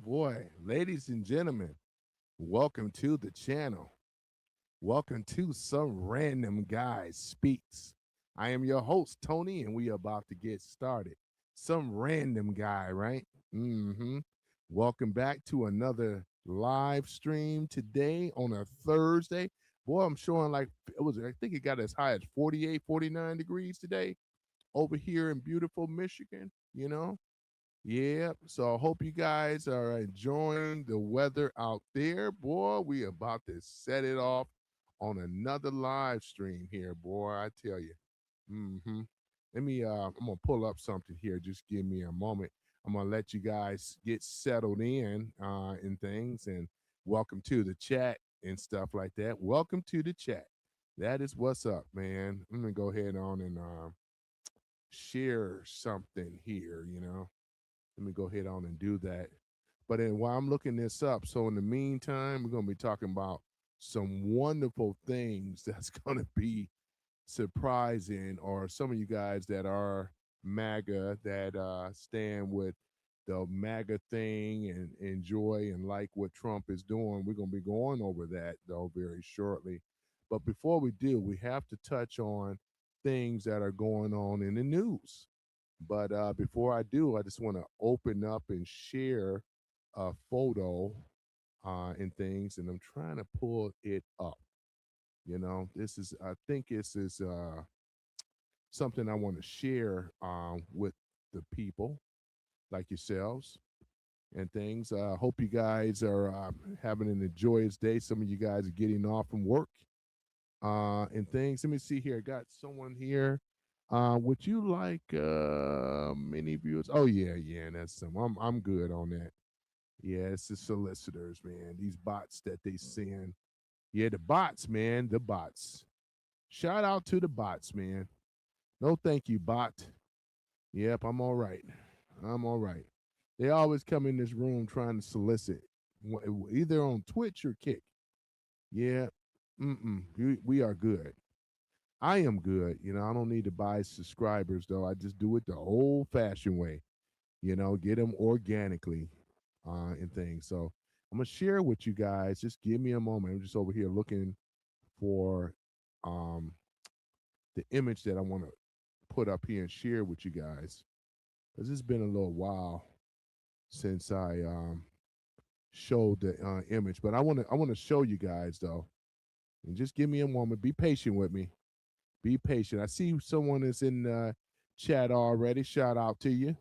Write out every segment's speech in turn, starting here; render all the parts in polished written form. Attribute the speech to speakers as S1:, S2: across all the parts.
S1: boy, ladies and gentlemen, welcome to the channel. Welcome to Some Random Guy Speaks. I am your host, Tony, and we are about to get started. Some random guy, right? Mm-hmm. Welcome back to another live stream today on a Thursday. Boy, I'm showing like I think it got as high as 48, 49 degrees today over here in beautiful Michigan. Yeah, so I hope you guys are enjoying the weather out there. Boy, we about to set it off on another live stream here, boy, I tell you. Mm-hmm. I'm gonna pull up something here. Just give me a moment. I'm gonna let you guys get settled in and things, and welcome to the chat and stuff like that. Welcome to the chat. That is what's up, man. I'm gonna go ahead on and share something here. Let me go ahead on and do that. But then while I'm looking this up, so in the meantime, we're going to be talking about some wonderful things that's going to be surprising, or some of you guys that are MAGA that stand with the MAGA thing and enjoy and like what Trump is doing. We're going to be going over that though very shortly. But before we do, we have to touch on things that are going on in the news. But before I do, I just want to open up and share a photo and things, and I'm trying to pull it up. I think this is something I want to share with the people like yourselves and things. Hope you guys are having an enjoyous day. Some of you guys are getting off from work and things. Let me see here. I got someone here. Would you like many viewers? Oh yeah, that's some. I'm good on that. Yeah, it's the solicitors, man. These bots that they send. Yeah, the bots, man. The bots. Shout out to the bots, man. No, thank you, bot. Yep, I'm all right. I'm all right. They always come in this room trying to solicit, either on Twitch or Kick. Yeah, we are good. I am good. I don't need to buy subscribers though. I just do it the old fashioned way. Get them organically and things. So I'm gonna share with you guys. Just give me a moment. I'm just over here looking for um, the image that I want to put up here and share with you guys because it's been a little while since I showed the image. But I want to show you guys though, and just give me a moment. Be patient with me. Be patient. I see someone is in the chat already. Shout out to you.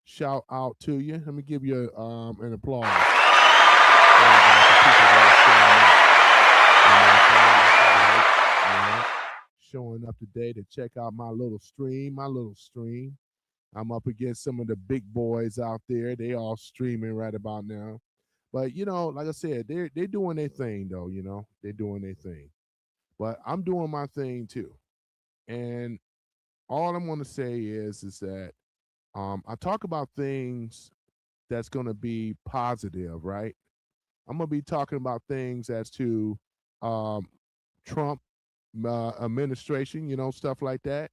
S1: Shout out to you. Let me give you an applause. There you go, for people that are showing up today to check out my little stream. My little stream. I'm up against some of the big boys out there. They all streaming right about now. But like I said, they're doing their thing though. They're doing their thing. But I'm doing my thing too. And all I'm going to say is that I talk about things that's going to be positive, right? I'm going to be talking about things as to um, Trump administration, stuff like that.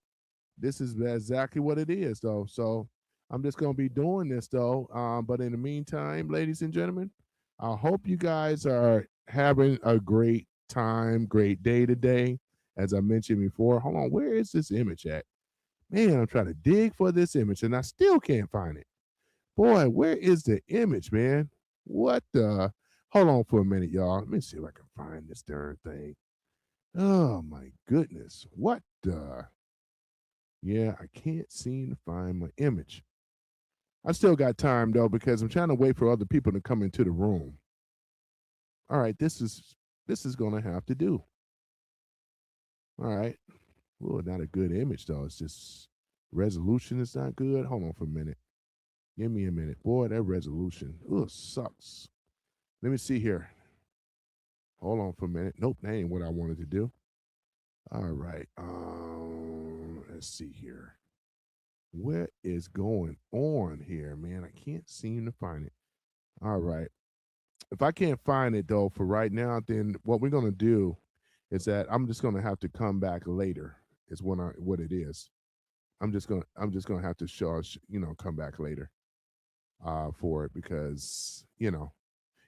S1: This is exactly what it is, though. So I'm just going to be doing this, though. But in the meantime, ladies and gentlemen, I hope you guys are having a great time, great day today. As I mentioned before, hold on, where is this image at? Man, I'm trying to dig for this image and I still can't find it. Boy, where is the image, man? What the? Hold on for a minute, y'all. Let me see if I can find this darn thing. Oh my goodness. What the? Yeah, I can't seem to find my image. I still got time though because I'm trying to wait for other people to come into the room. All right, this is gonna have to do. All right. Well, not a good image though. It's just resolution is not good. Hold on for a minute. Give me a minute. Boy, that resolution. Ugh, sucks. Let me see here. Hold on for a minute. Nope, that ain't what I wanted to do. All right. Let's see here. What is going on here, man? I can't seem to find it. All right. If I can't find it though for right now, then what we're gonna do is that I'm just gonna have to come back later. Is what it is. I'm just gonna have to come back later. for it because yeah.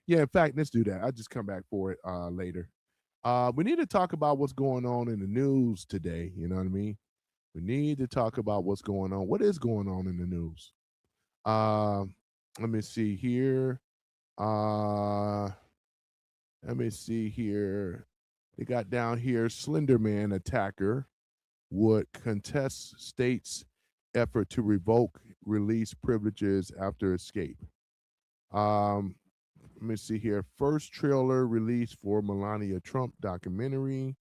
S1: In fact, let's do that. I'll just come back for it later. We need to talk about what's going on in the news today. You know what I mean? We need to talk about what's going on. What is going on in the news? Um, Let me see here. Uh, Let me see here. They got down here Slenderman attacker would contest state's effort to revoke release privileges after escape. Um, Let me see here. First trailer released for Melania Trump documentary.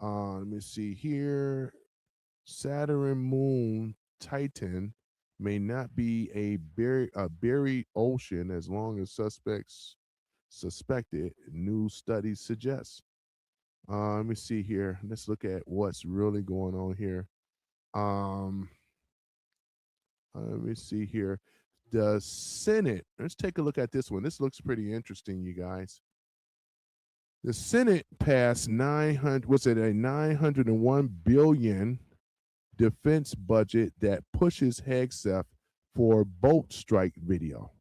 S1: Let me see here. Saturn moon Titan may not be a buried ocean as long as suspects suspect it, new studies suggest. Let me see here. Let's look at what's really going on here. Um, Let me see here. The Senate, let's take a look at this one. This looks pretty interesting, you guys. The Senate passed 900, was it a 901 billion defense budget that pushes Hegseth for boat strike video.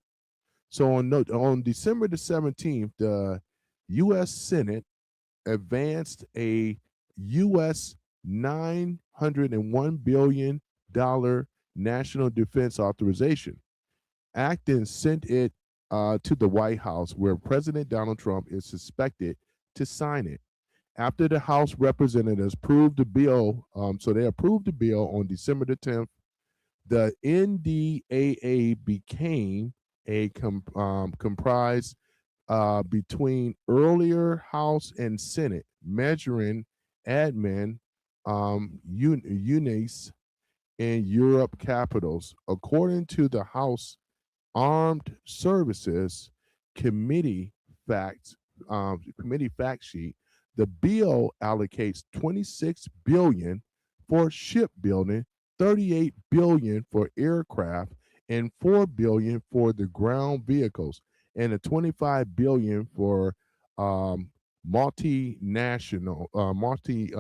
S1: So on December the 17th, the U.S. Senate advanced a U.S. $901 billion national defense authorization. Acton sent it to the White House, where President Donald Trump is suspected to sign it. After the House representatives approved the bill, so they approved the bill on December the 10th, the NDAA became a comprised between earlier House and Senate, measuring admin units in Europe capitals. According to the House Armed Services Committee fact sheet, the bill allocates 26 billion for shipbuilding, 38 billion for aircraft, and 4 billion for the ground vehicles, and a 25 billion for multinational multi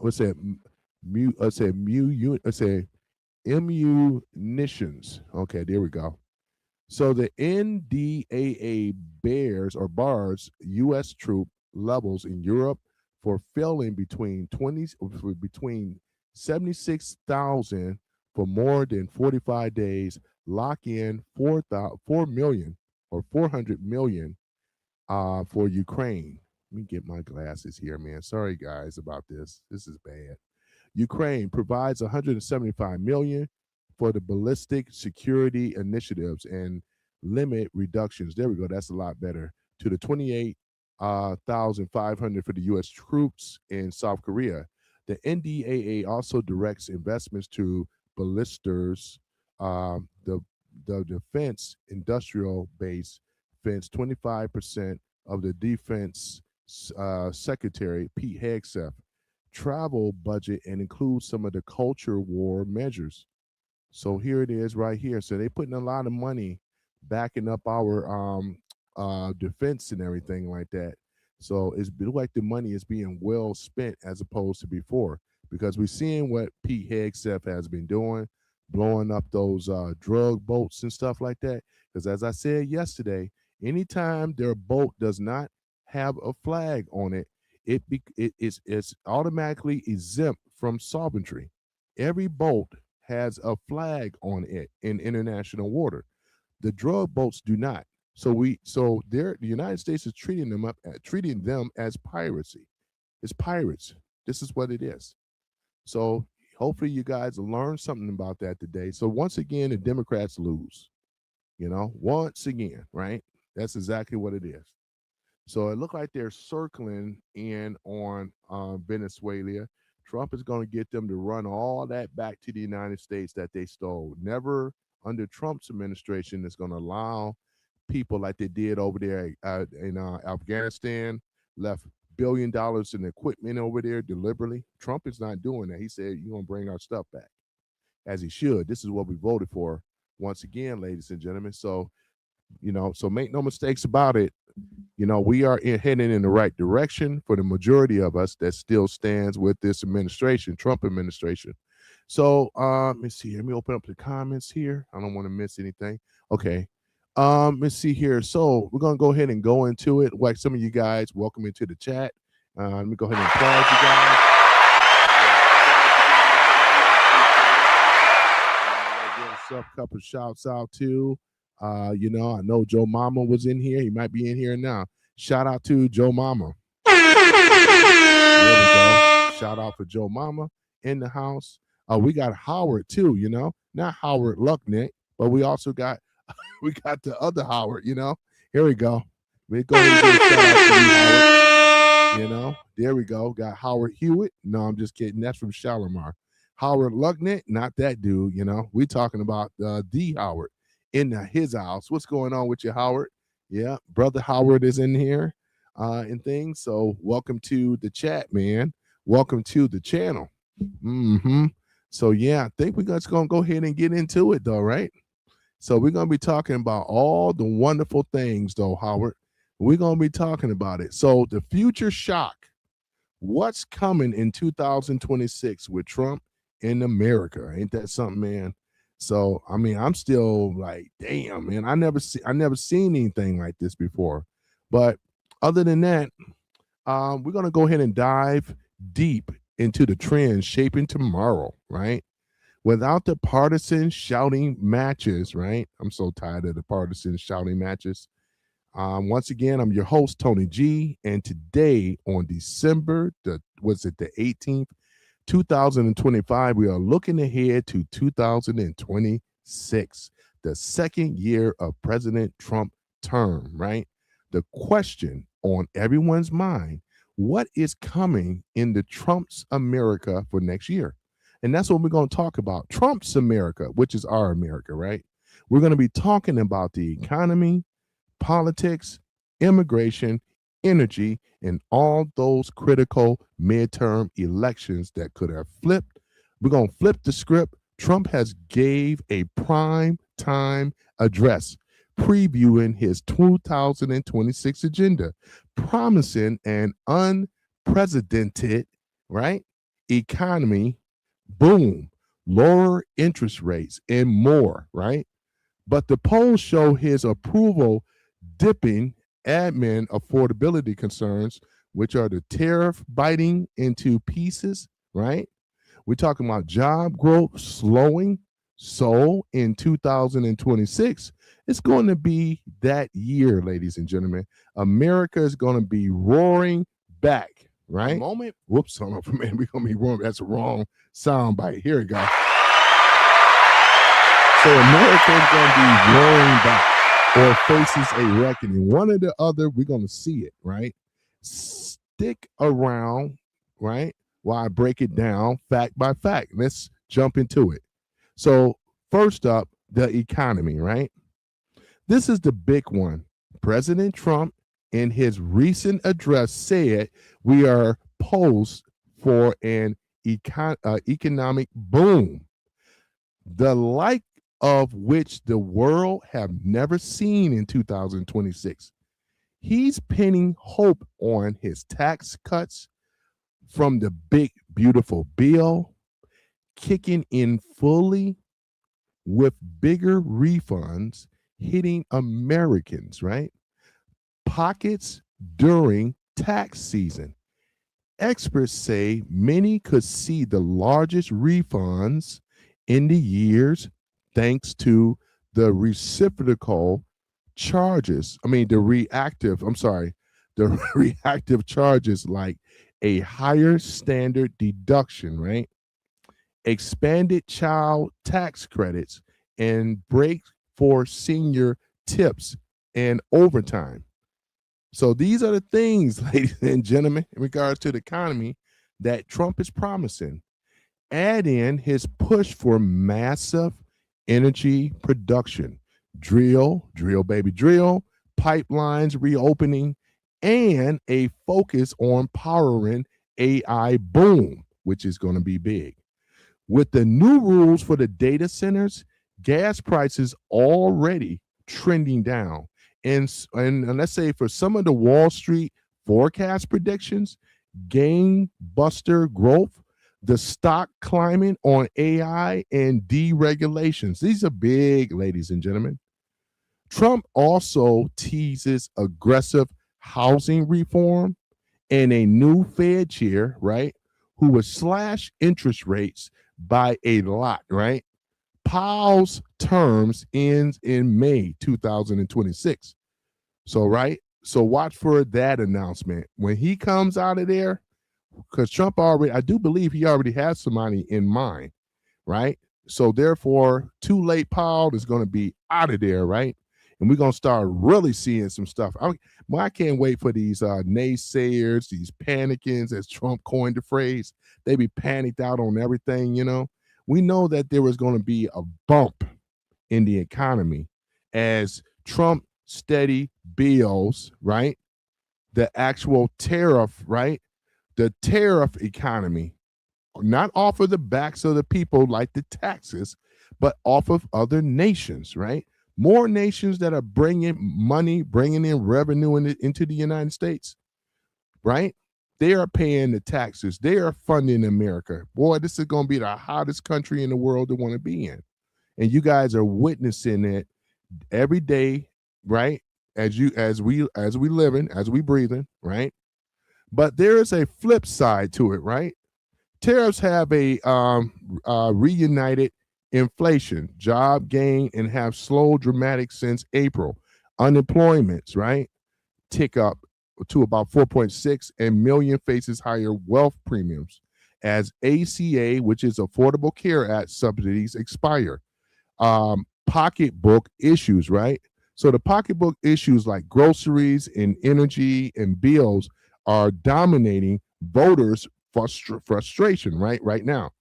S1: let's say mu let's say mu let's say munitions. Okay, there we go. So the NDAA bears or bars U.S. troop levels in Europe for failing between 76,000 for more than 45 days, lock in 4 million or 400 million for Ukraine. Let me get my glasses here, man. Sorry guys about this. This is bad. Ukraine provides 175 million for the ballistic security initiatives and limit reductions. There we go. That's a lot better. To the 28,500 for the U.S. troops in South Korea. The NDAA also directs investments to ballistas, the defense industrial base fence 25% of the defense secretary Pete Hegseth travel budget and includes some of the culture war measures. So here it is right here. So they're putting a lot of money backing up our defense and everything like that. So it's like the money is being well spent as opposed to before, because we're seeing what Pete Hegseth has been doing, blowing up those drug boats and stuff like that. Because as I said yesterday, anytime their boat does not have a flag on it, it's automatically exempt from sovereignty. Every boat has a flag on it in international water. The drug boats do not. The United States is treating them as piracy. It's pirates. This is what it is. So hopefully you guys will learn something about that today. So once again, the Democrats lose. Once again, right? That's exactly what it is. So it looked like they're circling in on Venezuela. Trump is going to get them to run all that back to the United States that they stole. Never under Trump's administration is going to allow people like they did over there in Afghanistan, left $1 billion in equipment over there deliberately. Trump is not doing that. He said, you're going to bring our stuff back, as he should. This is what we voted for, once again, ladies and gentlemen. So, so make no mistakes about it. We are heading in the right direction for the majority of us that still stands with this administration, Trump administration. So let me see. Let me open up the comments here. I don't want to miss anything. Okay. Let's see here. So we're gonna go ahead and go into it. Like some of you guys, welcome into the chat. Let me go ahead and applaud you guys. Give a couple shouts out too. I know Joe Mama was in here. He might be in here now. Shout out to Joe Mama. There we go. Shout out for Joe Mama in the house. We got Howard too, not Howard Lucknick, but we also got we got the other Howard, Here we go. We go ahead and give a shout out to you, Howard. There we go. Got Howard Hewitt. No, I'm just kidding. That's from Shalimar. Howard Lucknick, not that dude, We talking about the Howard in his house. What's going on with you, Howard? Yeah, brother Howard is in here and things. So welcome to the chat, man. Welcome to the channel. So yeah, I think we're just gonna go ahead and get into it though, right? So we're gonna be talking about all the wonderful things though, Howard. We're gonna be talking about it. So the future shock. What's coming in 2026 with Trump in America? Ain't that something, man? So I mean, I'm still like, damn, man. I never seen anything like this before. But other than that, we're gonna go ahead and dive deep into the trends shaping tomorrow, right? Without the partisan shouting matches, right? I'm so tired of the partisan shouting matches. Once again, I'm your host, Tony G, and today on December the 18th, 2025, we are looking ahead to 2026, the second year of President Trump term, right? The question on everyone's mind, what is coming in the Trump's America for next year? And that's what we're going to talk about. Trump's America, which is our America, right? We're going to be talking about the economy, politics, immigration, energy, and all those critical midterm elections that could have flipped. We're going to flip the script. Trump has gave a prime time address previewing his 2026 agenda, promising an unprecedented, right, economy boom, lower interest rates, and more, right? But the polls show his approval dipping admin affordability concerns, which are the tariff biting into pieces, right? We're talking about job growth slowing. So in 2026, it's going to be that year, ladies and gentlemen. America is going to be roaring back, right? Moment. Whoops, hold on, man. We're going to be roaring. That's a wrong sound bite. Here we go. So America is going to be roaring back or faces a reckoning. One or the other, we're going to see it, right? Stick around, right? While I break it down fact by fact. Let's jump into it. So first up, the economy, right? This is the big one. President Trump, in his recent address, said we are poised for an economic boom, the like of which the world have never seen in 2026. He's pinning hope on his tax cuts from the big, beautiful bill, kicking in fully with bigger refunds hitting Americans, right? Pockets during tax season. Experts say many could see the largest refunds in the years thanks to the reciprocal charges. The reactive charges like a higher standard deduction, right? Expanded child tax credits and break for senior tips and overtime. So these are the things, ladies and gentlemen, in regards to the economy that Trump is promising. Add in his push for massive energy production, drill, baby, drill, pipelines reopening, and a focus on powering AI boom, which is going to be big. With the new rules for the data centers, gas prices already trending down. And let's say for some of the Wall Street forecast predictions, game buster growth, the stock climbing on AI and deregulations. These are big, ladies and gentlemen. Trump also teases aggressive housing reform and a new Fed chair, right, who would slash interest rates by a lot, right? Powell's terms ends in May 2026. So, right? So watch for that announcement. When he comes out of there, because Trump already, I do believe he already has somebody in mind, right? So therefore, too late Powell is going to be out of there, right? And we're going to start really seeing some stuff. I can't wait for these naysayers, these panicking, as Trump coined the phrase. They be panicked out on everything, you know. We know that there was going to be a bump in the economy as Trump steady bills, right? The actual tariff, right? The tariff economy, not off of the backs of the people like the taxes, but off of other nations, right? More nations that are bringing money, bringing in revenue into the United States, right? They are paying the taxes. They are funding America. Boy, this is going to be the hottest country in the world to want to be in. And you guys are witnessing it every day, right? As we living, as we breathing, right? But there is a flip side to it, right? Tariffs have a reunited inflation, job gain, and have slowed dramatic since April. Unemployments, right, tick up to about 4.6, and million faces higher wealth premiums as ACA, which is Affordable Care Act subsidies, expire. Pocketbook issues, right? So the pocketbook issues like groceries and energy and bills are dominating voters' frustration, right now,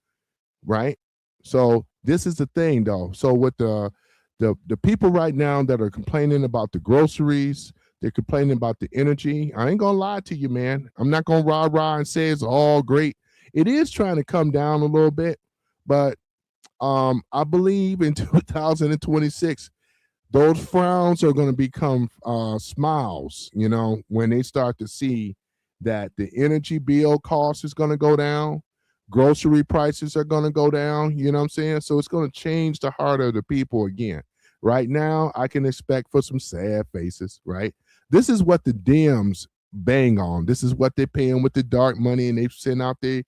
S1: right? So this is the thing, though. So with the people right now that are complaining about the groceries, they're complaining about the energy. I ain't gonna lie to you, man. I'm not gonna rah and say it's all great. It is trying to come down a little bit, but I believe in 2026, those frowns are going to become smiles, you know, when they start to see that the energy bill cost is going to go down, grocery prices are going to go down, you know what I'm saying? So it's going to change the heart of the people again. Right now, I can expect for some sad faces, right? This is what the Dems bang on. This is what they're paying with the dark money, and they send out their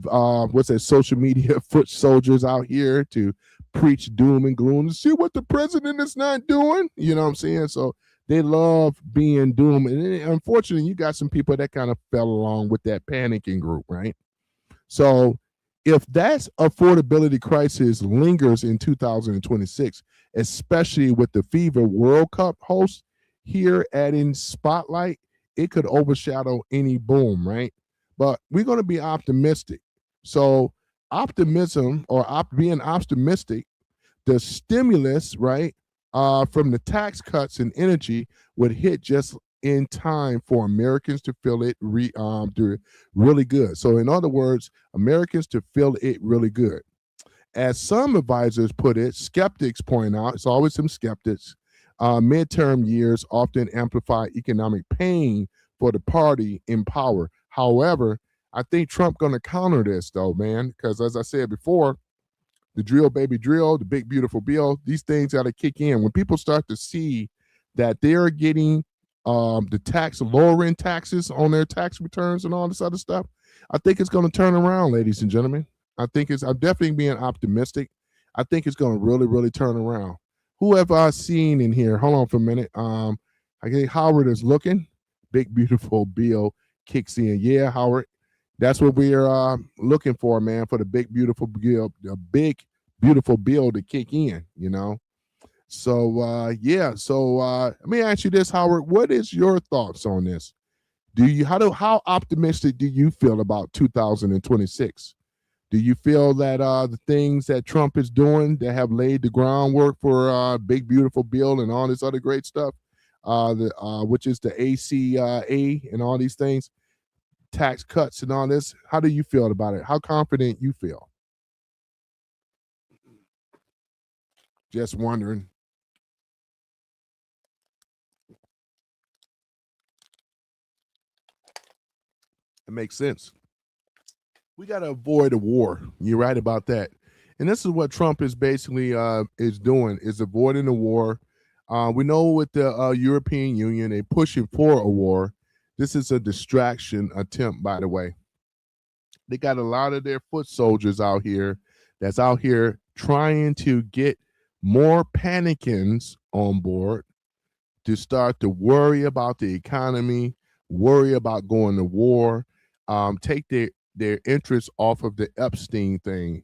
S1: what's that, social media foot soldiers out here to preach doom and gloom. See what the president is not doing. You know what I'm saying? So they love being doom. And unfortunately, you got some people that kind of fell along with that panicking group, right? So if that affordability crisis lingers in 2026, especially with the FIFA World Cup host here adding spotlight, it could overshadow any boom, right? But we're going to be optimistic. So optimism or being optimistic, the stimulus, right, from the tax cuts and energy would hit just in time for Americans to feel it really good. So, in other words, Americans to feel it really good. As some advisors put it, skeptics point out, it's always some skeptics, midterm years often amplify economic pain for the party in power. However, I think Trump going to counter this though, man, because as I said before, the drill, baby drill, the big beautiful bill, these things got to kick in. When people start to see that they're getting the tax, lowering taxes on their tax returns and all this other stuff, I think it's going to turn around, ladies and gentlemen. I'm definitely being optimistic. I think it's going to really, really turn around. Who have I seen in here? Hold on for a minute. I think Howard is looking. Big beautiful bill kicks in. Yeah, Howard. That's what we're looking for, man, for the big beautiful bill, the big beautiful bill to kick in, you know. So yeah, so let me ask you this, Howard. What is your thoughts on this? How optimistic do you feel about 2026? Do you feel that the things that Trump is doing that have laid the groundwork for big beautiful bill and all this other great stuff, which is the ACA and all these things, tax cuts and all this, how do you feel about it? How confident you feel? Just wondering. It makes sense. We got to avoid a war. You're right about that. And this is what Trump is basically is doing, is avoiding a war. We know with the European Union, they pushing for a war. This is a distraction attempt, by the way. They got a lot of their foot soldiers out here that's out here trying to get more panicins on board to start to worry about the economy, worry about going to war, take their interest off of the Epstein thing.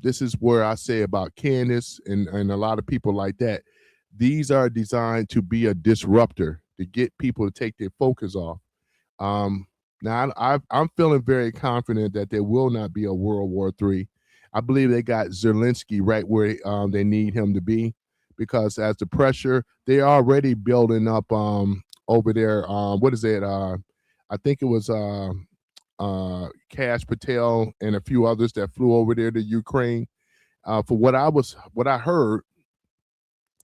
S1: This is where I say about Candace and a lot of people like that. These are designed to be a disruptor to get people to take their focus off. Now I'm feeling very confident that there will not be a World War III. I believe they got Zelensky right where they need him to be, because as the pressure they're already building up over there. What is it? I think it was Cash Patel and a few others that flew over there to Ukraine. For what I heard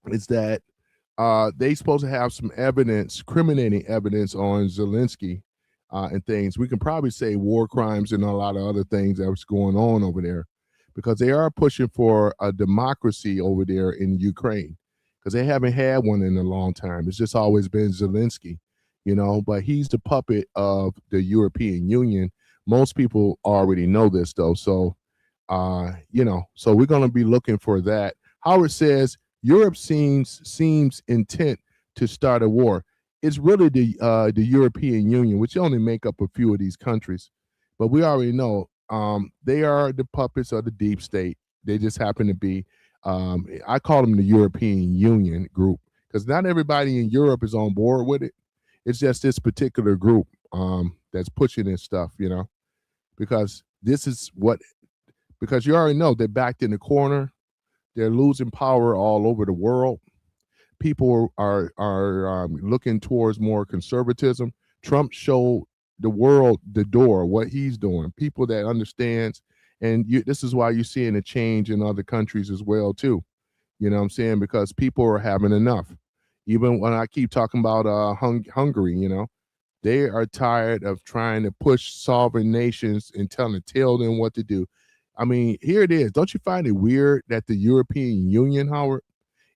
S1: is that they supposed to have some evidence, criminating evidence on Zelensky and things. We can probably say war crimes and a lot of other things that was going on over there, because they are pushing for a democracy over there in Ukraine, because they haven't had one in a long time. It's just always been Zelensky, but he's the puppet of the European Union. Most people already know this though. So, so we're going to be looking for that. Howard says Europe seems intent to start a war. It's really the European Union, which only make up a few of these countries, but we already know they are the puppets of the deep state. They just happen to be. I call them the European Union group, because not everybody in Europe is on board with it. It's just this particular group that's pushing this stuff, because this is what, because you already know they're backed in the corner. They're losing power all over the world. People are looking towards more conservatism. Trump showed the world the door, what he's doing. People that understands, and this is why you're seeing a change in other countries as well too. You know what I'm saying? Because people are having enough. Even when I keep talking about Hungary, they are tired of trying to push sovereign nations and tell them what to do. I mean, here it is. Don't you find it weird that the European Union, Howard,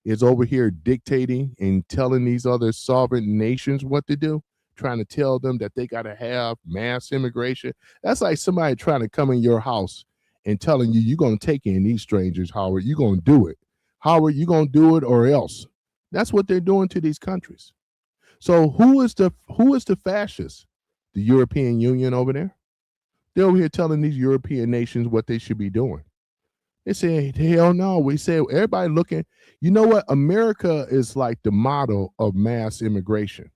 S1: is over here dictating and telling these other sovereign nations what to do, trying to tell them that they got to have mass immigration? That's like somebody trying to come in your house and telling you you're going to take in these strangers, Howard. You're going to do it. Howard, you're going to do it or else. That's what they're doing to these countries. So who is the fascist? The European Union over there? They're over here telling these European nations what they should be doing. They say, hell no. We say everybody looking. You know what? America is like the model of mass immigration.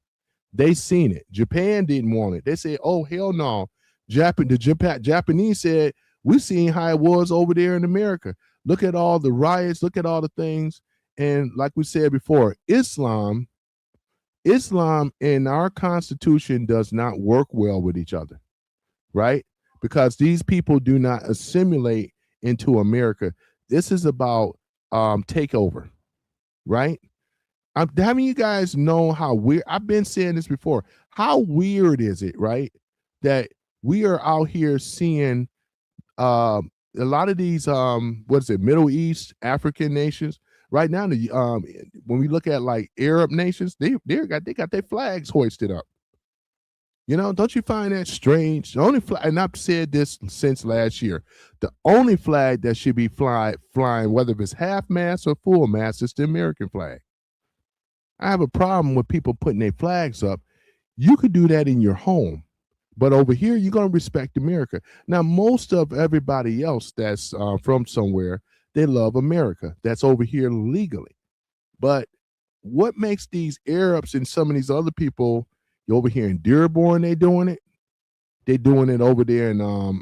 S1: They seen it. Japan didn't want it. They said, oh hell no. Japanese said, we seen how it was over there in America. Look at all the riots. Look at all the things. And like we said before, Islam in our Constitution does not work well with each other, right? Because these people do not assimilate into America. This is about takeover, right? How many of you guys know how weird? I've been saying this before. How weird is it, right, that we are out here seeing a lot of these what is it, Middle East, African nations right now? When we look at like Arab nations, they got their flags hoisted up. Don't you find that strange? The only flag, and I've said this since last year, the only flag that should be flying, whether it's half mast or full mast, is the American flag. I have a problem with people putting their flags up. You could do that in your home, but over here, you're going to respect America. Now, most of everybody else that's from somewhere, they love America. That's over here legally. But what makes these Arabs and some of these other people, over here in Dearborn, they're doing it. They're doing it over there in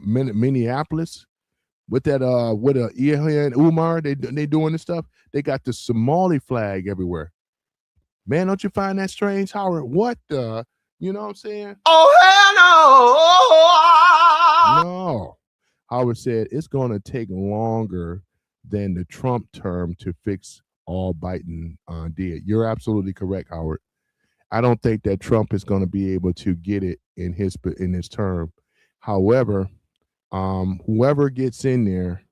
S1: Minneapolis with that with Ilhan Umar. They doing this stuff. They got the Somali flag everywhere. Man, don't you find that strange, Howard? What the? You know what I'm saying? Oh hell no! No. Howard said it's going to take longer than the Trump term to fix all Biden did. You're absolutely correct, Howard. I don't think that Trump is going to be able to get it in his term. However, Whoever gets in there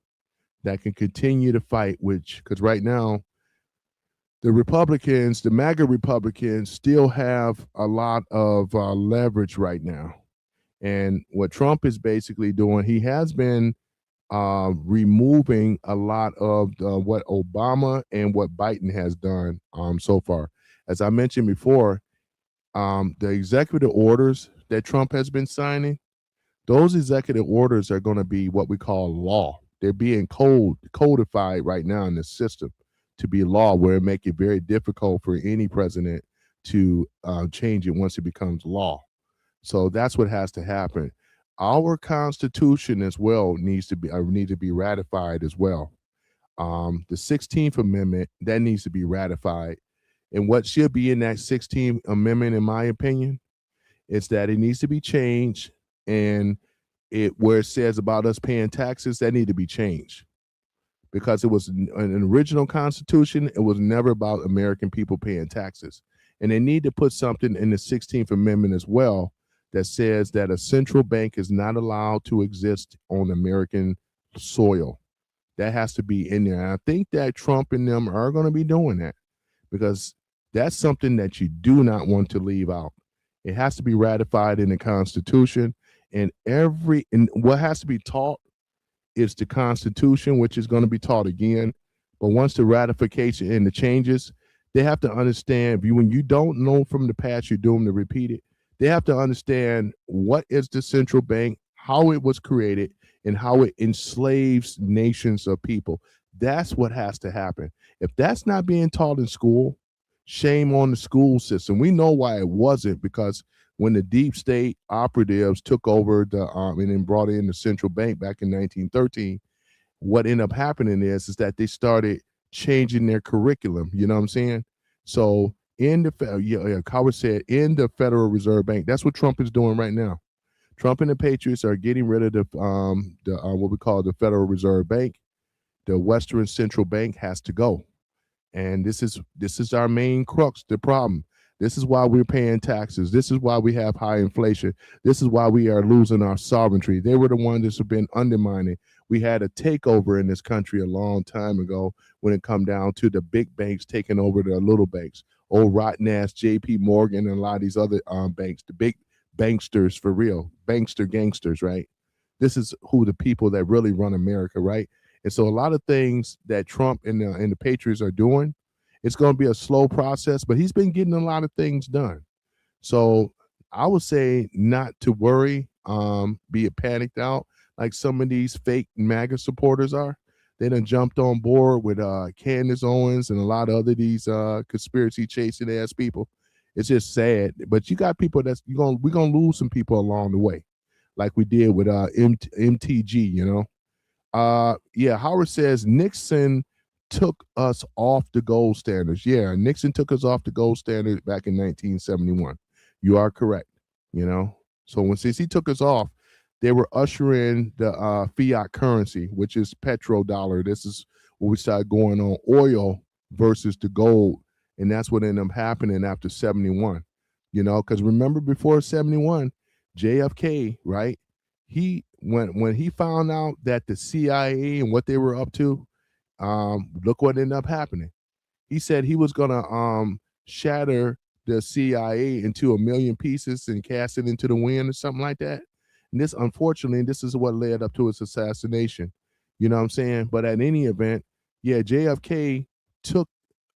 S1: that can continue to fight, which because right now the Republicans, the MAGA Republicans, still have a lot of leverage right now. And what Trump is basically doing, he has been removing a lot of what Obama and what Biden has done so far. As I mentioned before, the executive orders that Trump has been signing, those executive orders are going to be what we call law. They're being codified right now in the system to be law, where it make it very difficult for any president to change it once it becomes law. So that's what has to happen. Our Constitution as well need to be ratified as well. The 16th Amendment that needs to be ratified, and what should be in that 16th Amendment, in my opinion, is that it needs to be changed, and it where it says about us paying taxes that need to be changed because it was an original Constitution. It was never about American people paying taxes, and they need to put something in the 16th Amendment as well that says that a central bank is not allowed to exist on American soil. That has to be in there. And I think that Trump and them are going to be doing that because that's something that you do not want to leave out. It has to be ratified in the Constitution, and what has to be taught is the Constitution, which is going to be taught again. But once the ratification and the changes, they have to understand when you don't know from the past, you're doomed to repeat it. They have to understand what is the central bank, how it was created, and how it enslaves nations of people. That's what has to happen. If that's not being taught in school, shame on the school system. We know why it wasn't, because when the deep state operatives took over and then brought in the central bank back in 1913, what ended up happening is that they started changing their curriculum. You know what I'm saying? So in the Howard said, in the Federal Reserve Bank, that's what Trump is doing right now. Trump and the Patriots are getting rid of the what we call the Federal Reserve Bank. The Western Central Bank has to go, and this is our main crux, the problem. This is why we're paying taxes. This is why we have high inflation. This is why we are losing our sovereignty. They were the ones that have been undermining. We had a takeover in this country a long time ago when it come down to the big banks taking over the little banks. Old rotten ass J.P. Morgan and a lot of these other banks, the big banksters for real, bankster gangsters, right? This is who the people that really run America, right? And so a lot of things that Trump and the Patriots are doing, it's going to be a slow process, but he's been getting a lot of things done. So I would say not to worry, be panicked out like some of these fake MAGA supporters are. They done jumped on board with Candace Owens and a lot of other these conspiracy chasing ass people. It's just sad, but you got people we're gonna lose some people along the way, like we did with MTG. You know, yeah, Howard says Nixon took us off the gold standards. Yeah, Nixon took us off the gold standard back in 1971. You are correct. You know, so since he took us off, they were ushering the fiat currency, which is petrodollar. This is what we started going on, oil versus the gold, and that's what ended up happening after 71. You know, because remember before 71, JFK, right? He when he found out that the CIA and what they were up to, look what ended up happening. He said he was gonna shatter the CIA into a million pieces and cast it into the wind or something like that. And this, unfortunately, this is what led up to his assassination. You know what I'm saying? But at any event, yeah, JFK took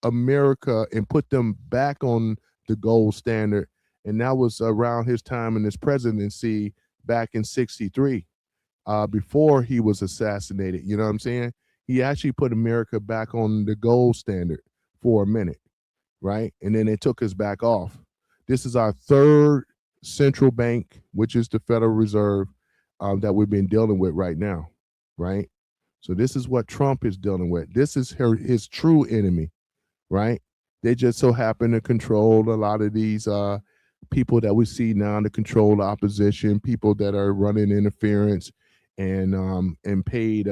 S1: America and put them back on the gold standard, and that was around his time in his presidency back in '63, before he was assassinated. You know what I'm saying? He actually put America back on the gold standard for a minute, right? And then they took us back off. This is our third central bank, which is the Federal Reserve, that we've been dealing with right now, right? So this is what Trump is dealing with. This is his true enemy, right? They just so happen to control a lot of these people that we see now to control the opposition, people that are running interference and paid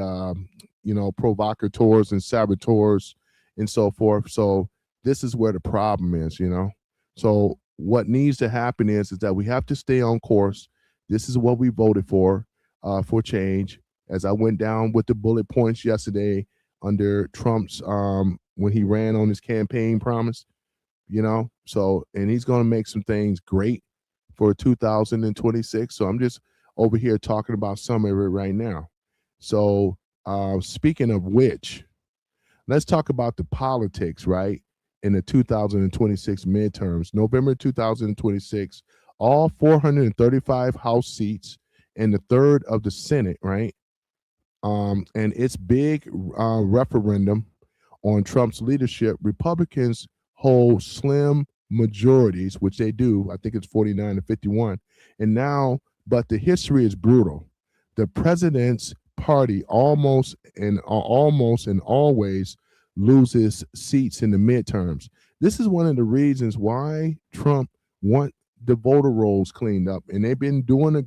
S1: provocateurs and saboteurs and so forth. So this is where the problem is, you know. So what needs to happen is that we have to stay on course. This is what we voted for. for change. As I went down with the bullet points yesterday under Trump's when he ran on his campaign promise, so and he's going to make some things great for 2026. So I'm just over here talking about some of it right now. So speaking of which, let's talk about the politics, right? In the 2026 midterms, November 2026, all 435 House seats and the third of the Senate, right? And its big referendum on Trump's leadership, Republicans hold slim majorities, which they do. I think it's 49 to 51. And now, but the history is brutal. The president's party almost and always loses seats in the midterms. This is one of the reasons why Trump want the voter rolls cleaned up, and they've been doing a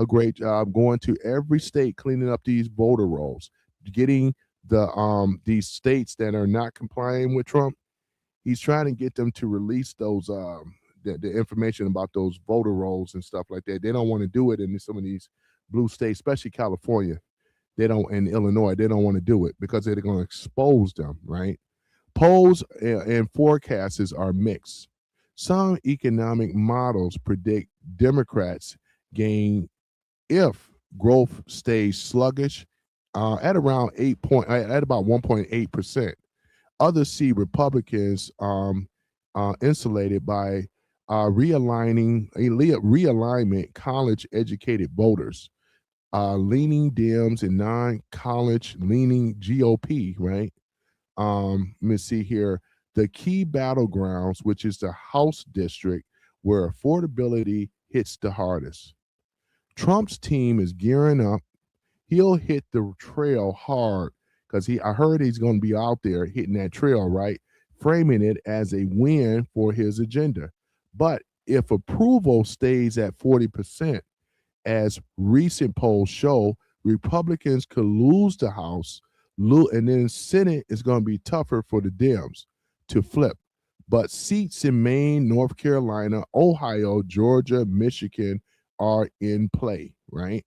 S1: great job going to every state cleaning up these voter rolls, getting these states that are not complying with Trump. He's trying to get them to release those the information about those voter rolls and stuff like that. They don't want to do it in some of these blue states, especially California. They don't, in Illinois, they don't want to do it because they're going to expose them, right? Polls and forecasts are mixed. Some economic models predict Democrats gain if growth stays sluggish at around at about 1.8%. Others see Republicans insulated by realignment college educated voters, leaning Dems and non-college leaning GOP, right? Let me see here. The key battlegrounds, which is the House district where affordability hits the hardest. Trump's team is gearing up. He'll hit the trail hard because I heard he's going to be out there hitting that trail, right? Framing it as a win for his agenda. But if approval stays at 40%, as recent polls show, Republicans could lose the House, and then Senate is going to be tougher for the Dems to flip. But seats in Maine, North Carolina, Ohio, Georgia, Michigan are in play, right?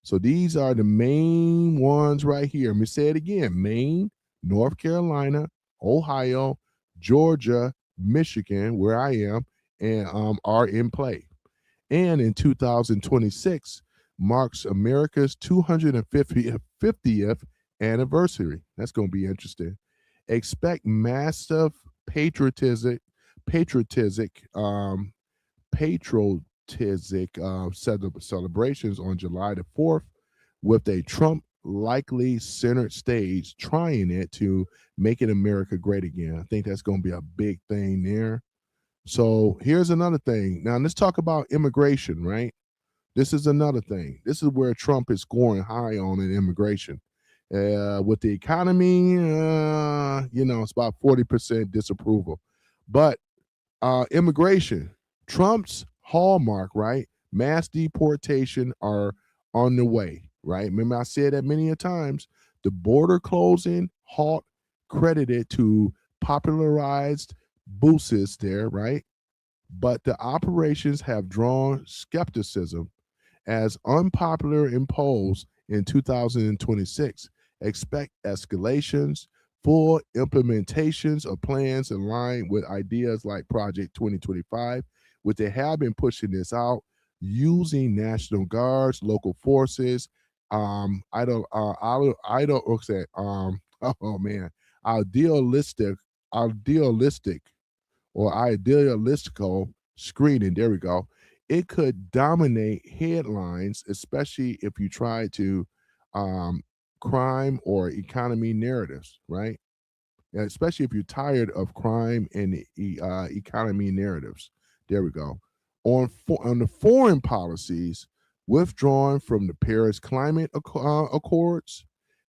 S1: So these are the main ones right here. Let me say it again: Maine, North Carolina, Ohio, Georgia, Michigan, where I am, and are in play. And in 2026 marks America's 250th anniversary. That's going to be interesting. Expect massive patriotic, patriotic, patriotic celebrations on July the 4th with a Trump likely centered stage trying it to making America great again. I think that's going to be a big thing there. So here's another thing. Now let's talk about immigration, right? This is another thing. This is where Trump is scoring high on in immigration. With the economy, it's about 40% disapproval. But immigration, Trump's hallmark, right? Mass deportation are on the way, right? Remember, I said that many a times. The border closing halt credited to popularized Boosis there, right? But the operations have drawn skepticism as unpopular imposed in 2026. Expect escalations, full implementations of plans in line with ideas like Project 2025, which they have been pushing this out using National Guards, local forces. I don't say, oh man, idealistic, idealistic or idealistical screening, there we go, it could dominate headlines, especially if you try to um, crime or economy narratives, right? And especially if you're tired of crime and economy narratives. There we go. On the foreign policies, withdrawing from the Paris Climate Accords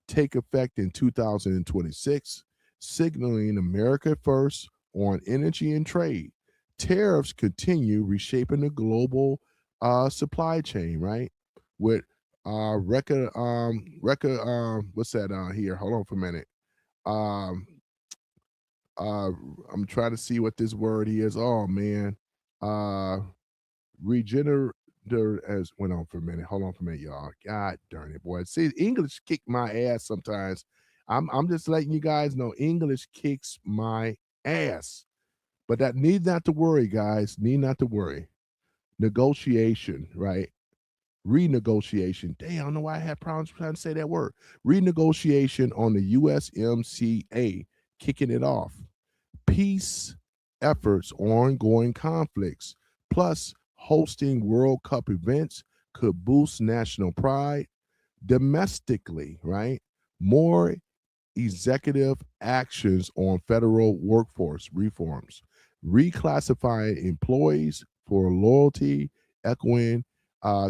S1: take effect in 2026, signaling America first on energy and trade. Tariffs continue reshaping the global supply chain, right? With what's that here? Hold on for a minute. Um, I'm trying to see what this word is. Oh man, uh, regener. there as went on for a minute. Hold on for a minute, y'all. God darn it, boy. See, English kick my ass sometimes. I'm just letting you guys know English kicks my ass. But that need not to worry, guys. Need not to worry. Negotiation, right? Renegotiation. Damn, I don't know why I had problems trying to say that word. Renegotiation on the USMCA, kicking it off. Peace efforts, ongoing conflicts, plus hosting World Cup events could boost national pride domestically, right? More executive actions on federal workforce reforms, reclassifying employees for loyalty, echoing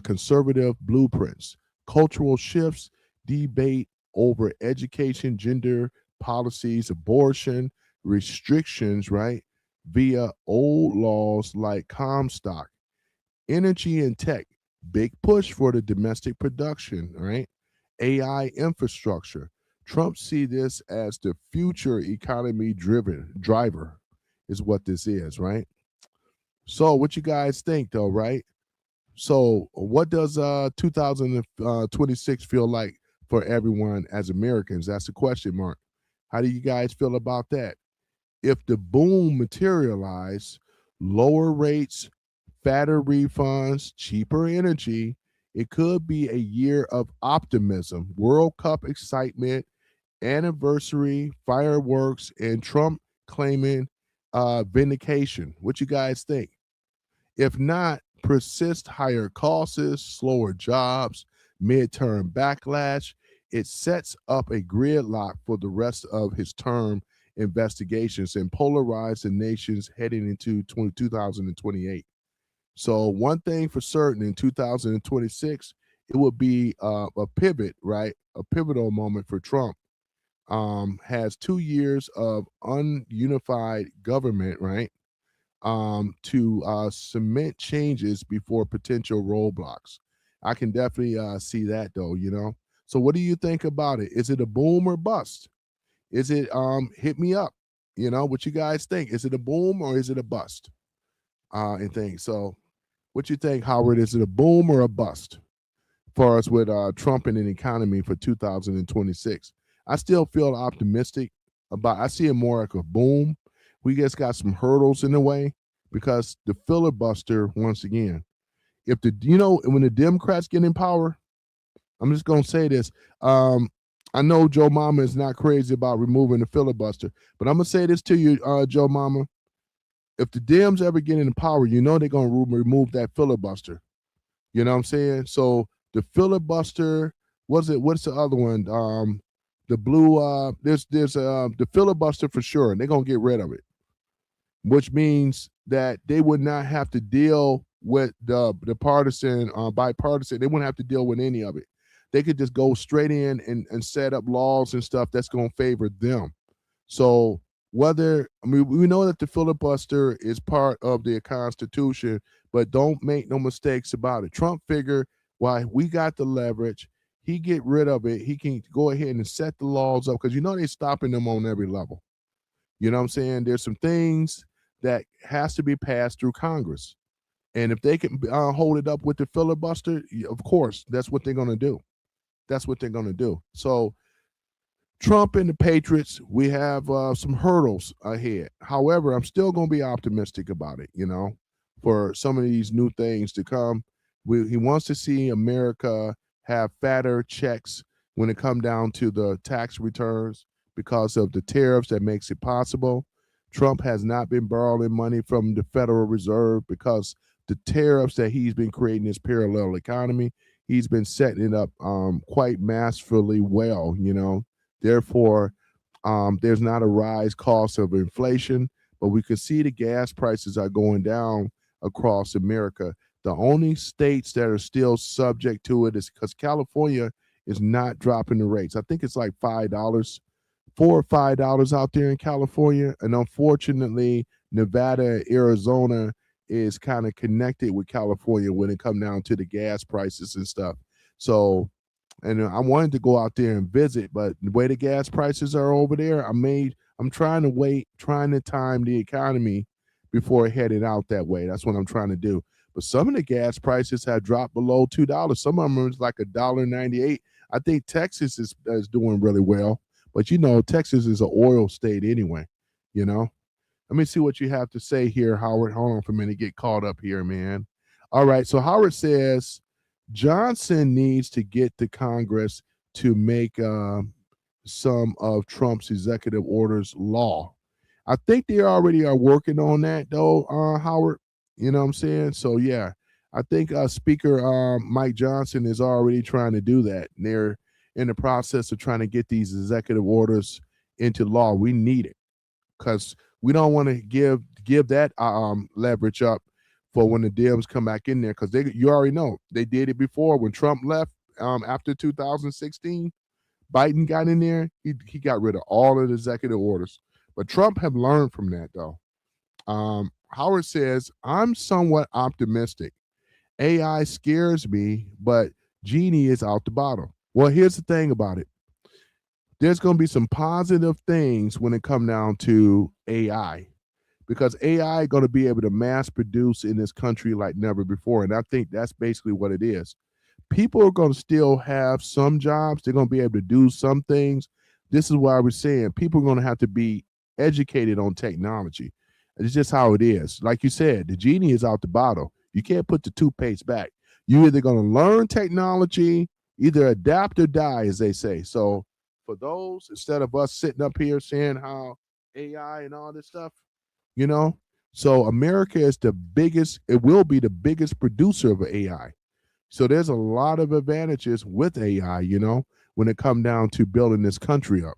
S1: conservative blueprints, cultural shifts, debate over education, gender policies, abortion, restrictions, right? Via old laws like Comstock, energy and tech, big push for the domestic production, right? AI infrastructure. Trump see this as the future economy driven driver is what this is, right? So what you guys think though, right? So what does 2026 feel like for everyone as Americans? That's the question mark. How do you guys feel about that? If the boom materialize, lower rates, fatter refunds, cheaper energy, it could be a year of optimism, World Cup excitement, anniversary, fireworks, and Trump claiming vindication. What you guys think? If not, persist higher costs, slower jobs, midterm backlash. It sets up a gridlock for the rest of his term investigations and polarize the nations heading into 2028. So, one thing for certain in 2026, it will be a pivot, right? A pivotal moment for Trump. Has 2 years of ununified government, right? To cement changes before potential roadblocks. I can definitely see that though. So what do you think about it? Is it a boom or bust? Is it hit me up? What you guys think? Is it a boom or is it a bust? And things. So what you think, Howard? Is it a boom or a bust for us with Trump and an economy for 2026? I still feel optimistic about. I see it more like a boom. We just got some hurdles in the way because the filibuster once again. If when the Democrats get in power, I'm just gonna say this. I know Joe Mama is not crazy about removing the filibuster, but I'm gonna say this to you, Joe Mama. If the Dems ever get in power, they're gonna remove that filibuster. You know what I'm saying? So the filibuster, what's the other one? The blue there's the filibuster for sure, and they're gonna get rid of it, which means that they would not have to deal with the partisan bipartisan. They wouldn't have to deal with any of it. They could just go straight in and set up laws and stuff that's gonna favor them. So we know that the filibuster is part of the Constitution, but don't make no mistakes about it. Trump figured, why we got the leverage, he get rid of it. He can go ahead and set the laws up because they're stopping them on every level. You know what I'm saying? There's some things that has to be passed through Congress, and if they can hold it up with the filibuster, of course, that's what they're going to do. That's what they're going to do. So Trump and the Patriots, we have some hurdles ahead. However, I'm still going to be optimistic about it, for some of these new things to come. He wants to see America have fatter checks when it come down to the tax returns because of the tariffs that makes it possible. Trump has not been borrowing money from the Federal Reserve because the tariffs that he's been creating this parallel economy, he's been setting it up quite masterfully well, Therefore, there's not a rise cost of inflation, but we can see the gas prices are going down across America. The only states that are still subject to it is because California is not dropping the rates. I think it's like $5, $4 or $5 out there in California. And unfortunately, Nevada, Arizona is kind of connected with California when it comes down to the gas prices and stuff. So, and I wanted to go out there and visit, but the way the gas prices are over there, I'm trying to time the economy before heading out that way. That's what I'm trying to do. but some of the gas prices have dropped below $2. Some of them is like $1.98. I think Texas is doing really well, but you know, Texas is an oil state anyway. You know, let me see what you have to say here, Howard. Hold on for a minute, get caught up here, man. All right, so Howard says Johnson needs to get to Congress to make some of Trump's executive orders law. I think they already are working on that, though, Howard. You know what I'm saying? So, yeah, I think Speaker Mike Johnson is already trying to do that. And they're in the process of trying to get these executive orders into law. We need it because we don't want to give that leverage up for when the Dems come back in there, because you already know they did it before when Trump left after 2016. Biden got in there, he got rid of all of the executive orders. But Trump have learned from that, though. Howard says, I'm somewhat optimistic. AI scares me, but Genie is out the bottle. Well, here's the thing about it. There's going to be some positive things when it come down to AI, because AI is going to be able to mass produce in this country like never before. And I think that's basically what it is. People are going to still have some jobs. They're going to be able to do some things. This is why we're saying people are going to have to be educated on technology. It's just how it is. Like you said, the genie is out the bottle. You can't put the toothpaste back. You're either going to learn technology, either adapt or die, as they say. So for those, instead of us sitting up here saying how AI and all this stuff, you know, so America is the biggest, it will be the biggest producer of AI. So there's a lot of advantages with AI, you know, when it come down to building this country up.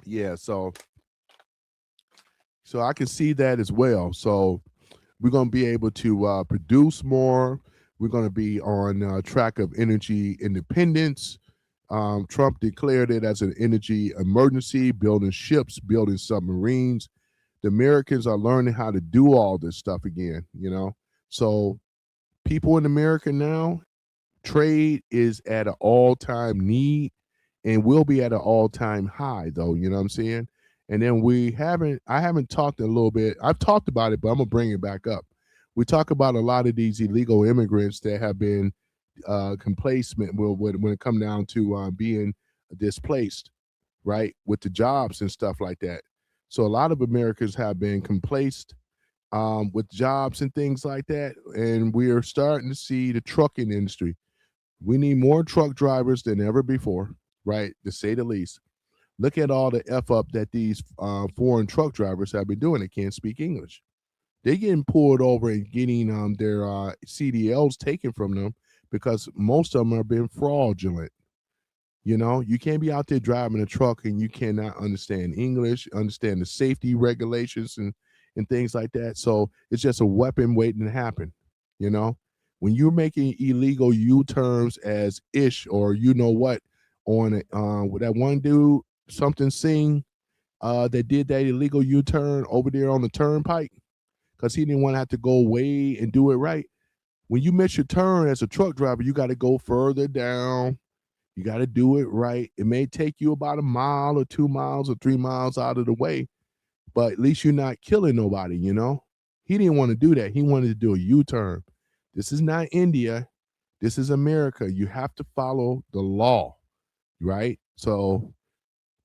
S1: Yeah, so I can see that as well. So we're going to be able to produce more. We're going to be on track of energy independence. Trump declared it as an energy emergency, building ships, building submarines. The Americans are learning how to do all this stuff again, you know. So people in America now, trade is at an all-time need and will be at an all-time high, though, you know what I'm saying? And then I haven't talked a little bit. I've talked about it, but I'm going to bring it back up. We talk about a lot of these illegal immigrants that have been complacement when it come down to being displaced, right, with the jobs and stuff like that. So a lot of Americans have been complaced with jobs and things like that, and we are starting to see the trucking industry. We need more truck drivers than ever before, right, to say the least. Look at all the F up that these foreign truck drivers have been doing. They can't speak English. They're getting pulled over and getting their CDLs taken from them because most of them are being fraudulent. You know, you can't be out there driving a truck and you cannot understand English, understand the safety regulations and things like that. So it's just a weapon waiting to happen. You know, when you're making illegal U-turns as ish or you know what on it, with that one dude, something sing that did that illegal U-turn over there on the turnpike because he didn't want to have to go away and do it right. When you miss your turn as a truck driver, you got to go further down. You got to do it right. It may take you about a mile or 2 miles or 3 miles out of the way, but at least you're not killing nobody, you know? He didn't want to do that. He wanted to do a U-turn. This is not India. This is America. You have to follow the law, right? So,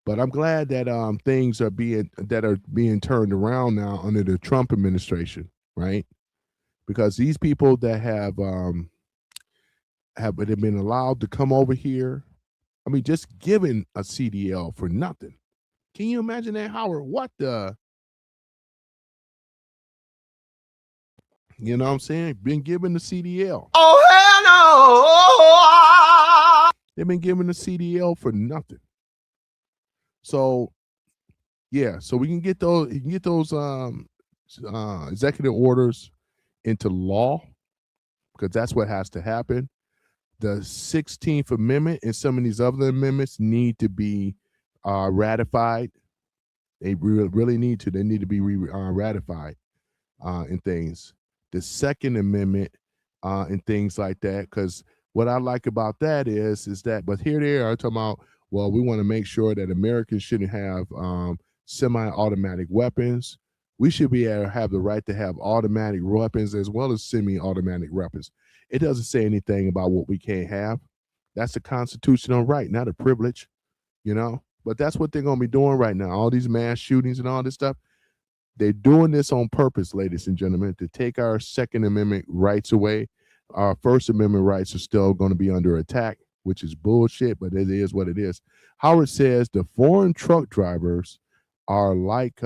S1: but I'm glad that things are being turned around now under the Trump administration, right? Because these people that have been allowed to come over here, I mean, just given a CDL for nothing. Can you imagine that, Howard? What the? You know what I'm saying? Been given the CDL. Oh, hell no! They've been given the CDL for nothing. So, yeah, so we can get those. You can get those executive orders into law because that's what has to happen. The 16th Amendment and some of these other amendments need to be ratified. They really need to. They need to be ratified in things. The Second Amendment and things like that. Because what I like about that is that, but here they are talking about, well, we want to make sure that Americans shouldn't have semi-automatic weapons. We should be able to have the right to have automatic weapons as well as semi-automatic weapons. It doesn't say anything about what we can't have. That's a constitutional right, not a privilege, you know. But that's what they're gonna be doing right now. All these mass shootings and all this stuff. They're doing this on purpose, ladies and gentlemen, to take our Second Amendment rights away. Our First Amendment rights are still going to be under attack, which is bullshit, but it is what it is. Howard says the foreign truck drivers are like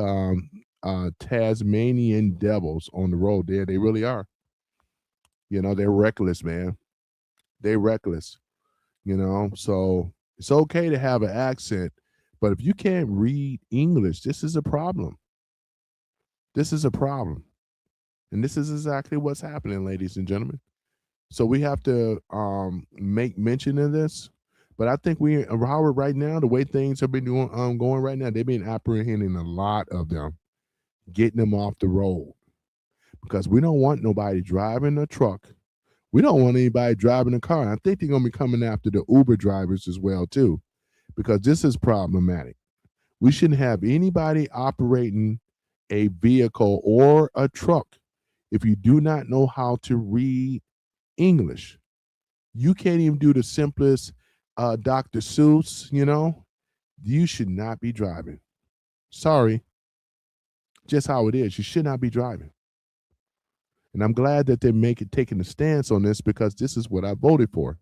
S1: Tasmanian devils on the road. There, they really are. You know, they're reckless, man. They're reckless. You know, so it's okay to have an accent, but if you can't read English, this is a problem. This is a problem. And this is exactly what's happening, ladies and gentlemen. So we have to make mention of this. But I think Howard, right now, the way things have been going right now, they've been apprehending a lot of them, getting them off the road because we don't want nobody driving a truck. We don't want anybody driving a car. I think they're going to be coming after the Uber drivers as well too, because this is problematic. We shouldn't have anybody operating a vehicle or a truck if you do not know how to read English. You can't even do the simplest Dr. Seuss, you know, you should not be driving. Sorry, just how it is. You should not be driving. And I'm glad that they're taking a stance on this because this is what I voted for.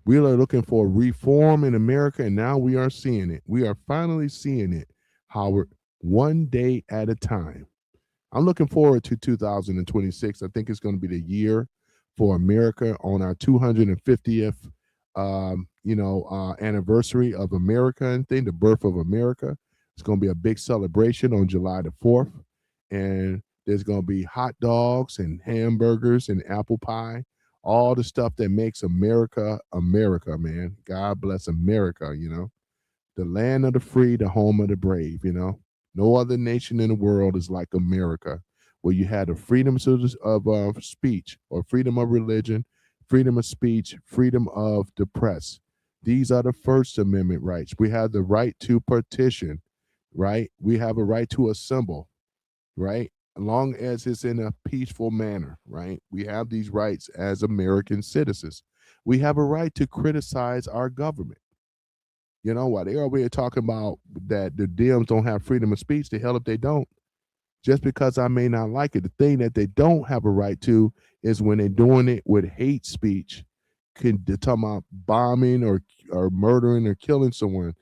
S1: We are looking for reform in America, and now we are seeing it. We are finally seeing it, Howard, one day at a time. I'm looking forward to 2026. I think it's going to be the year for America on our 250th, anniversary of America and thing, the birth of America. It's going to be a big celebration on July the 4th. And there's going to be hot dogs and hamburgers and apple pie, all the stuff that makes America, America, man. God bless America, you know, the land of the free, the home of the brave, you know. No other nation in the world is like America, where you had the freedoms of speech or freedom of religion, freedom of speech, freedom of the press. These are the First Amendment rights. We have the right to petition, right? We have a right to assemble, right? As long as it's in a peaceful manner, right? We have these rights as American citizens. We have a right to criticize our government. You know what? They already talking about that the Dems don't have freedom of speech. The hell if they don't. Just because I may not like it, the thing that they don't have a right to is when they're doing it with hate speech. They're talking about bombing or murdering or killing someone.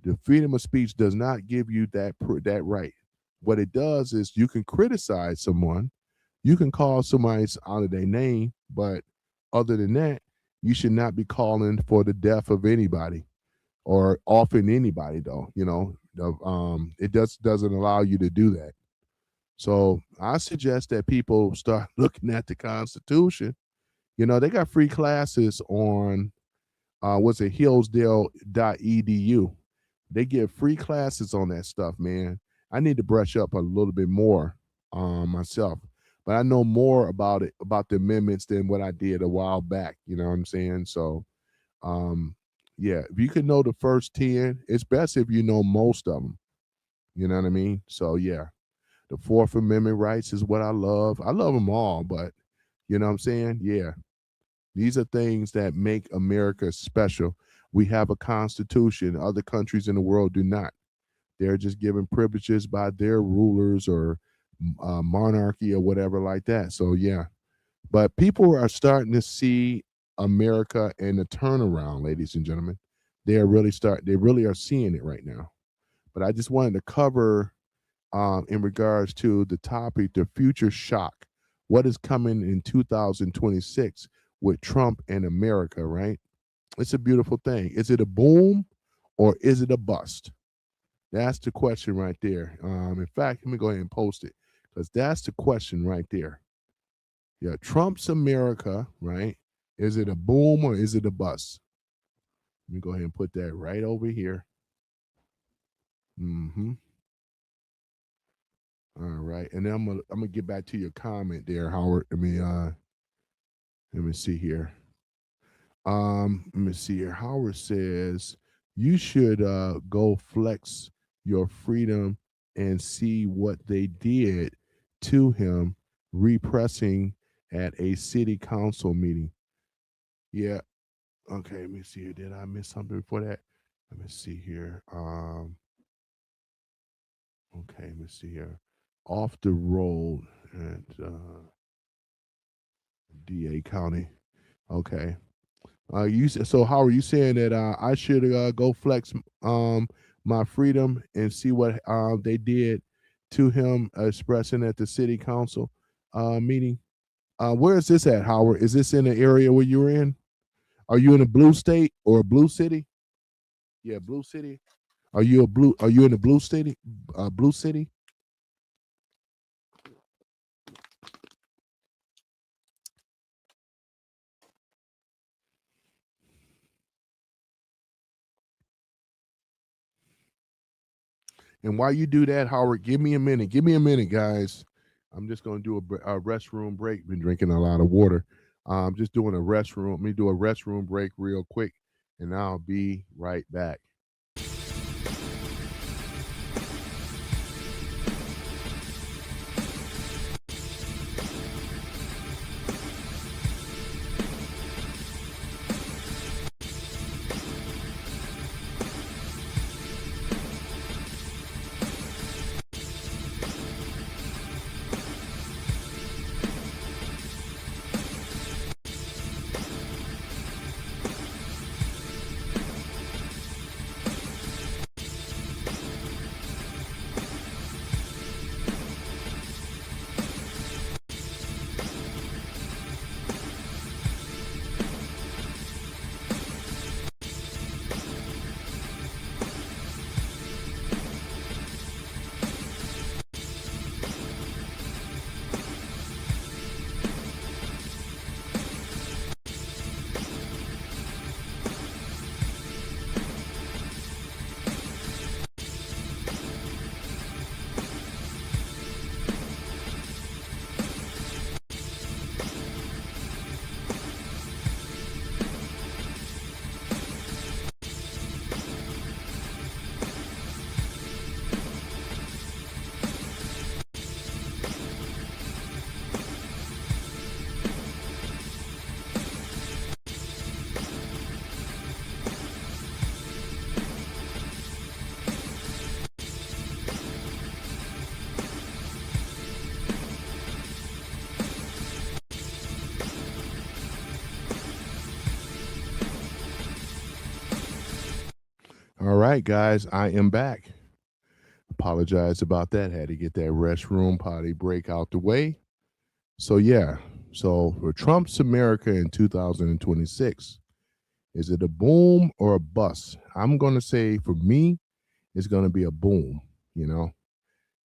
S1: The freedom of speech does not give you that right. What it does is you can criticize someone, you can call somebody out of their name, but other than that, you should not be calling for the death of anybody or offing anybody. Though it doesn't allow you to do that. So I suggest that people start looking at the Constitution. You know, they got free classes on what's it, hillsdale.edu. They give free classes on that stuff, man. I need to brush up a little bit more myself, but I know more about it, about the amendments, than what I did a while back. You know what I'm saying? So, yeah, if you can know the first 10, it's best if you know most of them. You know what I mean? So, yeah, the Fourth Amendment rights is what I love. I love them all, but you know what I'm saying? Yeah, these are things that make America special. We have a constitution. Other countries in the world do not. They're just given privileges by their rulers or monarchy or whatever like that. So yeah, but people are starting to see America in a turnaround, ladies and gentlemen. They really are seeing it right now. But I just wanted to cover in regards to the topic, the future shock, what is coming in 2026 with Trump and America, right? It's a beautiful thing. Is it a boom or is it a bust? That's the question right there. In fact, let me go ahead and post it because that's the question right there. Yeah, Trump's America, right? Is it a boom or is it a bust? Let me go ahead and put that right over here. Mm-hmm. All right, and then I'm gonna get back to your comment there, Howard. Let me see here. Let me see here. Howard says you should go flex your freedom and see what they did to him, repressing at a city council meeting. Yeah. Okay, let me see here. Did I miss something before that? Let me see here. Okay, let me see here. Off the road at DA County. Okay. So how are you saying that I should go flex my freedom and see what they did to him expressing at the city council meeting? Where is this at, Howard? Is this in the area where you're in? Are you in a blue state or a blue city? Yeah, blue city. Are you in a blue city? Blue city. And while you do that, Howard, give me a minute. Give me a minute, guys. I'm just going to do a restroom break. Been drinking a lot of water. I'm just doing a restroom. Let me do a restroom break real quick, and I'll be right back. All right, guys, I am back. Apologize about that. Had to get that restroom potty break out the way. So yeah, so for Trump's America in 2026, is it a boom or a bust? I'm gonna say for me, it's gonna be a boom. You know,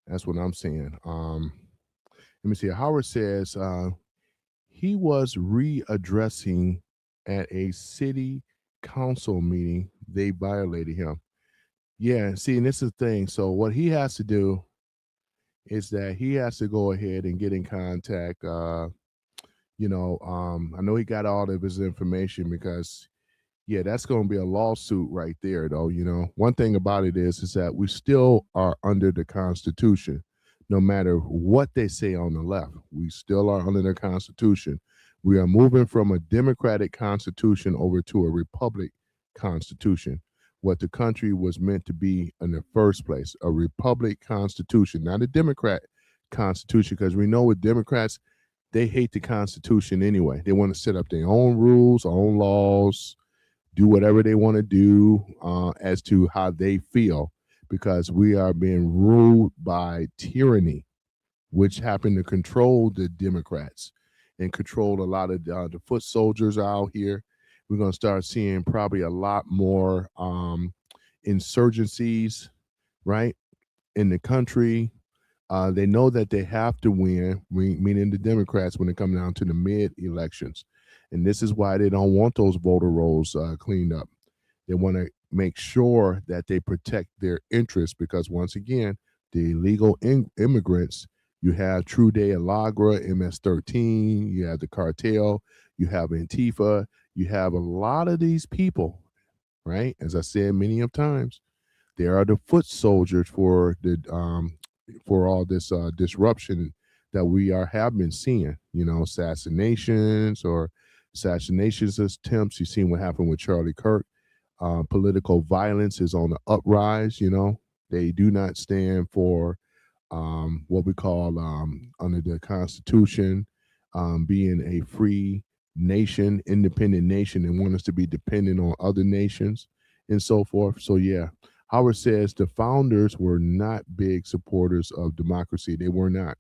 S1: that's what I'm saying. Let me see. Howard says he was readdressing at a city council meeting. They violated him. Yeah, see, and this is the thing. So what he has to do is that he has to go ahead and get in contact. I know he got all of his information because yeah, that's going to be a lawsuit right there, though. One thing about it is that we still are under the Constitution, no matter what they say on the left. We still are under the Constitution. We are moving from a democratic constitution over to a republic constitution. What the country was meant to be in the first place, a republic constitution, not a Democrat constitution, because we know with Democrats, they hate the Constitution anyway. They want to set up their own rules, own laws, do whatever they want to do as to how they feel, because we are being ruled by tyranny, which happened to control the Democrats and control a lot of the foot soldiers out here. We're going to start seeing probably a lot more insurgencies, right, in the country. They know that they have to win, meaning the Democrats, when it comes down to the mid elections. And this is why they don't want those voter rolls cleaned up. They want to make sure that they protect their interests because, once again, the illegal immigrants, you have True Day Alagra, MS-13, you have the cartel, you have Antifa, you have a lot of these people, right? As I said many of times, they are the foot soldiers for the for all this disruption that we have been seeing. Assassinations or assassinations attempts. You've seen what happened with Charlie Kirk. Political violence is on the uprise. They do not stand for what we call under the Constitution being a free nation, independent nation, and want us to be dependent on other nations and so forth. So, yeah, Howard says the founders were not big supporters of democracy. They were not.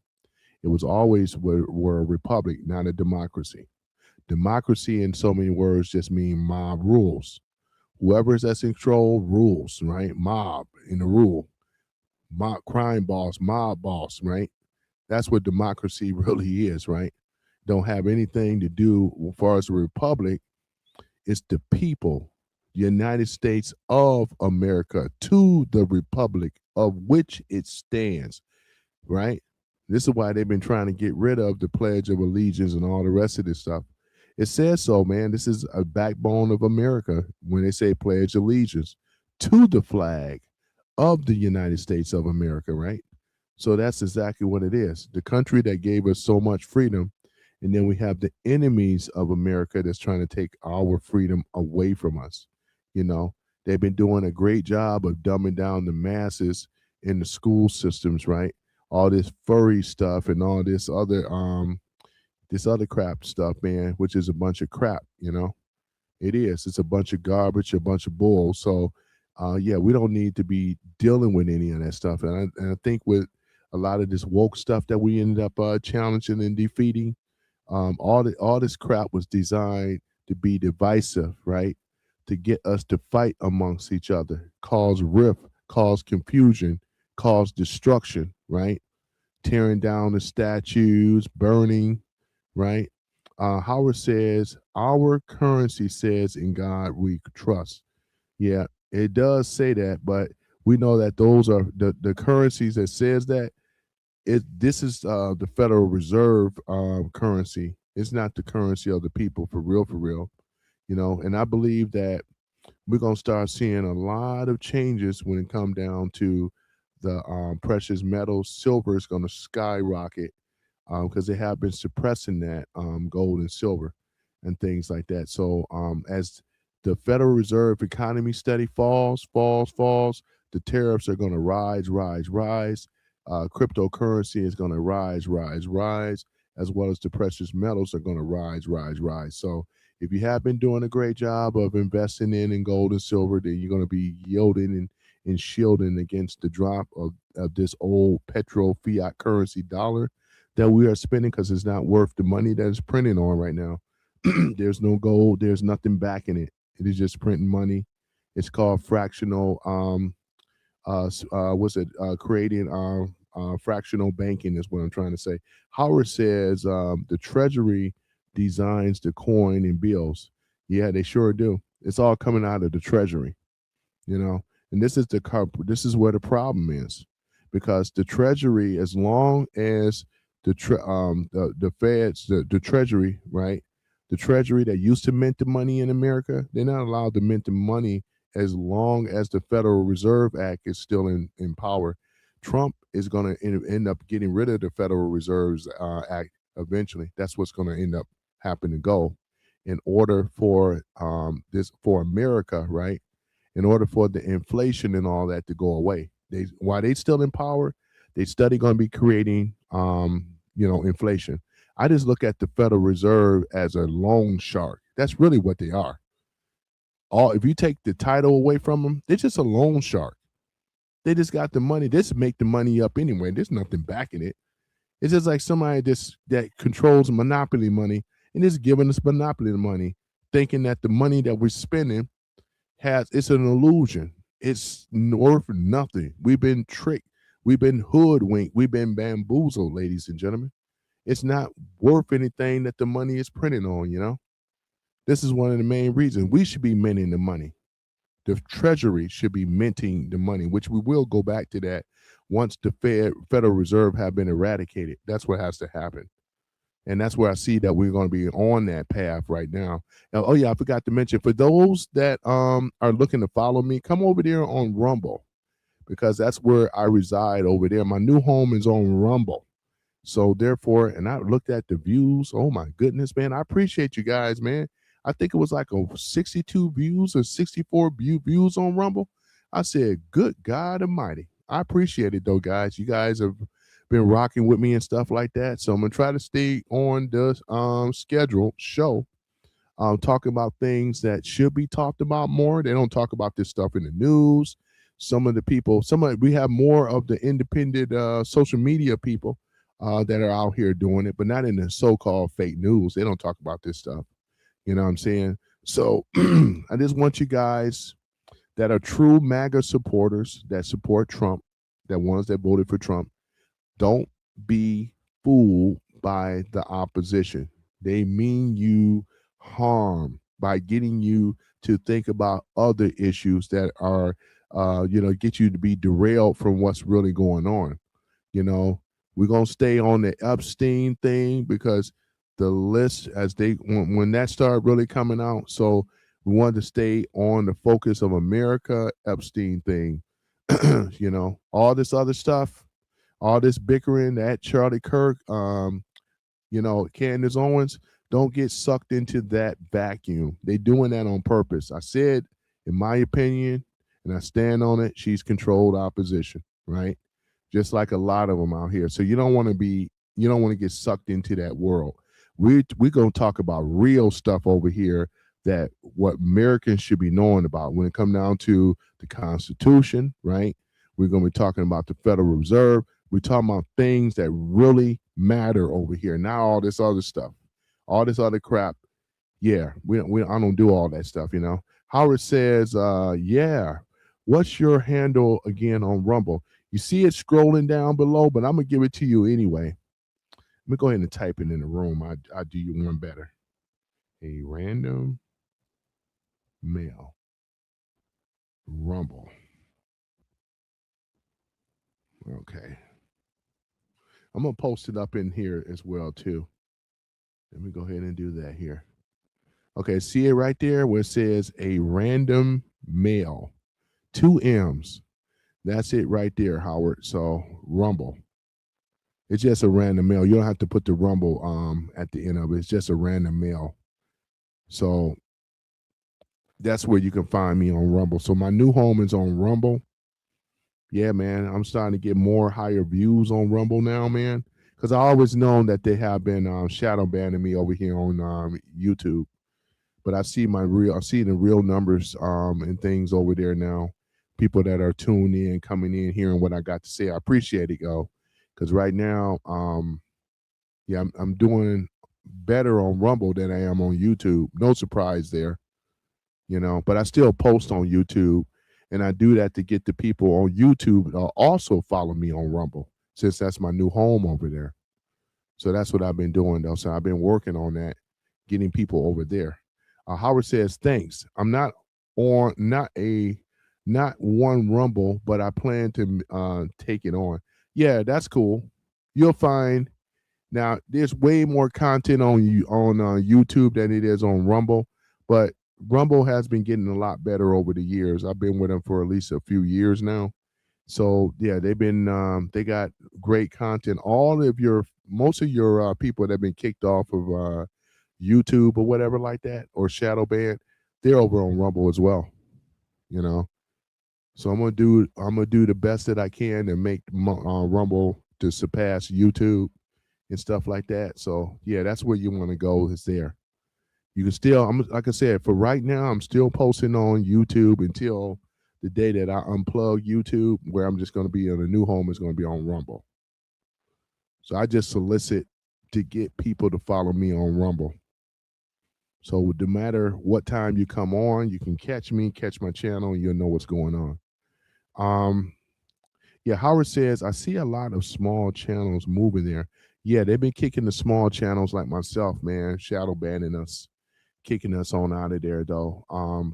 S1: It was always were a republic, not a democracy. Democracy, in so many words, just mean mob rules. Whoever's that's in control rules, right? Mob in the rule. Mob crime boss, mob boss, right? That's what democracy really is, right? Don't have anything to do as far as a republic. It's the people, the United States of America, to the republic of which it stands, right? This is why they've been trying to get rid of the Pledge of Allegiance and all the rest of this stuff. It says so, man. This is a backbone of America when they say Pledge Allegiance to the flag of the United States of America, right? So that's exactly what it is. The country that gave us so much freedom, and then we have the enemies of America that's trying to take our freedom away from us. They've been doing a great job of dumbing down the masses in the school systems, right? All this furry stuff and all this other crap stuff, man, which is a bunch of crap, It is. It's a bunch of garbage, a bunch of bull. So, yeah, we don't need to be dealing with any of that stuff. And I think with a lot of this woke stuff that we ended up challenging and defeating, all this crap was designed to be divisive, right? To get us to fight amongst each other, cause rift, cause confusion, cause destruction, right? Tearing down the statues, burning, right? Howard says, our currency says in God we trust. Yeah, it does say that, but we know that those are the currencies that says that. This is the Federal Reserve currency. It's not the currency of the people, for real, for real. And I believe that we're going to start seeing a lot of changes when it comes down to the precious metals. Silver is going to skyrocket because they have been suppressing that gold and silver and things like that. So as the Federal Reserve economy steady falls, the tariffs are going to rise, rise, rise. Cryptocurrency is going to rise, rise, rise, as well as the precious metals are going to rise, rise, rise. So if you have been doing a great job of investing in gold and silver, then you're going to be yielding and shielding against the drop of this old petro fiat currency dollar that we are spending because it's not worth the money that it's printing on right now. There's no gold. There's nothing backing it. It is just printing money. It's called fractional. Creating fractional banking is what I'm trying to say. Howard says the Treasury designs the coin and bills. Yeah, they sure do. It's all coming out of the Treasury, And this is where the problem is, because the Treasury, as long as the Feds, the Treasury, right? The Treasury that used to mint the money in America, they're not allowed to mint the money as long as the Federal Reserve Act is still in power. Trump is going to end up getting rid of the Federal Reserve Act eventually. That's what's going to end up happening to go in order for for America, right? In order for the inflation and all that to go away. While they still in power, they study going to be creating inflation. I just look at the Federal Reserve as a loan shark. That's really what they are. If you take the title away from them, they're just a loan shark. They just got the money. They just make the money up anyway. There's nothing backing it. It's just like somebody that controls monopoly money and is giving us monopoly money, thinking that the money that we're spending it's an illusion. It's worth nothing. We've been tricked. We've been hoodwinked. We've been bamboozled, ladies and gentlemen. It's not worth anything that the money is printing on, This is one of the main reasons we should be minting the money. The Treasury should be minting the money, which we will go back to that once the Federal Reserve have been eradicated. That's what has to happen. And that's where I see that we're going to be on that path right now. Oh yeah, I forgot to mention, for those that are looking to follow me, come over there on Rumble, because that's where I reside over there. My new home is on Rumble. So therefore, and I looked at the views. Oh my goodness, man. I appreciate you guys, man. I think it was like a 62 views or 64 views on Rumble. I said, good God Almighty. I appreciate it though, guys. You guys have been rocking with me and stuff like that. So I'm gonna try to stay on the schedule show, talking about things that should be talked about more. They don't talk about this stuff in the news. Some of the people, we have more of the independent social media people that are out here doing it, but not in the so-called fake news. They don't talk about this stuff. You know what I'm saying? So I just want you guys that are true MAGA supporters that support Trump, that ones that voted for Trump, don't be fooled by the opposition. They mean you harm by getting you to think about other issues that are, get you to be derailed from what's really going on. You know, we're gonna stay on the Epstein thing because the list, as they when that started really coming out, so we wanted to stay on the focus of America Epstein thing. All this other stuff, all this bickering, that Charlie Kirk, Candace Owens, don't get sucked into that vacuum. They doing that on purpose. I said, in my opinion, and I stand on it, she's controlled opposition, right? Just like a lot of them out here. So you don't want to get sucked into that world. We're gonna talk about real stuff over here, that what Americans should be knowing about when it comes down to the Constitution, right? We're gonna be talking about the Federal Reserve. We're talking about things that really matter over here. Not all this other stuff, all this other crap. Yeah, I don't do all that stuff. Howard says, yeah. What's your handle again on Rumble? You see it scrolling down below, but I'm gonna give it to you anyway. Let me go ahead and type it in the room. I do you one better. A random male Rumble. Okay. I'm gonna post it up in here as well too. Let me go ahead and do that here. Okay, see it right there where it says a random male. 2 M's. That's it right there, Howard. So Rumble. It's just a random mail. You don't have to put the Rumble at the end of it. It's just a random mail. So that's where you can find me on Rumble. So my new home is on Rumble. Yeah, man. I'm starting to get more higher views on Rumble now, man. Because I always known that they have been shadow banning me over here on YouTube. But I see the real numbers and things over there now. People that are tuned in, coming in, hearing what I got to say. I appreciate it, yo. Because right now, I'm doing better on Rumble than I am on YouTube. No surprise there, But I still post on YouTube, and I do that to get the people on YouTube also follow me on Rumble, since that's my new home over there. So that's what I've been doing, though. So I've been working on that, getting people over there. Howard says, thanks. I'm not one Rumble, but I plan to take it on. Yeah, that's cool. You'll find now there's way more content on YouTube than it is on Rumble, but Rumble has been getting a lot better over the years. I've been with them for at least a few years now. So yeah, they got great content. Most of your people that have been kicked off of YouTube or whatever like that, or shadow banned, they're over on Rumble as well. So I'm gonna do the best that I can to make Rumble to surpass YouTube and stuff like that. So yeah, that's where you want to go. Is there. You can still, like I said, for right now, I'm still posting on YouTube until the day that I unplug YouTube, where I'm just going to be on a new home is going to be on Rumble. So I just solicit to get people to follow me on Rumble. So no matter what time you come on, you can catch me, catch my channel, and you'll know what's going on. Yeah, Howard says, I see a lot of small channels moving there. Yeah, they've been kicking the small channels like myself, man, shadow banning us, kicking us on out of there, though.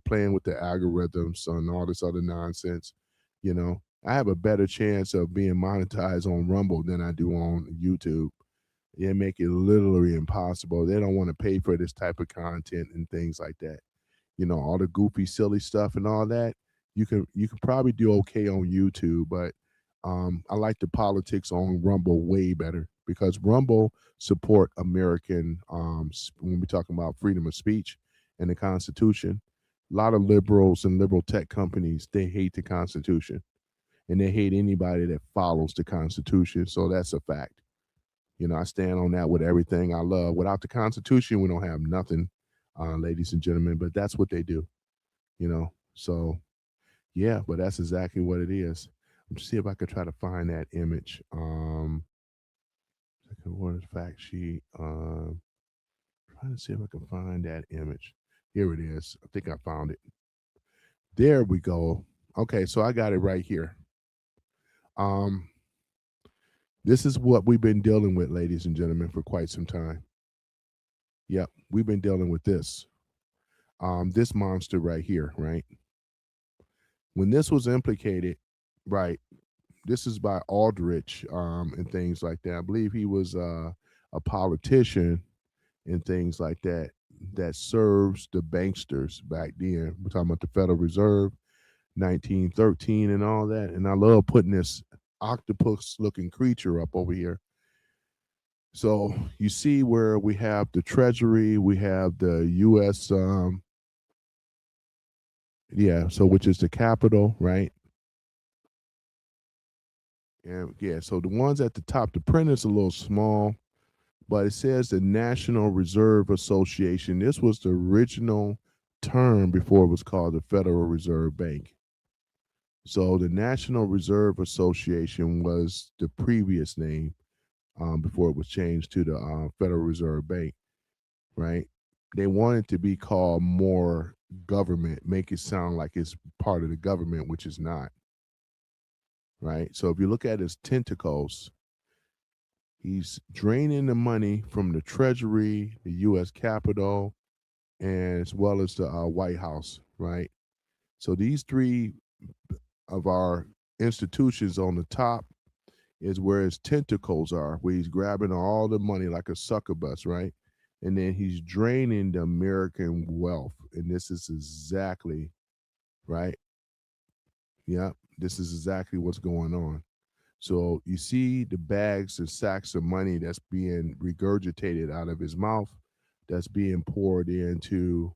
S1: Playing with the algorithms and all this other nonsense. I have a better chance of being monetized on Rumble than I do on YouTube. They make it literally impossible. They don't want to pay for this type of content and things like that. All the goofy, silly stuff and all that. you can probably do okay on YouTube, but I like the politics on Rumble way better because Rumble support American when we're talking about freedom of speech and the Constitution. A lot of liberals and liberal tech companies, they hate the Constitution and they hate anybody that follows the Constitution. So that's a fact. I stand on that with everything I love. Without the Constitution, we don't have nothing, ladies and gentlemen. But that's what they do. So yeah, but that's exactly what it is. Let's see if I could try to find that image. Second word fact sheet. Trying to see if I can find that image. Here it is. I think I found it. There we go. Okay, so I got it right here. This is what we've been dealing with, ladies and gentlemen, for quite some time. Yep, we've been dealing with this. This monster right here, right? When this was implicated, right? This is by Aldrich and things like that. I believe he was a politician and things like that that serves the banksters back then. We're talking about the Federal Reserve, 1913 and all that. And I love putting this octopus looking creature up over here. So you see where we have the Treasury, we have the U.S. So which is the capital, right? And yeah, so the ones at the top, the print is a little small, but it says the National Reserve Association. This was the original term before it was called the Federal Reserve Bank. So the National Reserve Association was the previous name before it was changed to the Federal Reserve Bank, right? They wanted to be called more government, make it sound like it's part of the government, which is not, right? So if you look at his tentacles, he's draining the money from the Treasury, the U.S. Capitol, and as well as the White House, right? So these three of our institutions on the top is where his tentacles are, where he's grabbing all the money like a succubus, right? And then he's draining the American wealth. And this is exactly, right? Yeah, this is exactly what's going on. So you see the bags and sacks of money that's being regurgitated out of his mouth, that's being poured into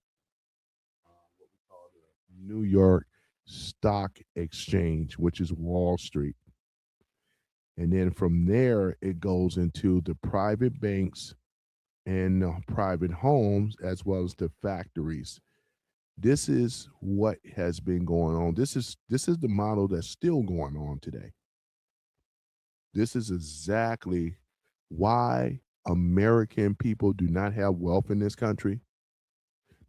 S1: what we call the New York Stock Exchange, which is Wall Street. And then from there, it goes into the private banks and private homes as well as the factories. This is what has been going on. This is the model that's still going on today. This is exactly why American people do not have wealth in this country,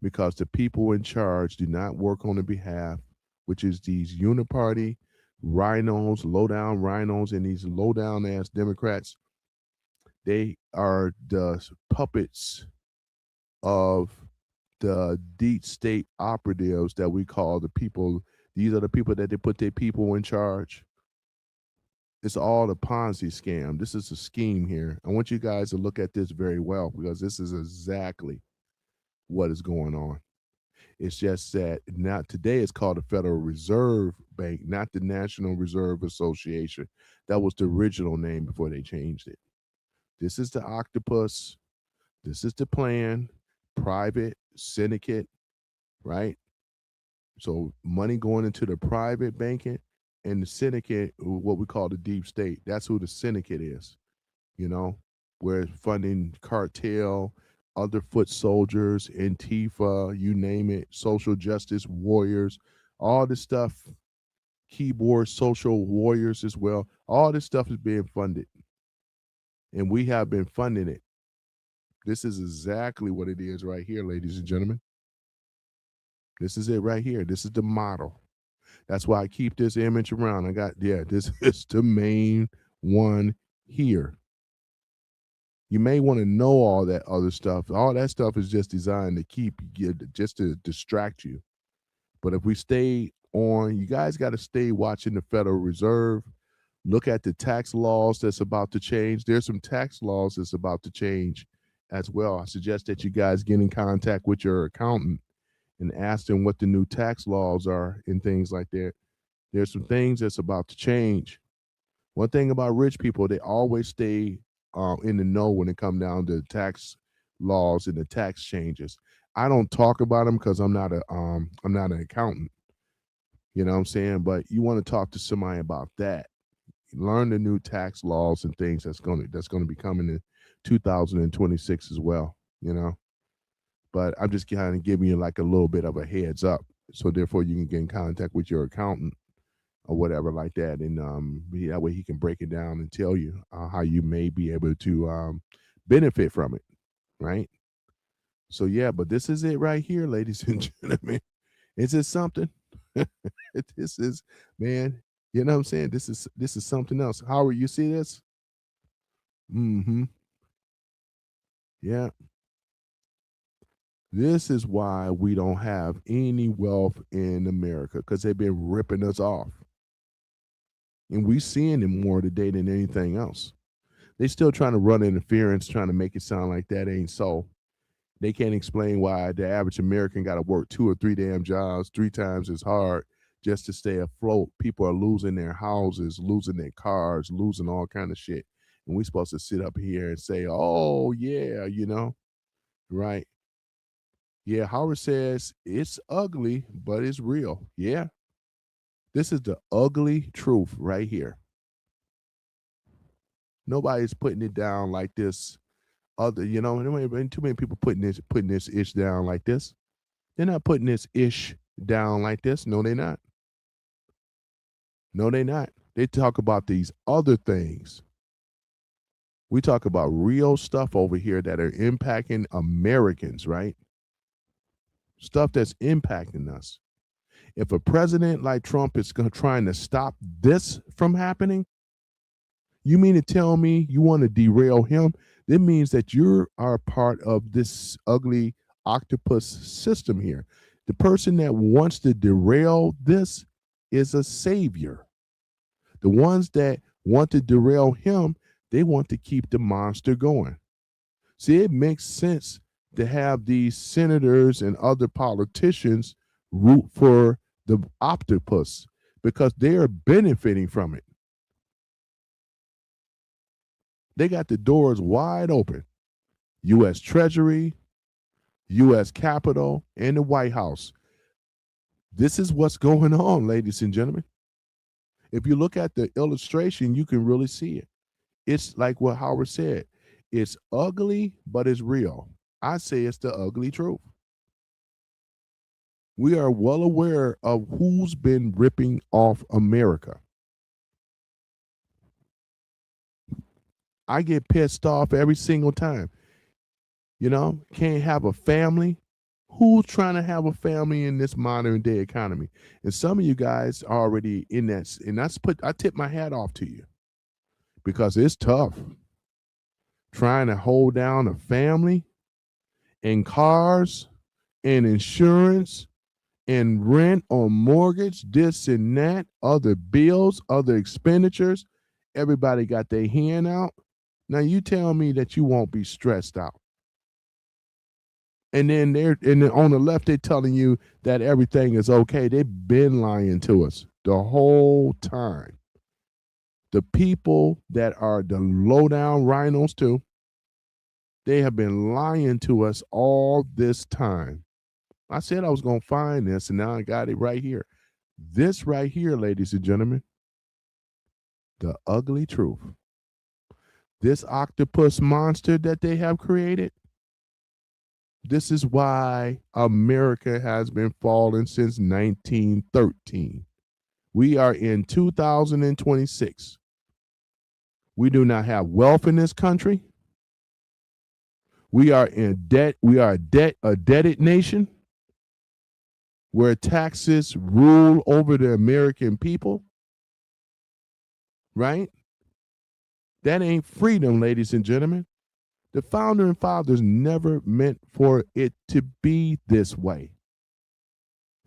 S1: because the people in charge do not work on the behalf, which is these uniparty rhinos, low down rhinos, and these low down ass Democrats. They are the puppets of the deep state operatives that we call the people. These are the people that they put their people in charge. It's all a Ponzi scam. This is a scheme here. I want you guys to look at this very well because this is exactly what is going on. It's just that now today it's called the Federal Reserve Bank, not the National Reserve Association. That was the original name before they changed it. This is the octopus. This is the plan, private syndicate, right? So money going into the private banking and the syndicate, what we call the deep state. That's who the syndicate is, where it's funding cartel, other foot soldiers, Antifa, you name it, social justice warriors, all this stuff, keyboard social warriors as well. All this stuff is being funded. And we have been funding it. This is exactly what it is right here, ladies and gentlemen. This is it right here. This is the model. That's why I keep this image around. This is the main one here. You may want to know all that other stuff. All that stuff is just designed to keep you, just to distract you. But if we stay on, you guys got to stay watching the Federal Reserve. Look at the tax laws that's about to change. There's some tax laws that's about to change as well. I suggest that you guys get in contact with your accountant and ask them what the new tax laws are and things like that. There's some things that's about to change. One thing about rich people, they always stay in the know when it comes down to tax laws and the tax changes. I don't talk about them because I'm not an accountant. You know what I'm saying? But you want to talk to somebody about that. Learn the new tax laws and things that's gonna be coming in 2026 as well. You know, but I'm just kind of giving you like a little bit of a heads up, so therefore you can get in contact with your accountant or whatever like that, and that way he can break it down and tell you how you may be able to benefit from it, right? So yeah, but this is it right here, ladies and gentlemen. Is it something? This is, man. You know what I'm saying? This is something else. Howard, you see this? Mm-hmm. Yeah. This is why we don't have any wealth in America, because they've been ripping us off. And we seeing it more today than anything else. They still trying to run interference, trying to make it sound like that ain't so. They can't explain why the average American got to work 2 or 3 damn jobs 3 times as hard just to stay afloat. People are losing their houses, losing their cars, losing all kind of shit. And we supposed to sit up here and say, "Oh yeah, right? Yeah." Howard says it's ugly, but it's real. Yeah, this is the ugly truth right here. Nobody's putting it down like this. There ain't been too many people putting this ish down like this. They're not putting this ish down like this. No, they're not. No, they're not. They talk about these other things. We talk about real stuff over here that are impacting Americans, right? Stuff that's impacting us. If a president like Trump is trying to stop this from happening, you mean to tell me you want to derail him? That means that you are part of this ugly octopus system here. The person that wants to derail this is a savior. The ones that want to derail him, they want to keep the monster going. See, it makes sense to have these senators and other politicians root for the octopus because they are benefiting from it. They got the doors wide open. U.S. Treasury, U.S. Capitol, and the White House. This is what's going on, ladies and gentlemen. If you look at the illustration, you can really see it. It's like what Howard said. It's ugly, but it's real. I say it's the ugly truth. We are well aware of who's been ripping off America. I get pissed off every single time. Can't have a family. Who's trying to have a family in this modern day economy? And some of you guys are already in that, and I tip my hat off to you because it's tough trying to hold down a family and cars and insurance and rent or mortgage, this and that, other bills, other expenditures. Everybody got their hand out. Now you tell me that you won't be stressed out. And then on the left, they're telling you that everything is okay. They've been lying to us the whole time. The people that are the low down rhinos too, they have been lying to us all this time. I said I was going to find this, and now I got it right here. This right here, ladies and gentlemen, the ugly truth. This octopus monster that they have created, this is why America has been falling since 1913. We are in 2026. We do not have wealth in this country. We are in debt. We are a debted nation where taxes rule over the American people, right? That ain't freedom, ladies and gentlemen. The founder and fathers never meant for it to be this way.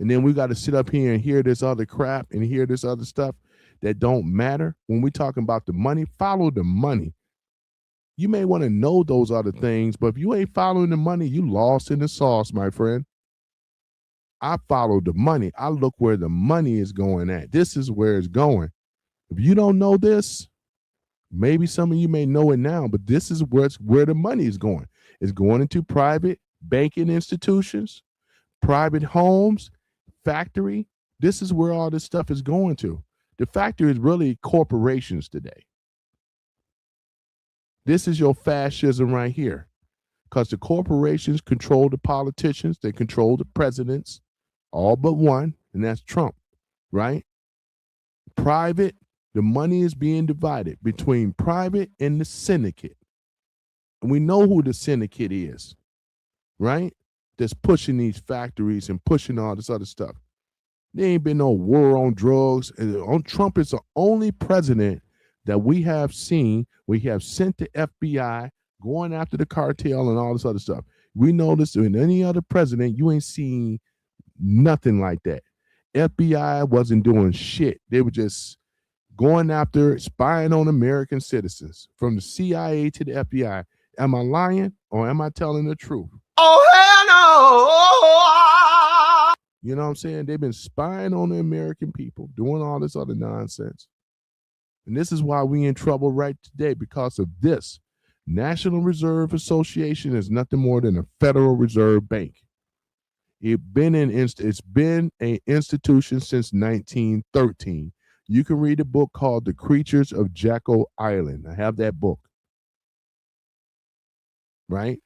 S1: And then we got to sit up here and hear this other crap and hear this other stuff that don't matter. When we talking about the money, follow the money. You may want to know those other things, but if you ain't following the money, you lost in the sauce, my friend. I follow the money. I look where the money is going at. This is where it's going. If you don't know this, maybe some of you may know it now, but this is where the money is going. It's going into private banking institutions, private homes, factory. This is where all this stuff is going to. The factory is really corporations today. This is your fascism right here, because the corporations control the politicians, they control the presidents, all but one, and that's Trump, right? Private, the money is being divided between private and the syndicate. And we know who the syndicate is, right? That's pushing these factories and pushing all this other stuff. There ain't been no war on drugs. Trump is the only president that we have seen. We have sent the FBI going after the cartel and all this other stuff. We noticed in any other president, you ain't seen nothing like that. FBI wasn't doing shit. They were just going after, spying on American citizens, from the CIA to the FBI. Am I lying or am I telling the truth?
S2: Oh, hell no!
S1: You know what I'm saying? They've been spying on the American people, doing all this other nonsense. And this is why we in trouble right today, because of this. National Reserve Association is nothing more than a Federal Reserve Bank. It's been an institution since 1913. You can read a book called The Creatures of Jekyll Island. I have that book. Right?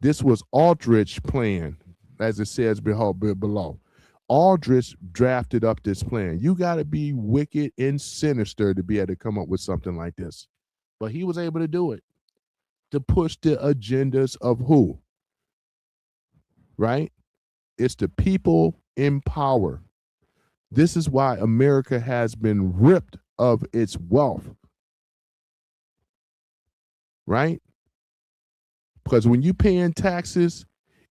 S1: This was Aldrich's plan, as it says below. Aldrich drafted up this plan. You got to be wicked and sinister to be able to come up with something like this. But he was able to do it, to push the agendas of who? Right? It's the people in power. This is why America has been ripped of its wealth. Right? Because when you paying taxes,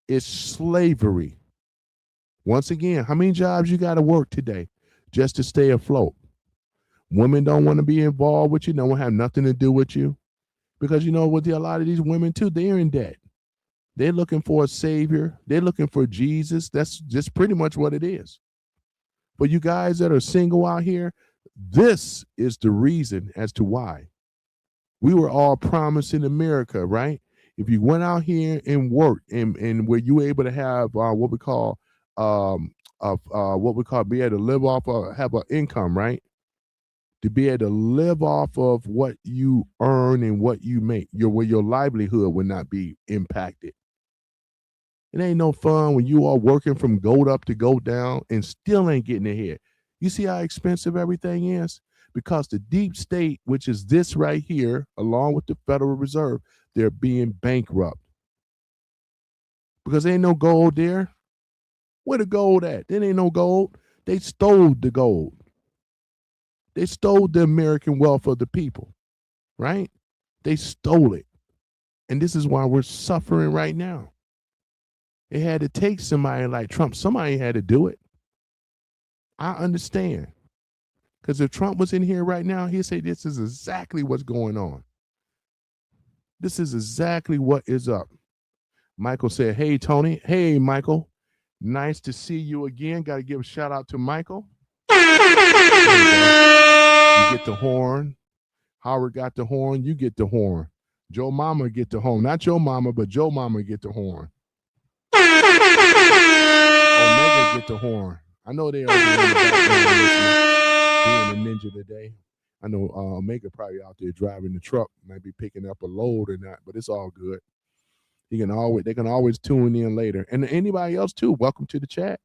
S1: it's slavery. Once again, how many jobs you got to work today just to stay afloat? Women don't want to be involved with you. Don't want to have nothing to do with you. Because you know what, a lot of these women too, they're in debt. They're looking for a savior. They're looking for Jesus. That's just pretty much what it is. For you guys that are single out here, this is the reason as to why. We were all promised in America, right? If you went out here and worked and where you were able to have what we call be able to live off of, have an income, right? To be able to live off of what you earn and what you make, where your livelihood would not be impacted. It ain't no fun when you are working from gold up to gold down and still ain't getting ahead. You see how expensive everything is? Because the deep state, which is this right here, along with the Federal Reserve, they're being bankrupt. Because there ain't no gold there. Where the gold at? There ain't no gold. They stole the gold. They stole the American wealth of the people, right? They stole it. And this is why we're suffering right now. It had to take somebody like Trump. Somebody had to do it. I understand. Because if Trump was in here right now, he'd say this is exactly what's going on. This is exactly what is up. Michael said, hey, Tony. Hey, Michael. Nice to see you again. Got to give a shout out to Michael. You get the horn. Howard got the horn. You get the horn. Joe Mama get the horn. Not your mama, but Joe Mama get the horn. Omega get the horn. I know they are being a ninja today. I know Omega probably out there driving the truck, might be picking up a load or not, but it's all good. They can always tune in later. And anybody else too, welcome to the chat.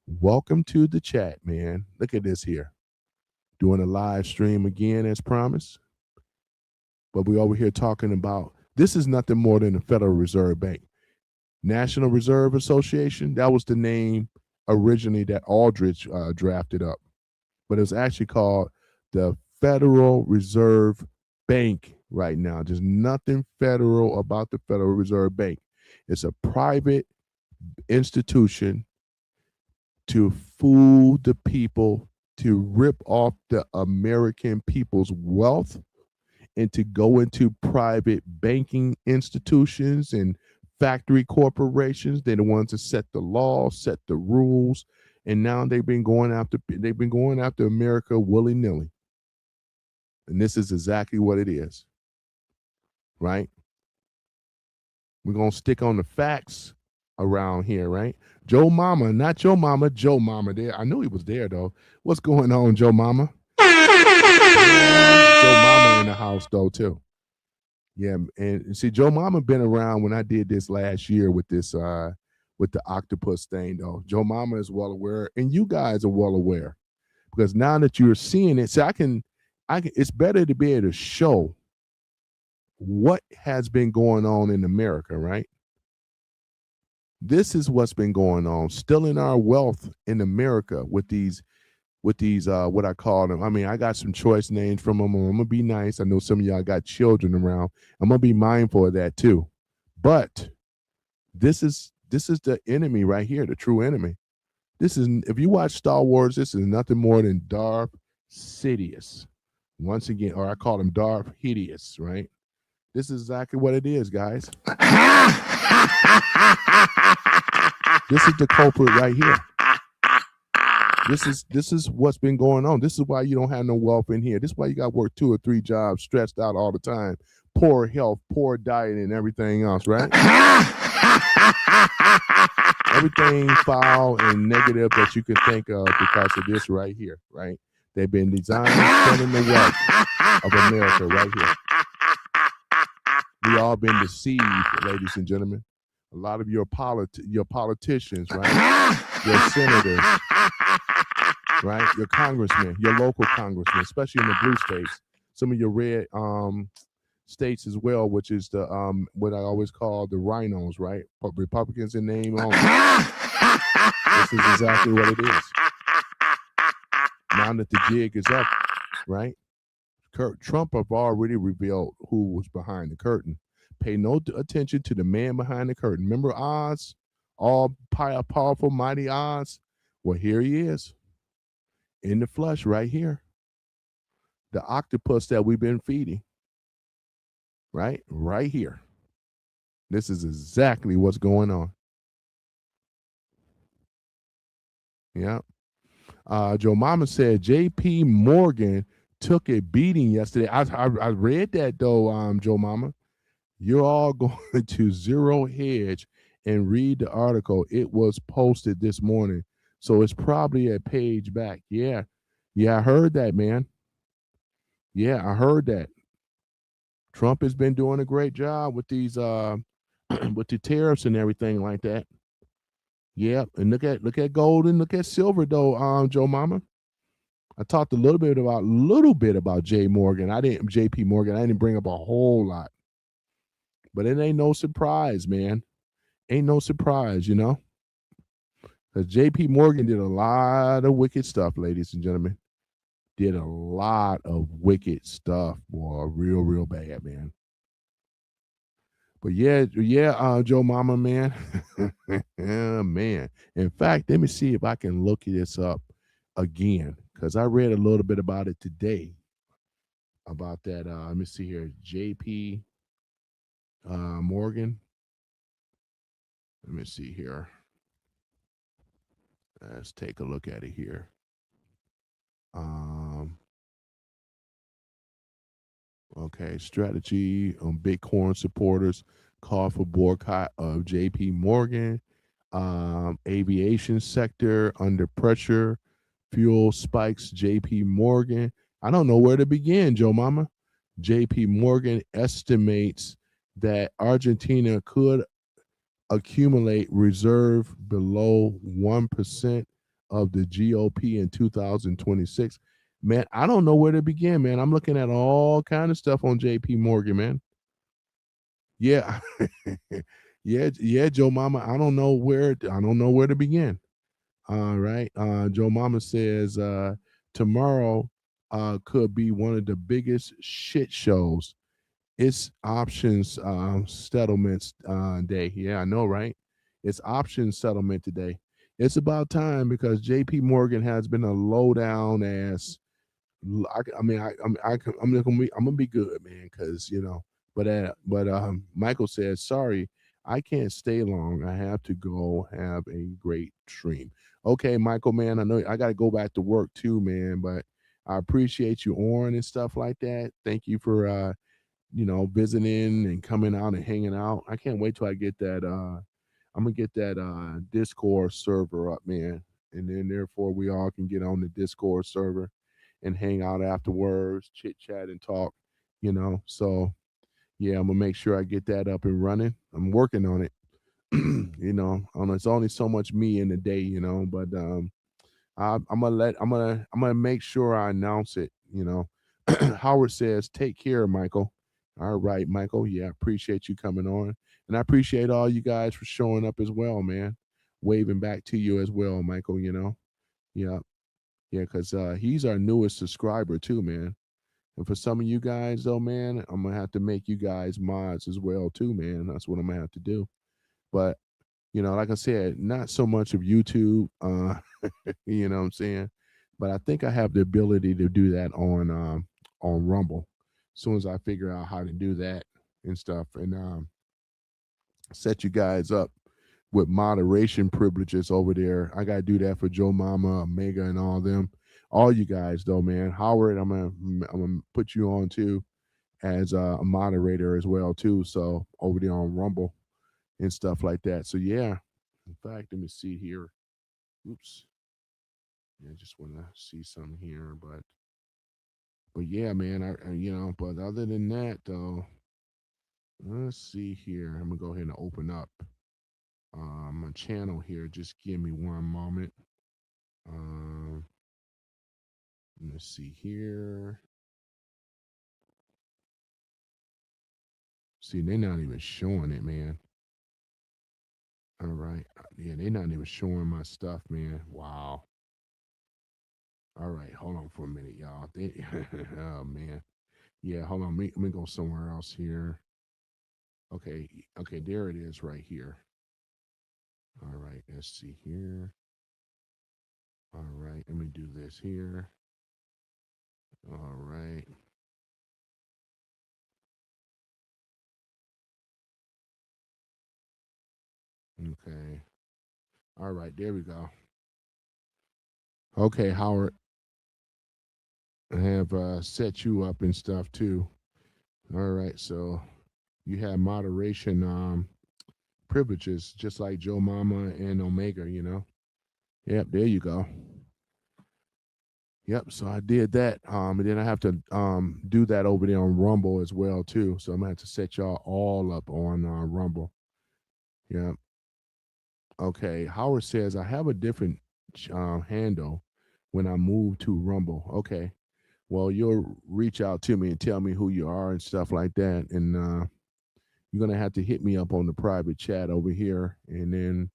S1: Welcome to the chat, man. Look at this here. Doing a live stream again as promised. But we're over here talking about, this is nothing more than the Federal Reserve Bank. National Reserve Association, that was the name originally that Aldrich drafted up. But it was actually called the Federal Reserve Bank right now. There's nothing federal about the Federal Reserve Bank. It's a private institution to fool the people, to rip off the American people's wealth, and to go into private banking institutions and factory corporations. They're the ones that set the law, set the rules, and now they've been going after America willy nilly. And this is exactly what it is, right? We're gonna stick on the facts around here, right? Joe Mama, not Joe Mama, Joe Mama. There, I knew he was there though. What's going on, Joe Mama? Yeah, Joe Mama in the house though too. Yeah, and see, Joe Mama been around when I did this last year with this with the octopus thing though. Joe Mama is well aware, and you guys are well aware because now that you're seeing it, see, I can. It's better to be able to show what has been going on in America, right? This is what's been going on, stealing our wealth in America with these what I call them. I mean, I got some choice names from them. I'm gonna be nice. I know some of y'all got children around. I'm gonna be mindful of that too. But this is the enemy right here, the true enemy. This is if you watch Star Wars, this is nothing more than Darth Sidious. Once again, or I call him Darth Hideous, right? This is exactly what it is, guys. This is the culprit right here. This is what's been going on. This is why you don't have no wealth in here. This is why you got to work 2 or 3 jobs, stressed out all the time, poor health, poor diet, and everything else, right? Everything foul and negative that you can think of because of this right here, right? They've been designed stealing the wealth of America right here. We all been deceived, ladies and gentlemen. A lot of your politicians, right? Your senators, right? Your congressmen, your local congressmen, especially in the blue states. Some of your red states as well, which is the what I always call the rhinos, right? Republicans in name only. This is exactly what it is. Now that the jig is up, right? Trump have already revealed who was behind the curtain. Pay no attention to the man behind the curtain. Remember Oz? All powerful, mighty Oz? Well, here he is in the flesh right here. The octopus that we've been feeding, right? Right here. This is exactly what's going on. Yeah. Joe Mama said J.P. Morgan took a beating yesterday. I read that though, Joe Mama. You're all going to Zero Hedge and read the article. It was posted this morning. So it's probably a page back. Yeah. Yeah, I heard that, man. Yeah, I heard that. Trump has been doing a great job with these with the tariffs and everything like that. Yeah, and look at gold and look at silver though, Joe Mama. I talked a little bit about JP Morgan. I didn't bring up a whole lot. But it ain't no surprise, man. Ain't no surprise, you know? Because JP Morgan did a lot of wicked stuff, ladies and gentlemen. Did a lot of wicked stuff, boy. Real, real bad, man. But yeah, Joe Mama, man. Yeah, man. In fact, let me see if I can look this up again. Because I read a little bit about it today. About that. Let me see here. JP Morgan. Let me see here. Let's take a look at it here. Okay, strategy on Bitcoin supporters call for boycott of JP Morgan. Aviation sector under pressure. Fuel spikes JP Morgan. I don't know where to begin, Joe Mama. JP Morgan estimates that Argentina could accumulate reserve below 1% of the GOP in 2026. Man, I don't know where to begin, man. I'm looking at all kind of stuff on JP Morgan, man. Yeah. yeah, Joe Mama. I don't know where to begin. All right. Joe Mama says tomorrow could be one of the biggest shit shows. It's options settlements day. Yeah, I know, right? It's options settlement today. It's about time because JP Morgan has been a low down ass. I'm gonna be good, man, because you know. But Michael says sorry. I can't stay long. I have to go have a great stream. Okay, Michael, man, I know I got to go back to work too, man, but I appreciate you on and stuff like that. Thank you for visiting and coming out and hanging out. I can't wait till I get that I'm gonna get that Discord server up, man. And then therefore we all can get on the Discord server and hang out afterwards, chit chat and talk, So yeah, I'm gonna make sure I get that up and running. I'm working on it. It's only so much me in the day, but I'm gonna make sure I announce it. Howard says, "Take care, Michael." All right, Michael. Yeah, I appreciate you coming on, and I appreciate all you guys for showing up as well, man. Waving back to you as well, Michael. Yeah, yeah, because he's our newest subscriber too, man. And for some of you guys, though, man, I'm gonna have to make you guys mods as well too, man. That's what I'm gonna have to do. But like I said, not so much of YouTube. You know what I'm saying? But I think I have the ability to do that on Rumble. As soon as I figure out how to do that and stuff, and set you guys up with moderation privileges over there. I gotta do that for Joe Mama, Omega, and all them. All you guys though, man. Howard, I'm gonna put you on too as a moderator as well too. So over there on Rumble and stuff like that. So yeah. In fact, let me see here. Oops. Yeah, I just want to see something here, but yeah, man. But other than that, though, let's see here. I'm gonna go ahead and open up my channel here. Just give me one moment. Um, let's see here. See, they're not even showing it, man. All right. Yeah, they're not even showing my stuff, man. Wow. All right, hold on for a minute, y'all. Oh man. Yeah, hold on. Let me go somewhere else here. Okay, okay, there it is right here. All right, let's see here. All right, let me do this here. All right. Okay. All right, there we go. Okay, Howard, I have set you up and stuff too. All right, so you have moderation privileges just like Joe Mama and Omega. Yep, there you go. Yep, so I did that. And then I have to do that over there on Rumble as well too. So I'm gonna have to set y'all all up on Rumble. Yeah. Okay. Howard says I have a different handle when I move to Rumble. Okay. Well, you'll reach out to me and tell me who you are and stuff like that, and you're gonna have to hit me up on the private chat over here, and then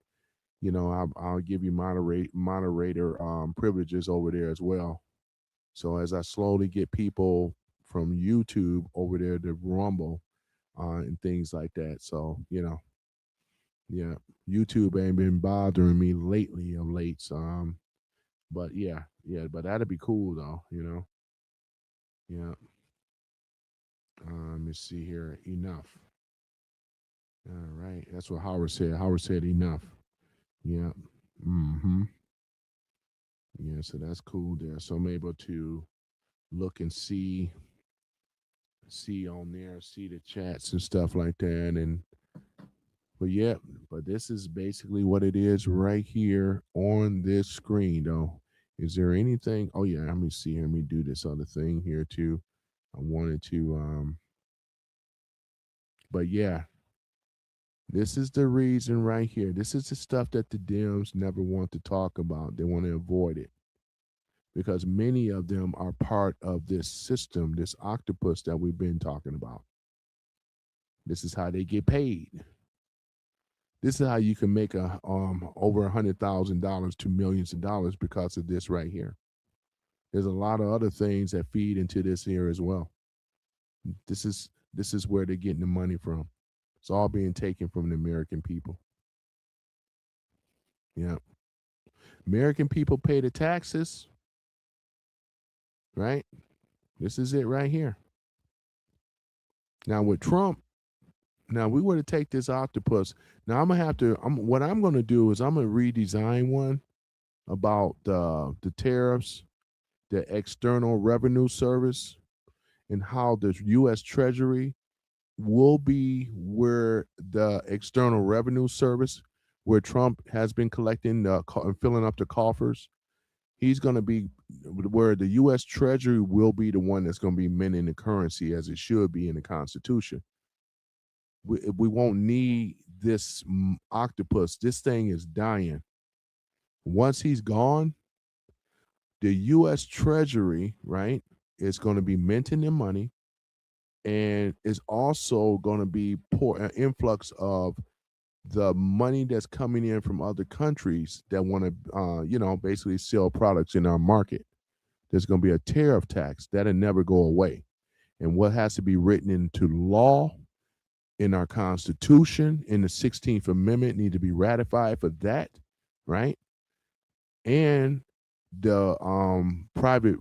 S1: I'll give you moderator privileges over there as well. So as I slowly get people from YouTube over there to Rumble and things like that. So, yeah, YouTube ain't been bothering me lately of late. So, but yeah, but that'd be cool though. Yeah. Let me see here. Enough. All right. That's what Howard said. Howard said enough. Yeah. Mm-hmm. Yeah, so that's cool there. So I'm able to look and see on there, see the chats and stuff like that. And but yeah, but this is basically what it is right here on this screen though. Is there anything? Oh yeah, let me see here. Let me do this other thing here too. I wanted to but yeah, this is the reason right here. This is the stuff that the Dems never want to talk about. They want to avoid it because many of them are part of this system, this octopus that we've been talking about. This is how they get paid. This is how you can make a over $100,000 to millions of dollars because of this right here. There's a lot of other things that feed into this here as well. This is where they're getting the money from. It's all being taken from the American people. Yeah. American people pay the taxes, right? This is it right here. Now with Trump, Now we were to take this octopus. Now I'm gonna have to. What I'm gonna do is I'm gonna redesign one about the tariffs, the External Revenue Service, and how the U.S. Treasury will be where the External Revenue Service, where Trump has been collecting, filling up the coffers. He's going to be where the U.S. Treasury will be the one that's going to be minting the currency as it should be in the Constitution. We won't need this octopus. This thing is dying. Once he's gone, the U.S. Treasury, right, is going to be minting their money, and is also going to be an influx of the money that's coming in from other countries that want to, basically sell products in our market. There's going to be a tariff tax that'll never go away, and what has to be written into law in our Constitution in the 16th Amendment need to be ratified for that, right? And the private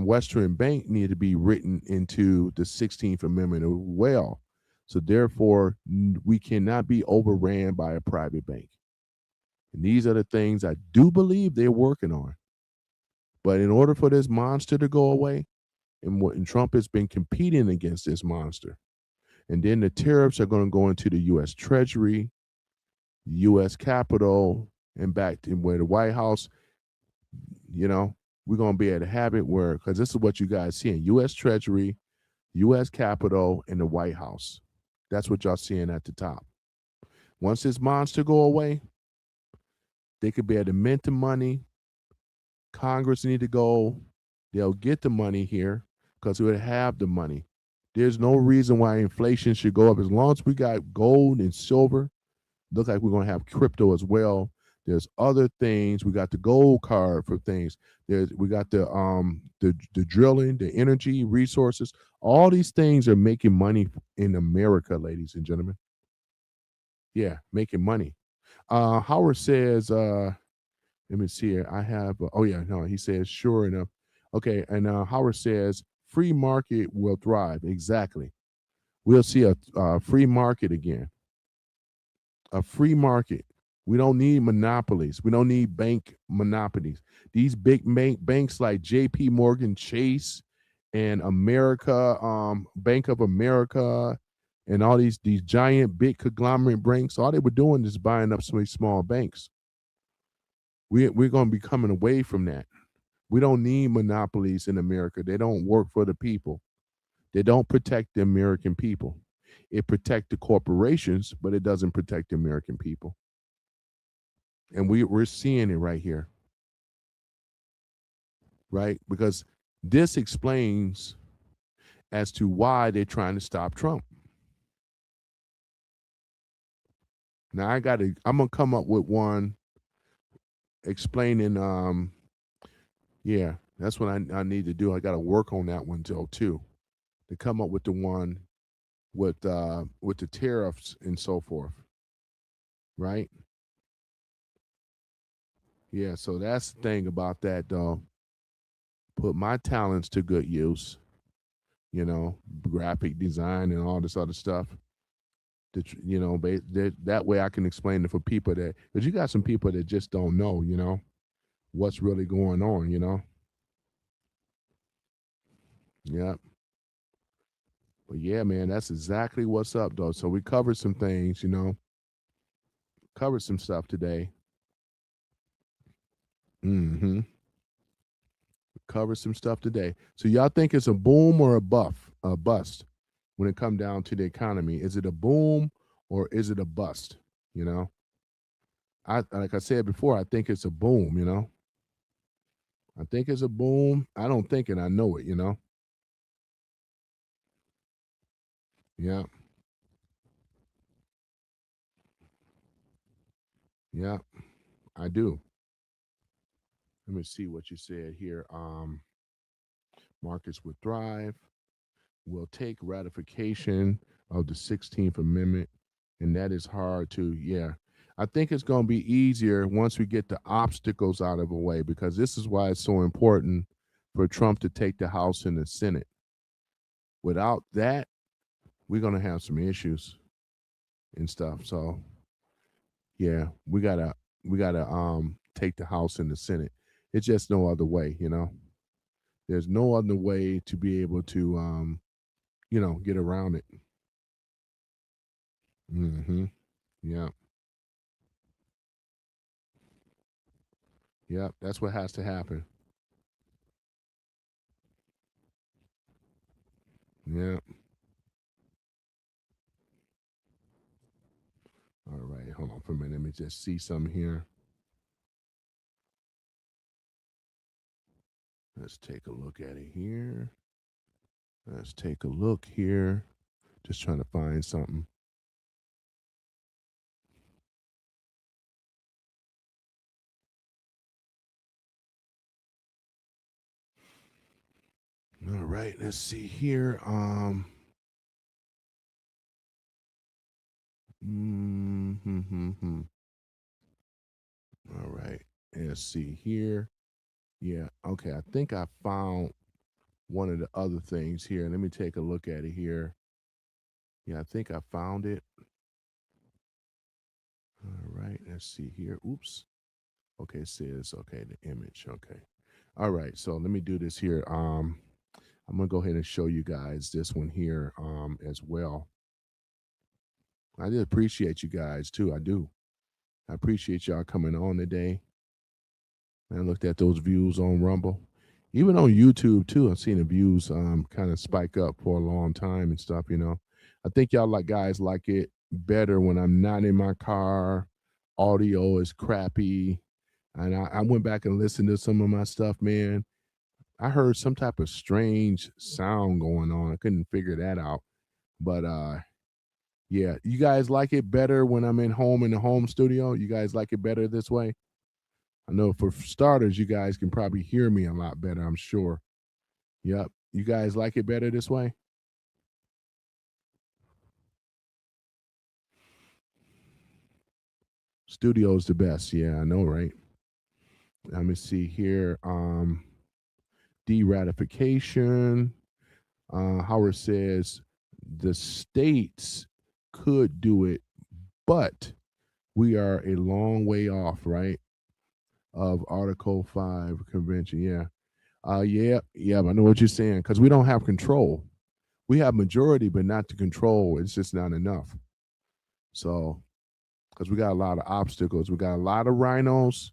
S1: Western Bank need to be written into the 16th Amendment as well. So therefore, we cannot be overran by a private bank. And these are the things I do believe they're working on. But in order for this monster to go away, and Trump has been competing against this monster, and then the tariffs are going to go into the U.S. Treasury, U.S. Capitol, and back to where the White House. We're going to be able to have it where, because this is what you guys see in U.S. Treasury, U.S. Capitol, and the White House. That's what y'all seeing at the top. Once this monster go away, they could be able to mint the money. Congress need to go. They'll get the money here because we would have the money. There's no reason why inflation should go up. As long as we got gold and silver, look like we're going to have crypto as well. There's other things. We got the gold card for things. We got the drilling, the energy resources. All these things are making money in America, ladies and gentlemen. Yeah, making money. Howard says, let me see here. I have, he says, sure enough. Okay, and Howard says, free market will thrive. Exactly. We'll see a free market again. A free market. We don't need monopolies. We don't need bank monopolies. These big banks like J.P. Morgan Chase and Bank of America, and all these giant big conglomerate banks, all they were doing is buying up some of these small banks. We're going to be coming away from that. We don't need monopolies in America. They don't work for the people. They don't protect the American people. It protects the corporations, but it doesn't protect the American people. And we're seeing it right here. Right? Because this explains as to why they're trying to stop Trump. Now I'm gonna come up with one explaining that's what I need to do. I gotta work on that one too, to come up with the one with the tariffs and so forth. Right? Yeah, so that's the thing about that though. Put my talents to good use, graphic design and all this other stuff. That way I can explain it for people because you got some people that just don't know, what's really going on, Yeah. But yeah, man, that's exactly what's up, though. So we covered some things, covered some stuff today. Mm-hmm. Covered some stuff today. So y'all think it's a boom or a bust when it come down to the economy? Is it a boom or is it a bust? Like I said before, I think it's a boom. I think it's a boom. I don't think it. I know it. Yeah. Yeah. I do. Let me see what you said here. Markets would thrive. Will take ratification of the 16th Amendment, and that is hard to. Yeah. I think it's going to be easier once we get the obstacles out of the way, because this is why it's so important for Trump to take the House and the Senate. Without that, we're going to have some issues. and stuff. So yeah, we gotta take the House and the Senate. It's just no other way, you know. There's no other way to be able to get around it. Mm-hmm. Yeah. Yep. That's what has to happen. Yeah. All right. Hold on for a minute. Let me just see something here. Let's take a look at it here. Let's take a look here. Just trying to find something. All right. Let's see here. Mm-hmm. All right. Let's see here. Yeah. Okay. I think I found one of the other things here. Let me take a look at it here. Yeah, I think I found it. All right. Let's see here. Oops. Okay. It says, okay, the image. Okay. All right. So let me do this here. I'm going to go ahead and show you guys this one here as well. I did appreciate you guys too. I do. I appreciate y'all coming on today. I looked at those views on Rumble, even on YouTube too. I've seen the views kind of spike up for a long time and stuff. I think y'all like guys like it better when I'm not in my car. Audio is crappy, and I went back and listened to some of my stuff. Man, I heard some type of strange sound going on. I couldn't figure that out, but yeah, you guys like it better when I'm in the home studio. You guys like it better this way. I know for starters, you guys can probably hear me a lot better, I'm sure. Yep. You guys like it better this way? Studio's the best. Yeah, I know, right? Let me see here. De-ratification. Howard says the states could do it, but we are a long way off, right? Of Article 5 convention. Yeah. Yeah, I know what you're saying. Because we don't have control. We have majority, but not the control. It's just not enough. So, because we got a lot of obstacles, we got a lot of rhinos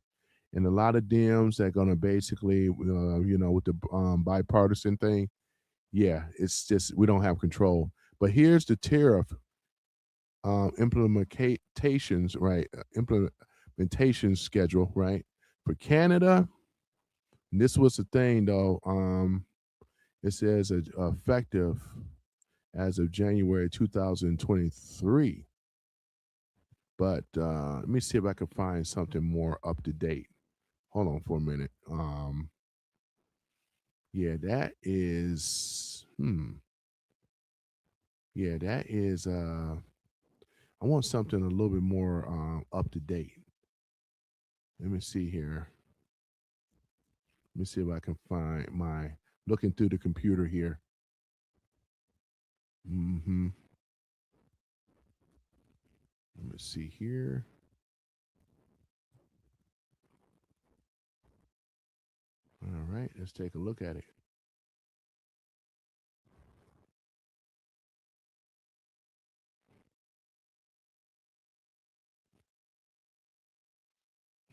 S1: and a lot of Dems that are gonna basically, with the bipartisan thing. Yeah, it's just we don't have control. But here's the tariff implementations, right? Implementation schedule, right? For Canada, and this was the thing though. It says effective as of January 2023. But let me see if I can find something more up to date. Hold on for a minute. Yeah, that is. Yeah, that is. I want something a little bit more up to date. Let me see here. Let me see if I can find my looking through the computer here. Mm-hmm. Let me see here. All right, let's take a look at it.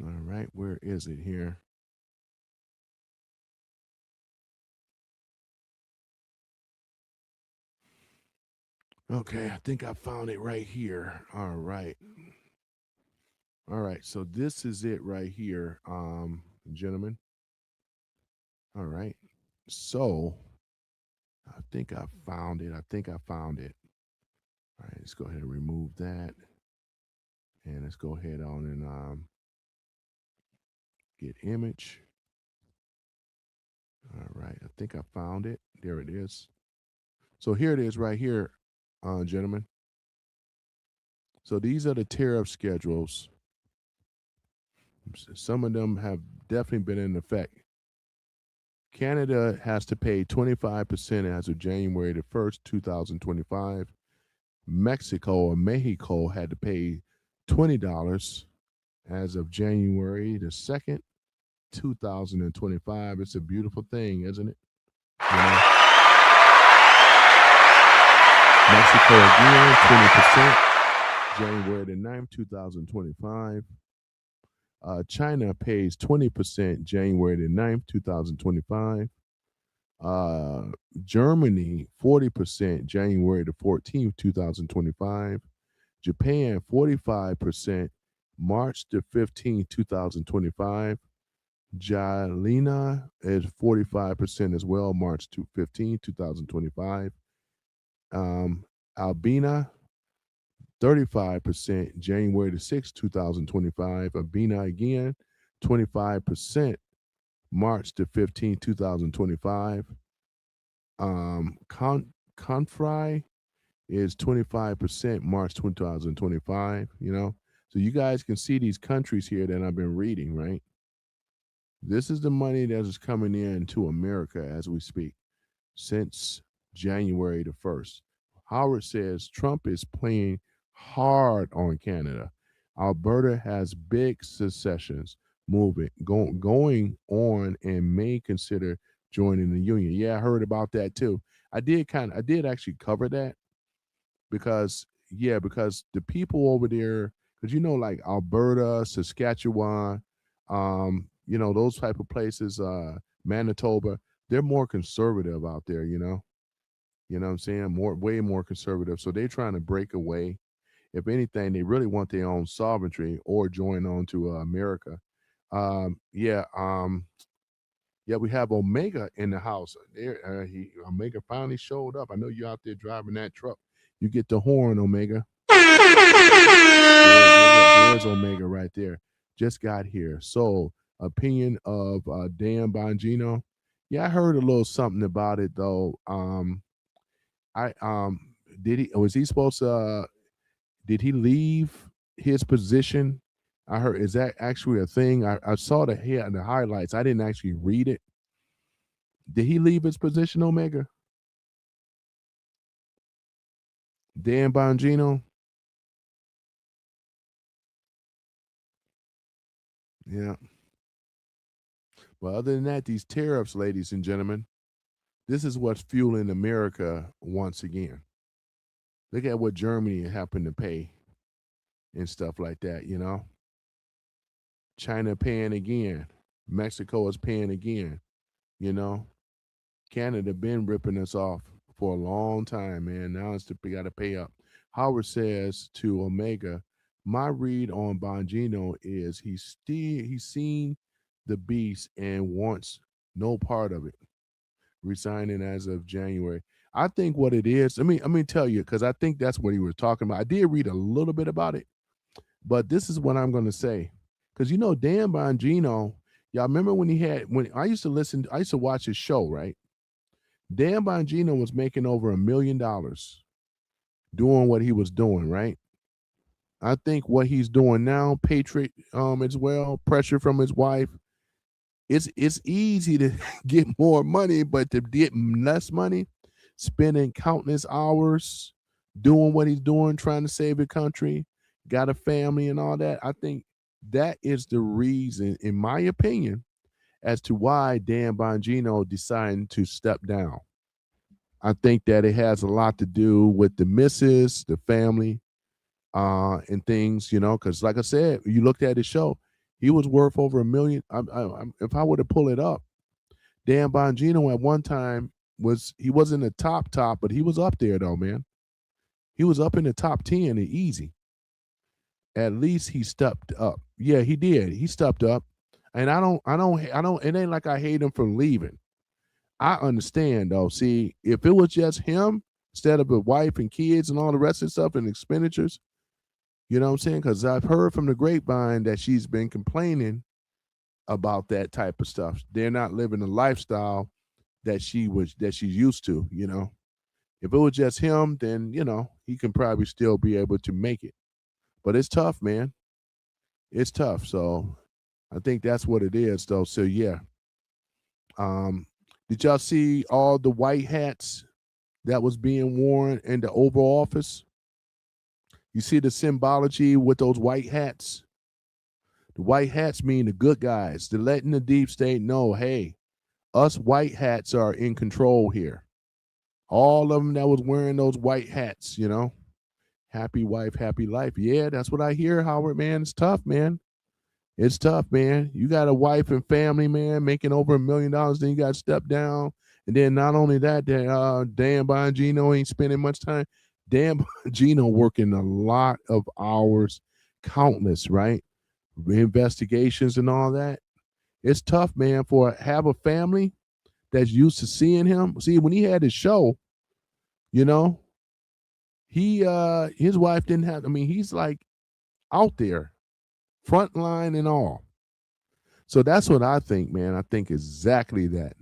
S1: All right, where is it here? Okay, I think I found it right here. All right. All right. So this is it right here, gentlemen. All right. So I think I found it. I think I found it. All right. Let's go ahead and remove that. And let's go ahead on and get image. All right. I think I found it. There it is. So here it is right here, gentlemen. So these are the tariff schedules. Some of them have definitely been in effect. Canada has to pay 25% as of January the 1st, 2025. Mexico had to pay $20 as of January the 2nd, 2025. It's a beautiful thing, isn't it? You know, Mexico again, 20%, January the 9th, 2025. China pays 20% January the 9th, 2025. Uh, Germany, 40% January the 14th, 2025. Japan, 45% March the 15th, 2025. Jalina is 45% as well, March 15th, 2025. Albina, 35% January the 6th, 2025. Albina again, 25% March the 15th, 2025. Confry is 25% March 2025, you know. So you guys can see these countries here that I've been reading, right? This is the money that is coming in to America as we speak since January the 1st. Howard says Trump is playing hard on Canada. Alberta has big secessions movement going on and may consider joining the union. Yeah, I heard about that too. I did actually cover that because because the people over there, because like Alberta, Saskatchewan, those type of places, Manitoba, they're more conservative out there. You know what I'm saying? Way more conservative. So they're trying to break away. If anything, they really want their own sovereignty or join on to America. Um, yeah, um, yeah, we have Omega in the house. There, Omega finally showed up. I know you're out there driving that truck. You get the horn, Omega. There's Omega right there. Just got here. So, opinion of Dan Bongino. Yeah, I heard a little something about it though. I did he was he supposed to did he leave his position? I heard, is that actually a thing? I saw the highlights. I didn't actually read it. Did he leave his position, Omega? Dan Bongino? Yeah. Well, other than that, these tariffs, ladies and gentlemen, this is what's fueling America once again. Look at what Germany happened to pay and stuff like that. China paying again. Mexico is paying again, you know. Canada been ripping us off for a long time, man. Now it's we got to pay up. Howard says to Omega, my read on Bongino is he's seen the beast and wants no part of it. Resigning as of January. I think what it is. Let me tell you because I think that's what he was talking about. I did read a little bit about it, but this is what I'm going to say. Because Dan Bongino, y'all remember when I used to watch his show, right? Dan Bongino was making over $1 million doing what he was doing, right? I think what he's doing now, Patriot, as well, pressure from his wife. It's easy to get more money, but to get less money, spending countless hours doing what he's doing, trying to save the country, got a family and all that. I think that is the reason, in my opinion, as to why Dan Bongino decided to step down. I think that it has a lot to do with the missus, the family, and things, because like I said, you looked at his show, he was worth over $1 million. If I were to pull it up, Dan Bongino at one time he wasn't the top, but he was up there though, man. He was up in the top 10 and easy. At least he stepped up. Yeah, he did. He stepped up. And it ain't like I hate him for leaving. I understand though. See, if it was just him instead of a wife and kids and all the rest of the stuff and expenditures, you know what I'm saying? Because I've heard from the grapevine that she's been complaining about that type of stuff. They're not living the lifestyle that she's used to. If it was just him, then he can probably still be able to make it. But it's tough, man. It's tough. So I think that's what it is, though. So yeah. Did y'all see all the white hats that was being worn in the Oval Office? You see the symbology with those white hats? The white hats mean the good guys. They're letting the deep state know, hey, us white hats are in control here. All of them that was wearing those white hats, happy wife, happy life. Yeah, that's what I hear, Howard, man. It's tough, man. It's tough, man. You got a wife and family, man, making over $1 million. Then you got to step down. And then not only that, Dan Bongino ain't spending much time. Dan Bongino working a lot of hours, countless, right? Investigations and all that. It's tough, man, for have a family that's used to seeing him. See, when he had his show, you know, he his wife didn't have, I mean, he's like out there, front line and all. So that's what I think, man. I think exactly that.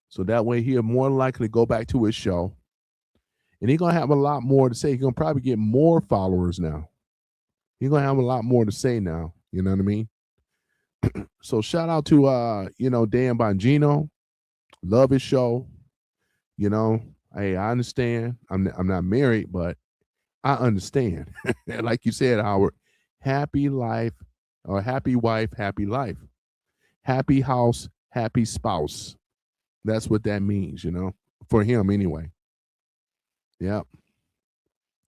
S1: So that way he'll more likely go back to his show. And he's gonna have a lot more to say. He's gonna probably get more followers now. He's gonna have a lot more to say now. You know what I mean? So shout out to Dan Bongino. Love his show. You know, hey, I understand. I'm not married, but I understand. Like you said, Howard, happy life or happy wife, happy life. Happy house, happy spouse. That's what that means, for him anyway. Yep.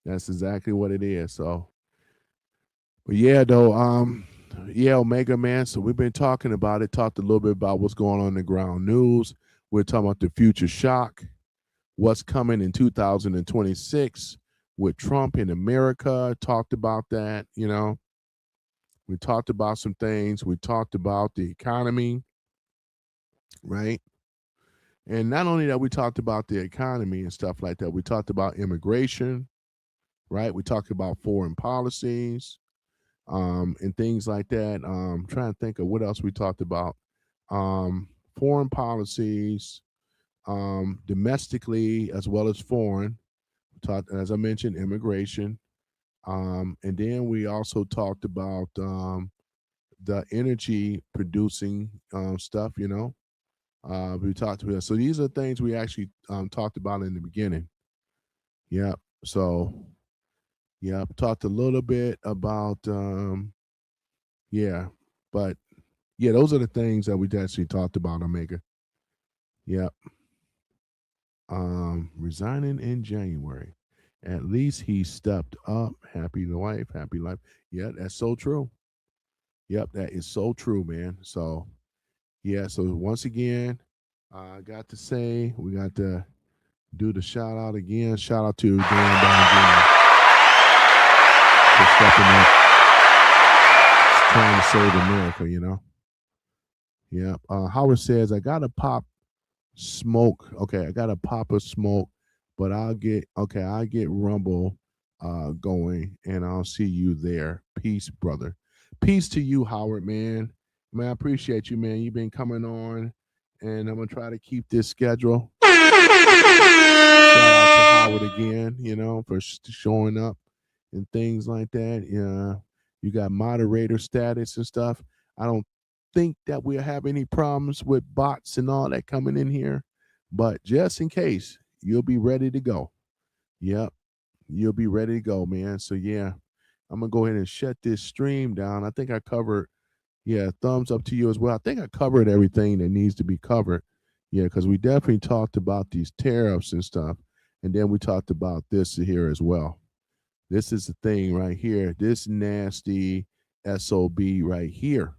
S1: That's exactly what it is. So, but yeah, though, yeah, Omega man. So we've been talking about it, talked a little bit about what's going on in the ground news. We're talking about the future shock, what's coming in 2026 with Trump in America. Talked about that, We talked about some things. We talked about the economy, right? And not only that, we talked about the economy and stuff like that. We talked about immigration, right? We talked about foreign policies, and things like that. Trying to think of what else we talked about. Foreign policies, domestically as well as foreign. We talked, as I mentioned, immigration. And then we also talked about the energy producing stuff, we talked about. So these are things we actually talked about in the beginning. Yep. So, yep. Talked a little bit about, yeah. But, yeah, those are the things that we actually talked about, Omega. Yep. Resigning in January. At least he stepped up. Happy wife, happy life. Yeah, that's so true. Yep, that is so true, man. So, yeah, so once again, I got to say, we got to do the shout out again. Shout out to Dan Bongino for stepping up, trying to save America, Yeah. Howard says, I got to pop smoke. Okay, I got to pop a smoke, but I'll get Rumble going and I'll see you there. Peace, brother. Peace to you, Howard, man. Man, I appreciate you, man. You've been coming on, and I'm gonna try to keep this schedule. Shout out to Howard again, for showing up and things like that. Yeah, you got moderator status and stuff. I don't think that we'll have any problems with bots and all that coming in here, but just in case, you'll be ready to go. Yep, you'll be ready to go, man. So yeah, I'm gonna go ahead and shut this stream down. I think I covered. Yeah, thumbs up to you as well. I think I covered everything that needs to be covered. Yeah, because we definitely talked about these tariffs and stuff. And then we talked about this here as well. This is the thing right here. This nasty SOB right here.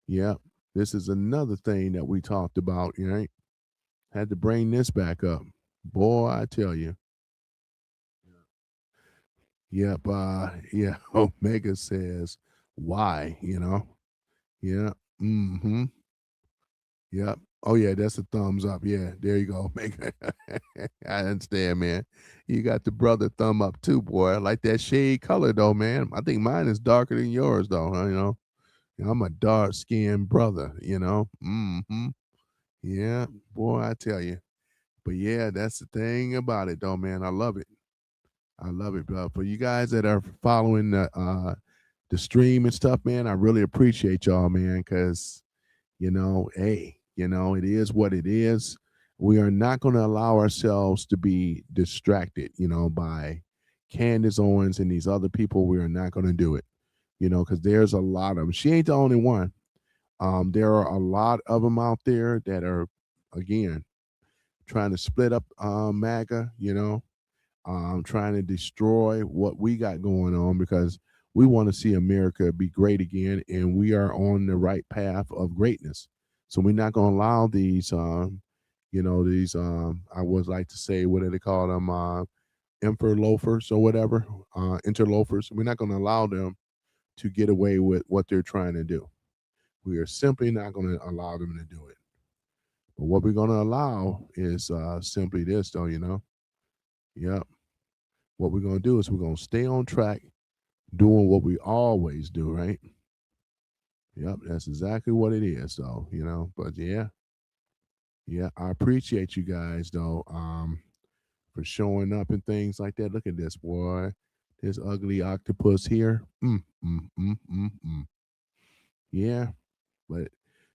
S1: Yep. This is another thing that we talked about, right? Had to bring this back up. Boy, I tell you. Yep. Yeah. Omega says, why, Yeah. Mm-hmm. Yep. Oh yeah, that's a thumbs up. Yeah, there you go. Make I understand, man. You got the brother thumb up too, boy. I like that shade color though, man. I think mine is darker than yours though, I'm a dark skinned brother. Mm-hmm. Yeah, boy, I tell you. But yeah, that's the thing about it though, man. I love it. I love it, bro. For you guys that are following the stream and stuff, man, I really appreciate y'all, man, because hey, it is what it is. We are not going to allow ourselves to be distracted, by Candace Owens and these other people, we are not going to do it. Because there's a lot of them. She ain't the only one. There are a lot of them out there that are, again, trying to split up MAGA, trying to destroy what we got going on because we want to see America be great again, and we are on the right path of greatness. So we're not going to allow these, I would like to say, what do they call them, interlopers or whatever, interlopers. We're not going to allow them to get away with what they're trying to do. We are simply not going to allow them to do it. But what we're going to allow is simply this, though, Yep. What we're going to do is we're going to stay on track doing what we always do, right? Yep, that's exactly what it is, though, But yeah, I appreciate you guys, though, for showing up and things like that. Look at this, boy. This ugly octopus here. Yeah, but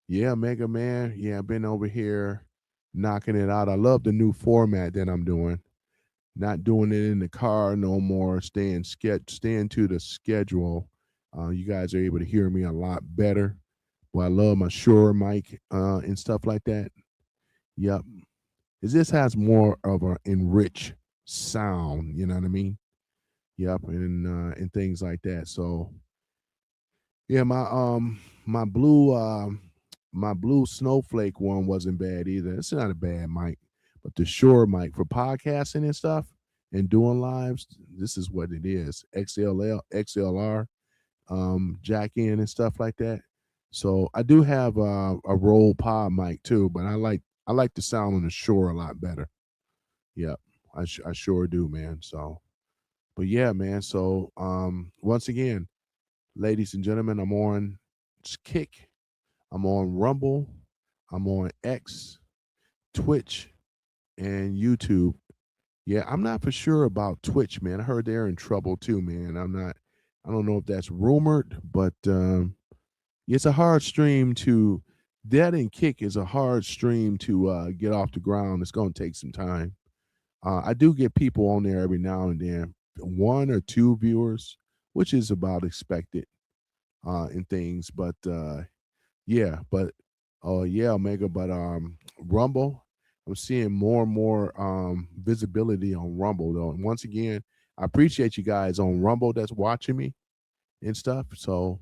S1: yeah, Mega Man. Yeah, I've been over here knocking it out. I love the new format that I'm doing. Not doing it in the car no more. Staying to the schedule. You guys are able to hear me a lot better. Well, I love my Shure mic and stuff like that. Yep. This has more of an enriched sound. You know what I mean? Yep, and things like that. So yeah, my blue snowflake one wasn't bad either. It's not a bad mic, but the Shure mic for podcasting and stuff and doing lives, this is what it is. XLR, jack in and stuff like that. So I do have a Rode Pod mic too, but I like the sound on the Shure a lot better. Yep, I sure do, man. So, but yeah, man. So once again, ladies and gentlemen, I'm on Kick, I'm on Rumble, I'm on X, Twitch, and YouTube. Yeah, I'm not for sure about Twitch, man. I heard they're in trouble too, man. I don't know if that's rumored, but it's a hard stream to, that and Kick is a hard stream to get off the ground. It's going to take some time. I do get people on there every now and then, 1 or 2 viewers, which is about expected and things. But yeah, but yeah, Omega. But Rumble, I'm seeing more and more visibility on Rumble though. And once again, I appreciate you guys on Rumble that's watching me and stuff. So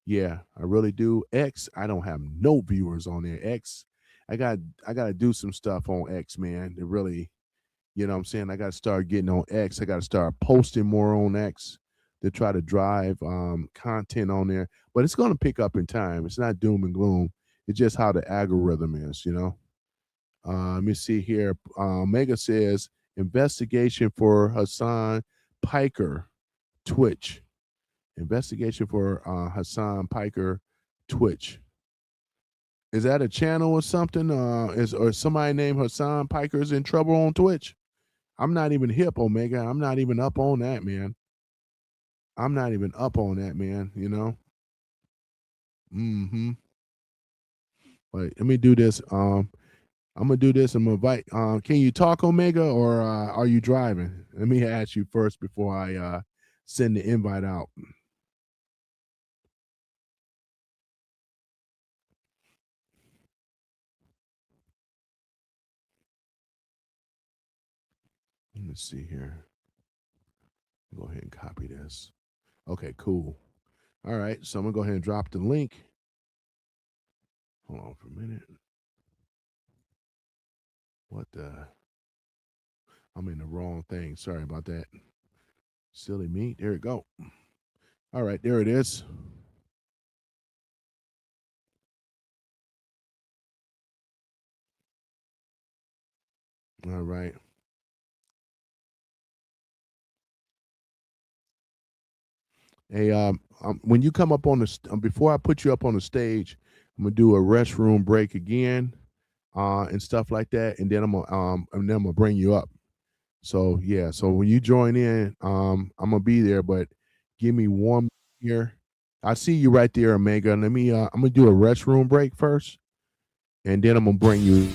S1: yeah, I really do. X, I don't have no viewers on there. X, I got to do some stuff on X, man. To really, you know what I'm saying? I got to start getting on X. I got to start posting more on X to try to drive content on there. But it's going to pick up in time. It's not doom and gloom. It's just how the algorithm is, Let me see here. Mega says, investigation for Hassan Piker, Twitch. Investigation for Hassan Piker, Twitch. Is that a channel or something? Or somebody named Hassan Piker is in trouble on Twitch? I'm not even hip, Omega. I'm not even up on that, man. I'm not even up on that, man. Mm-hmm. Wait, let me do this. I'm gonna do this. I'm gonna invite. Can you talk, Omega, or are you driving? Let me ask you first before I send the invite out. Let me see here. Go ahead and copy this. Okay, cool. All right, so I'm gonna go ahead and drop the link. Hold on for a minute. What the? I'm in the wrong thing. Sorry about that. Silly me. There we go. All right, there it is. All right. Hey, when you come up on the before I put you up on the stage, I'm gonna do a restroom break again, and stuff like that, and then I'm gonna bring you up. So yeah, so when you join in, I'm gonna be there, but give me one here. I see you right there, Omega. Let me. I'm gonna do a restroom break first, and then I'm gonna bring you.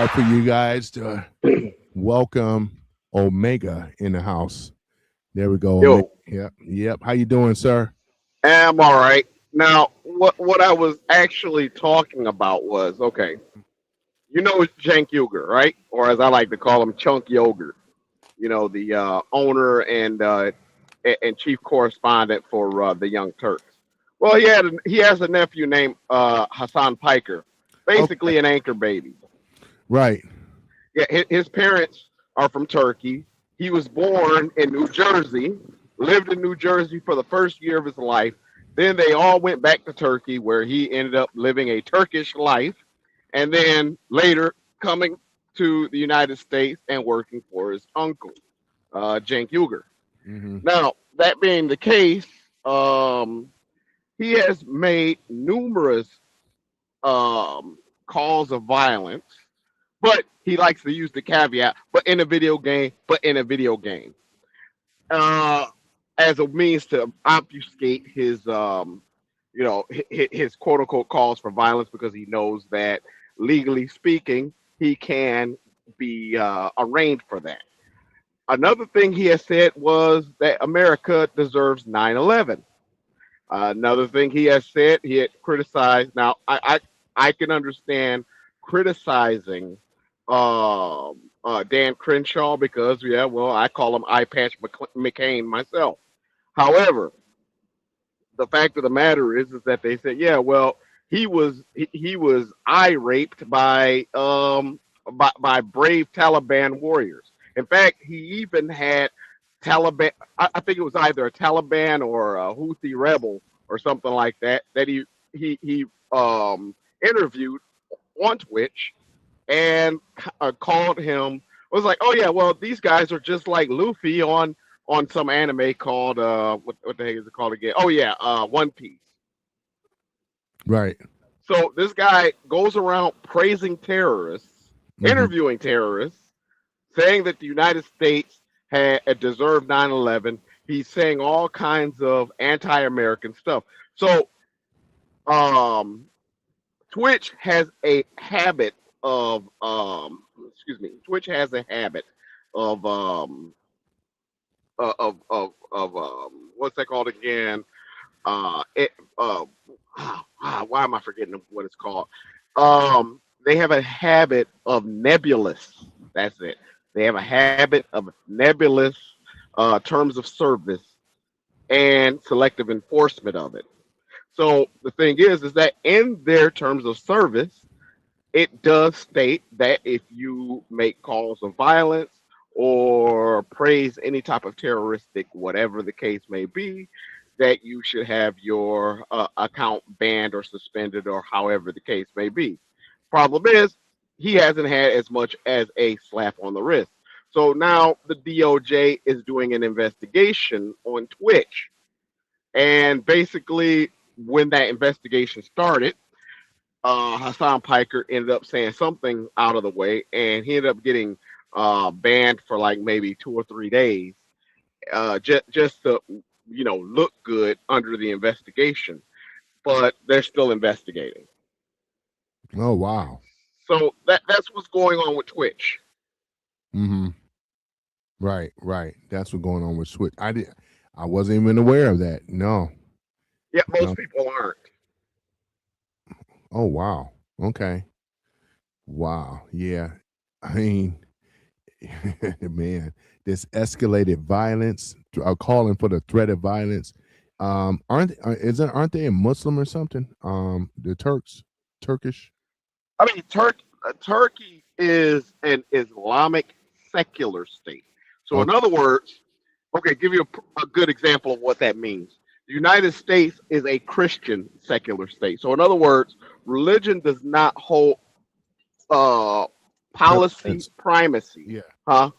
S1: like for you guys to welcome Omega in the house. There we go, Omega.
S2: Yo,
S1: Yep, yep. How you doing, sir?
S2: I'm all right. Now, what I was actually talking about was okay. You know Cenk Uygur, right? Or as I like to call him, Chunk Yogurt. You know the owner and chief correspondent for the Young Turks. Well, he has a nephew named Hassan Piker,
S1: Okay,
S2: basically an anchor baby.
S1: right.
S2: Yeah, his parents are from Turkey. He was born in New Jersey, lived in New Jersey for the first year of his life. Then they all went back to Turkey, where he ended up living a Turkish life, and then later coming to the United States and working for his uncle, Cenk Uygur.
S1: Mm-hmm.
S2: Now, that being the case, um, he has made numerous um, calls of violence, but he likes to use the caveat, but in a video game, uh, as a means to obfuscate his, his quote unquote calls for violence because he knows that legally speaking, he can be arraigned for that. Another thing he has said was that America deserves 9/11. Another thing he has said, he had criticized. Now, I can understand criticizing Dan Crenshaw because, yeah, well, I call him Eye Patch McCain myself. However, the fact of the matter is that they said, yeah, well, he was eye raped by brave Taliban warriors. In fact, he even had Taliban. I think it was either a Taliban or a Houthi rebel or something like that that he interviewed on Twitch and called him. Was like, oh yeah, well these guys are just like Luffy on some anime called what the heck is it called again? Oh yeah, One Piece.
S1: Right.
S2: So this guy goes around praising terrorists,
S1: Mm-hmm.
S2: interviewing terrorists, saying that the United States had deserved 9/11. He's saying all kinds of anti-American stuff. So um, Twitch has a habit of excuse me. Twitch has a habit of what's that called again? It why am I forgetting what it's called? They have a habit of nebulous. That's it. They have a habit of nebulous terms of service and selective enforcement of it. So the thing is that in their terms of service, it does state that if you make calls of violence or praise any type of terroristic, whatever the case may be, that you should have your account banned or suspended or however the case may be. Problem is, he hasn't had as much as a slap on the wrist. So now the DOJ is doing an investigation on Twitch. And basically, when that investigation started, Hassan Piker ended up saying something out of the way, and he ended up getting banned for like maybe 2 or 3 days, just to look good under the investigation. But they're still investigating.
S1: Oh wow.
S2: So that's what's going on with Twitch.
S1: Mm-hmm. Right, right. That's what's going on with Switch. I wasn't even aware of that. No.
S2: Yeah,
S1: No.
S2: most people aren't.
S1: Oh wow. Okay. Wow. Yeah. I mean, man, this escalated violence, calling for the threat of violence. Aren't they a Muslim or something? The Turks, Turkish.
S2: I mean, Turkey is an Islamic secular state. So, in
S1: Okay.
S2: other words, okay, give you a good example of what that means. The United States is a Christian secular state. So, in other words, religion does not hold uh, policy
S1: Presidents.
S2: primacy,
S1: Yeah.
S2: huh?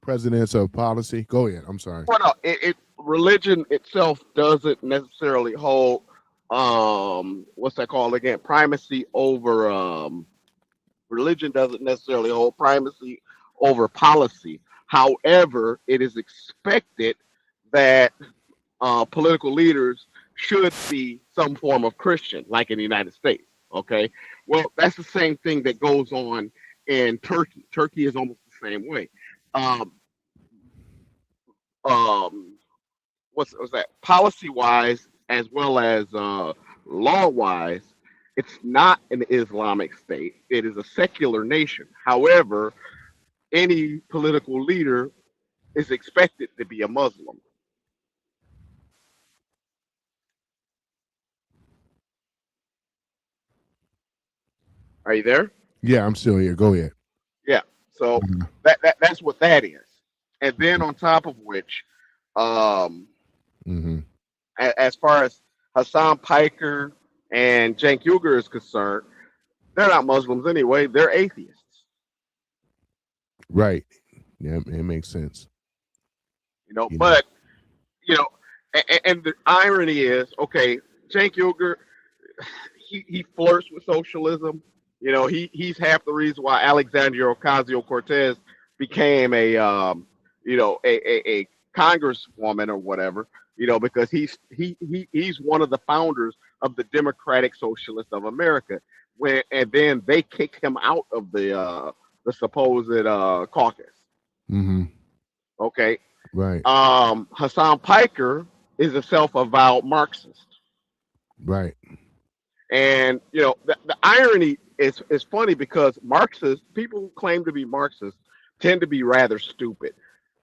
S1: Presidents of policy. Go ahead. I'm sorry.
S2: Well, no, religion itself doesn't necessarily hold what's that called again? Primacy over religion doesn't necessarily hold primacy over policy. However, it is expected that political leaders should be some form of Christian, like in the United States. Okay, well, that's the same thing that goes on in Turkey. Turkey is almost the same way. Um, um, what's that? Policy wise, as well as law wise, it's not an Islamic state. It is a secular nation. However, any political leader is expected to be a Muslim. Are you there?
S1: Yeah, I'm still here. Go ahead.
S2: Yeah. So
S1: Mhm.
S2: that's what that is. And then on top of which, um,
S1: Mhm.
S2: as far as Hassan Piker and Cenk Uygur is concerned, they're not Muslims anyway. They're atheists.
S1: Right. Yeah, it makes sense. You know.
S2: But you know, and the irony is, okay, Cenk Uygur, he flirts with socialism. He's half the reason why Alexandria Ocasio Cortez became a congresswoman or whatever. Because he's one of the founders of the Democratic Socialists of America. And then they kicked him out of the supposed caucus.
S1: Mhm.
S2: Okay,
S1: Right.
S2: Hassan Piker is a self-avowed Marxist.
S1: Right.
S2: And the irony is funny because Marxists, people who claim to be Marxists, tend to be rather stupid.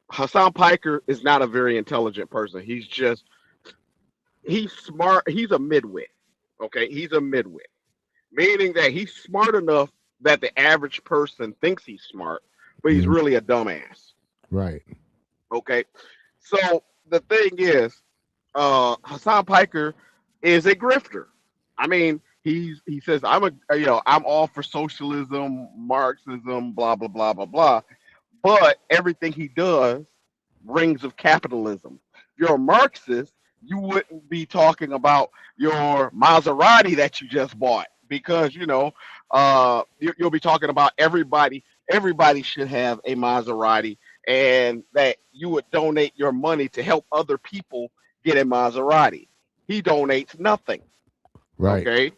S2: Hassan Piker is not a very intelligent person. He's smart. He's a midwit. Okay, he's a midwit, meaning that he's smart enough that the average person thinks he's smart, but he's
S1: Mhm.
S2: really a dumbass.
S1: Right.
S2: Okay, so the thing is, Hassan Piker is a grifter. I mean, he says I'm all for socialism, Marxism, blah blah blah blah blah. But everything he does rings of capitalism. If you're a Marxist, you wouldn't be talking about your Maserati that you just bought because you'll be talking about everybody. Everybody should have a Maserati, and that you would donate your money to help other people get a Maserati. He donates nothing.
S1: Right.
S2: Okay,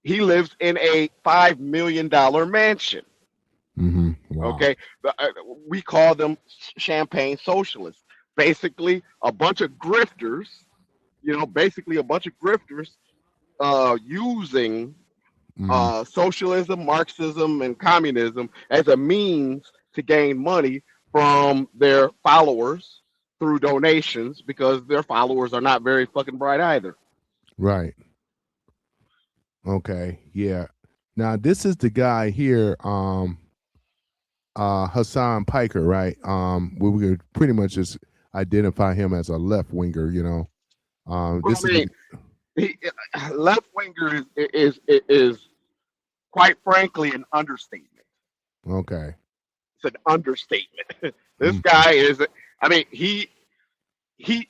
S2: he lives in a $5 million mansion.
S1: Mhm. Wow.
S2: Okay, we call them champagne socialists. Basically, a bunch of grifters. Basically a bunch of grifters using
S1: Mhm.
S2: socialism, Marxism, and communism as a means to gain money from their followers through donations because their followers are not very fucking bright either.
S1: Right. Okay. Yeah. Now this is the guy here, Hassan Piker, right? We could pretty much just identify him as a left winger.
S2: Well,
S1: This
S2: I
S1: is
S2: mean, he, left winger is quite frankly an understatement.
S1: okay.
S2: It's an understatement. This
S1: Mhm.
S2: guy is, I mean, he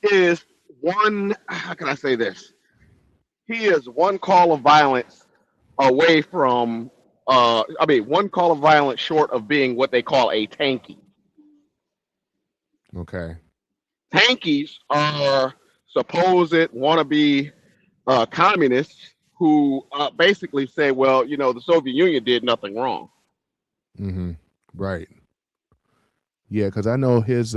S2: is one. How can I say this? He is one call of violence away from. One call of violence short of being what they call a tanky.
S1: Okay.
S2: Tankies are supposed wannabe communists who basically say, well, the Soviet Union did nothing wrong.
S1: Mhm. Right. Yeah, because I know his.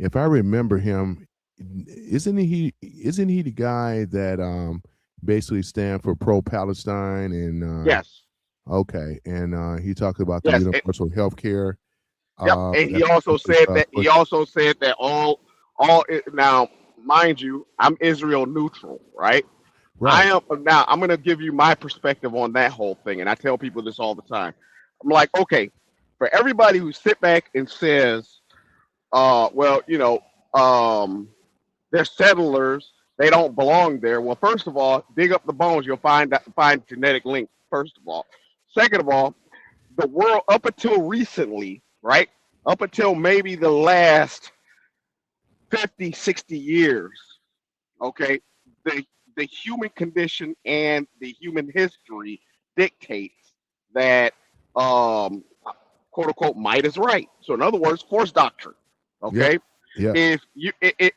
S1: If I remember him, isn't he the guy that basically stand for pro Palestine and
S2: Yes,
S1: okay, and he talked about the
S2: yes,
S1: universal health care.
S2: yep. And he
S1: That's
S2: also
S1: what was
S2: said that
S1: pushed.
S2: all now, mind you, I'm Israel neutral, right? I
S1: Right.
S2: am now. I'm going to give you my perspective on that whole thing, and I tell people this all the time. I'm like, okay, for everybody who sit back and says, well, they're settlers, they don't belong there. Well, first of all, dig up the bones, you'll find genetic link. First of all, second of all, the world up until recently, right? Up until maybe the last 50, 60 years, okay, the the human condition and the human history dictates that quote unquote might is right. So in other words, force doctrine.
S1: Yep.
S2: Okay,
S1: Yep.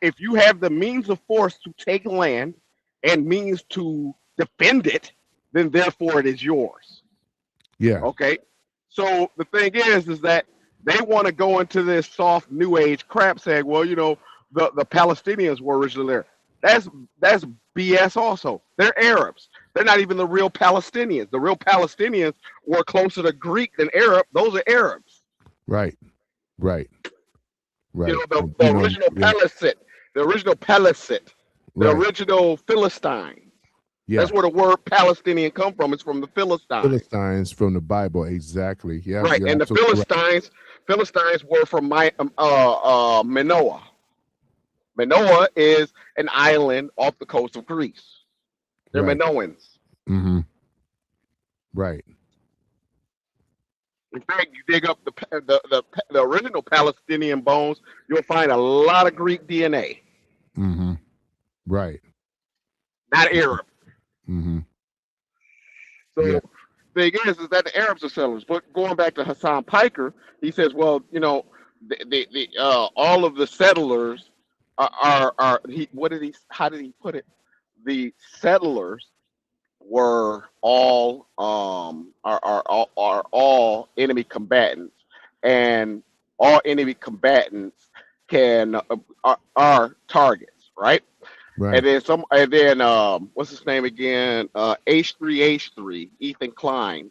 S2: if you have the means of force to take land and means to defend it, then therefore it is yours.
S1: Yeah.
S2: Okay. So the thing is that they want to go into this soft New Age crap, saying, well, the Palestinians were originally there. That's BS. Also, they're Arabs. They're not even the real Palestinians. The real Palestinians were closer to Greek than Arab. Those are Arabs.
S1: Right. Right.
S2: You
S1: Right.
S2: know, the,
S1: You
S2: the
S1: know,
S2: original
S1: yeah.
S2: Palecit, the original Palecit, the
S1: Right.
S2: original Philistines.
S1: Yeah.
S2: That's where the word Palestinian come from. It's from the Philistines.
S1: Philistines from the Bible. Exactly. Yeah.
S2: Right,
S1: You're
S2: and the
S1: absolutely right.
S2: Philistines were from Minoa. Minoa is an island off the coast of Greece. They're
S1: Right.
S2: Minoans.
S1: Mm-hmm. Right.
S2: In fact, you dig up the original Palestinian bones, you'll find a lot of Greek DNA,
S1: Mm-hmm. Right.
S2: not Arab.
S1: Mm-hmm. Yeah.
S2: So the thing is that the Arabs are settlers. But going back to Hassan Piker, he says, well, all of the settlers are he what did he how did he put it? The settlers were all are all enemy combatants, and all enemy combatants can are targets, right?
S1: Right.
S2: And then what's his name again? H3H3, Ethan Klein.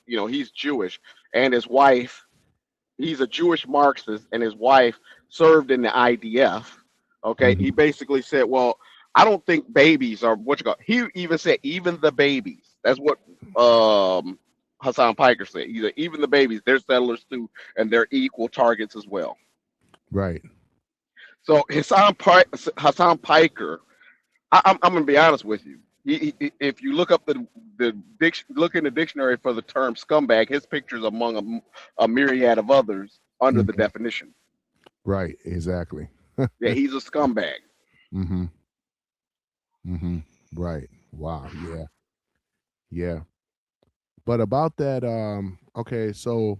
S2: He's Jewish, and his wife, he's a Jewish Marxist, and his wife served in the IDF. Okay, he
S1: Mm-hmm.
S2: basically said, "Well, I don't think babies are what you call." He even said, "Even the babies." That's what Hassan Piker said. He said, "Even the babies, they're settlers too, and they're equal targets as well."
S1: Right.
S2: So Hassan Piker, I'm gonna be honest with you. If you look up look in the dictionary for the term scumbag, his picture is among a myriad of others under the
S1: Mm-hmm.
S2: definition.
S1: Right. Exactly.
S2: Yeah, he's a scumbag.
S1: Mm-hmm. Mm-hmm. Right. Wow. Yeah. Yeah. But about that, okay, so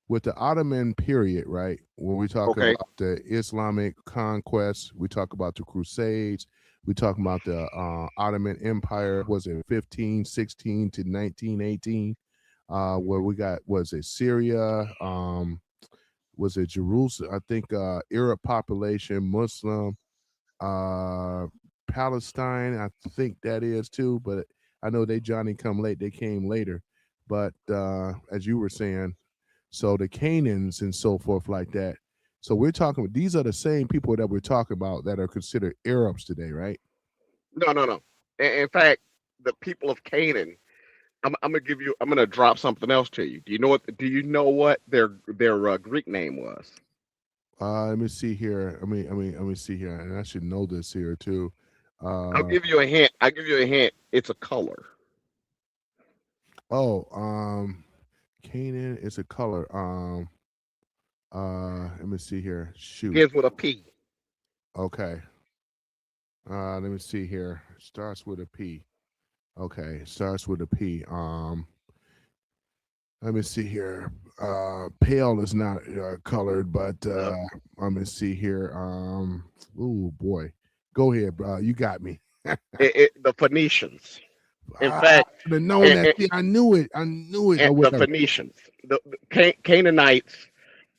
S1: with the Ottoman period, right? When we talk
S2: Okay,
S1: about the Islamic conquest, we talk about the Crusades, we talk about the Ottoman Empire, was it 1516 to 1918? Where we got, was it Syria? Was it Jerusalem? I think Arab population, Muslim, uh Palestine, I think that is too, but I know they Johnny come late, they came later. But as you were saying, so the Canaans and so forth like that. So we're talking, these are the same people that we're talking about that are considered Arabs today, right?
S2: no, no, no. In fact, the people of Canaan. I'm gonna give you. I'm gonna drop something else to you. Do you know what? Do you know what their Greek name was?
S1: Let me see here. Let me see here, and I should know this here too.
S2: I'll
S1: Uh,
S2: give you a hint. I'll give you a hint. It's a color.
S1: oh, Canaan is a color. Let me see here. Shoot.
S2: Begins with a P.
S1: Okay. Let me see here. Starts with a P. Okay, starts with a P. Let me see here. Pale is not colored, but
S2: No,
S1: let me see here. Oh boy, go ahead, bro. You got me.
S2: the Phoenicians. In
S1: I
S2: fact,
S1: should have known
S2: and,
S1: that. See, I knew it. I knew it. I would
S2: the
S1: have.
S2: Phoenicians, the Canaanites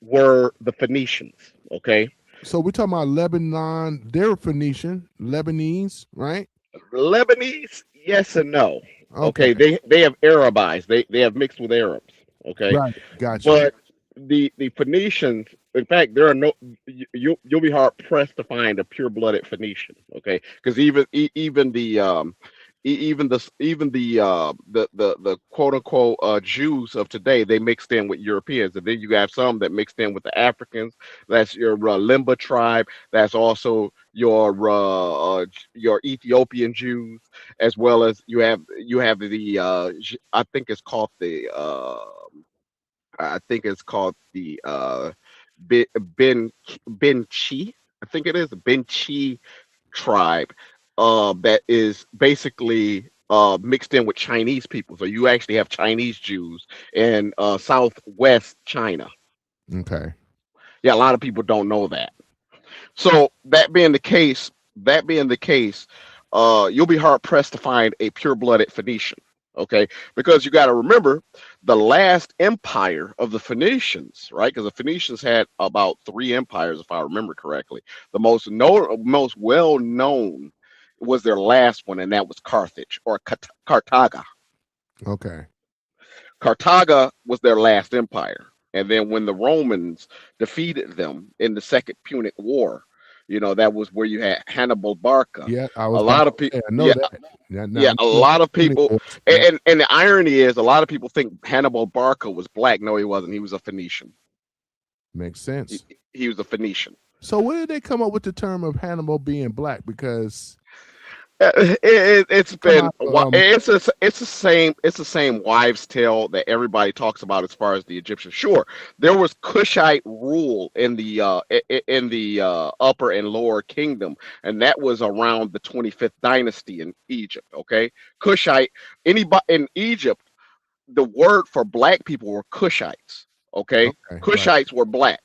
S2: were the Phoenicians. Okay,
S1: So we're talking about Lebanon. They're Phoenician, Lebanese, right?
S2: Lebanese, yes and no.
S1: Okay,
S2: Okay, they have Arabized. They have mixed with Arabs. Okay,
S1: right. Got you.
S2: but the Phoenicians, in fact, there are no you'll be hard pressed to find a pure blooded Phoenician. Okay, because even the quote unquote Jews of today, they mixed in with Europeans, and then you have some that mixed in with the Africans. That's your Limba tribe. That's also your Ethiopian Jews, as well as you have the I think it's called the I think it's called the Ben Ben Ben Chi. I think it is Ben Chi tribe that is basically mixed in with Chinese people. So you actually have Chinese Jews in southwest China.
S1: Okay.
S2: Yeah, a lot of people don't know that. So that being the case, you'll be hard pressed to find a pure blooded Phoenician. Okay, because you got to remember the last empire of the Phoenicians, right? Because the Phoenicians had about three empires, if I remember correctly. The most well known was their last one, and that was Carthage or Carthaga.
S1: Okay.
S2: Carthaga was their last empire. And then when the Romans defeated them in the Second Punic War, that was where you had Hannibal Barca.
S1: Yeah, I
S2: A
S1: was about
S2: lot
S1: to
S2: of people,
S1: say, I know
S2: yeah,
S1: that. Yeah, now
S2: yeah,
S1: I
S2: a
S1: know
S2: lot of
S1: Punic
S2: people,
S1: Wars. Yep,
S2: and the irony is, a lot of people think Hannibal Barca was black. No, he wasn't. He was a Phoenician.
S1: makes
S2: He,
S1: sense.
S2: he was a Phoenician.
S1: So where did they come up with the term of Hannibal being black? Because
S2: It's
S1: it come
S2: been
S1: out of
S2: it's the same wives' tale that everybody talks about as far as the Egyptians. Sure, there was Kushite rule in the upper and lower kingdom, and that was around the 25th dynasty in Egypt. Okay, Kushite. Anybody in Egypt, the word for black people were Kushites. Okay,
S1: okay, right,
S2: Kushites were black.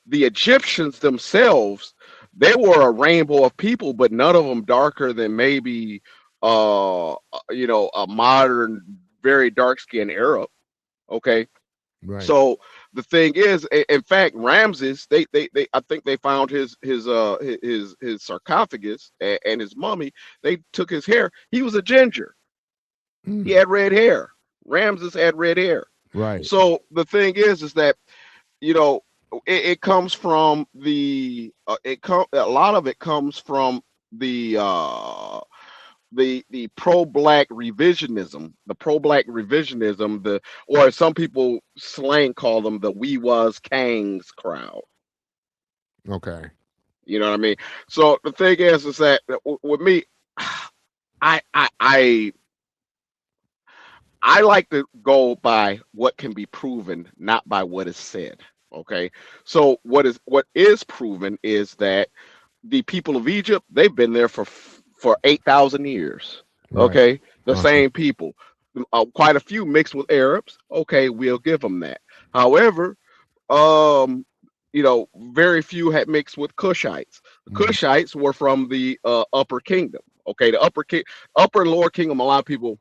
S2: The Egyptians themselves, they were a rainbow of people, but none of them darker than maybe a modern, very dark skinned Arab. Okay,
S1: right.
S2: so the thing is, in fact, Ramses, they I think they found his sarcophagus and his mummy. They took his hair. He was a ginger. He
S1: Mm,
S2: had red hair. Ramses had red hair.
S1: right.
S2: So the thing is that you know it comes from a lot of it comes from the pro black revisionism, or as some people slang call them, the we was kangs crowd.
S1: Okay.
S2: You know what I mean? So the thing is that with me, I I like to go by what can be proven, not by what is said. Okay. So what is proven is that the people of Egypt, they've been there for 8,000 years.
S1: Right.
S2: Okay, the
S1: Uh-huh.
S2: same people, quite a few mixed with Arabs. Okay, we'll give them that. However, um, very few had mixed with Cushites. The
S1: Mhm.
S2: Cushites were from the Upper Kingdom. Okay, the Upper and Lower Kingdom. A lot of people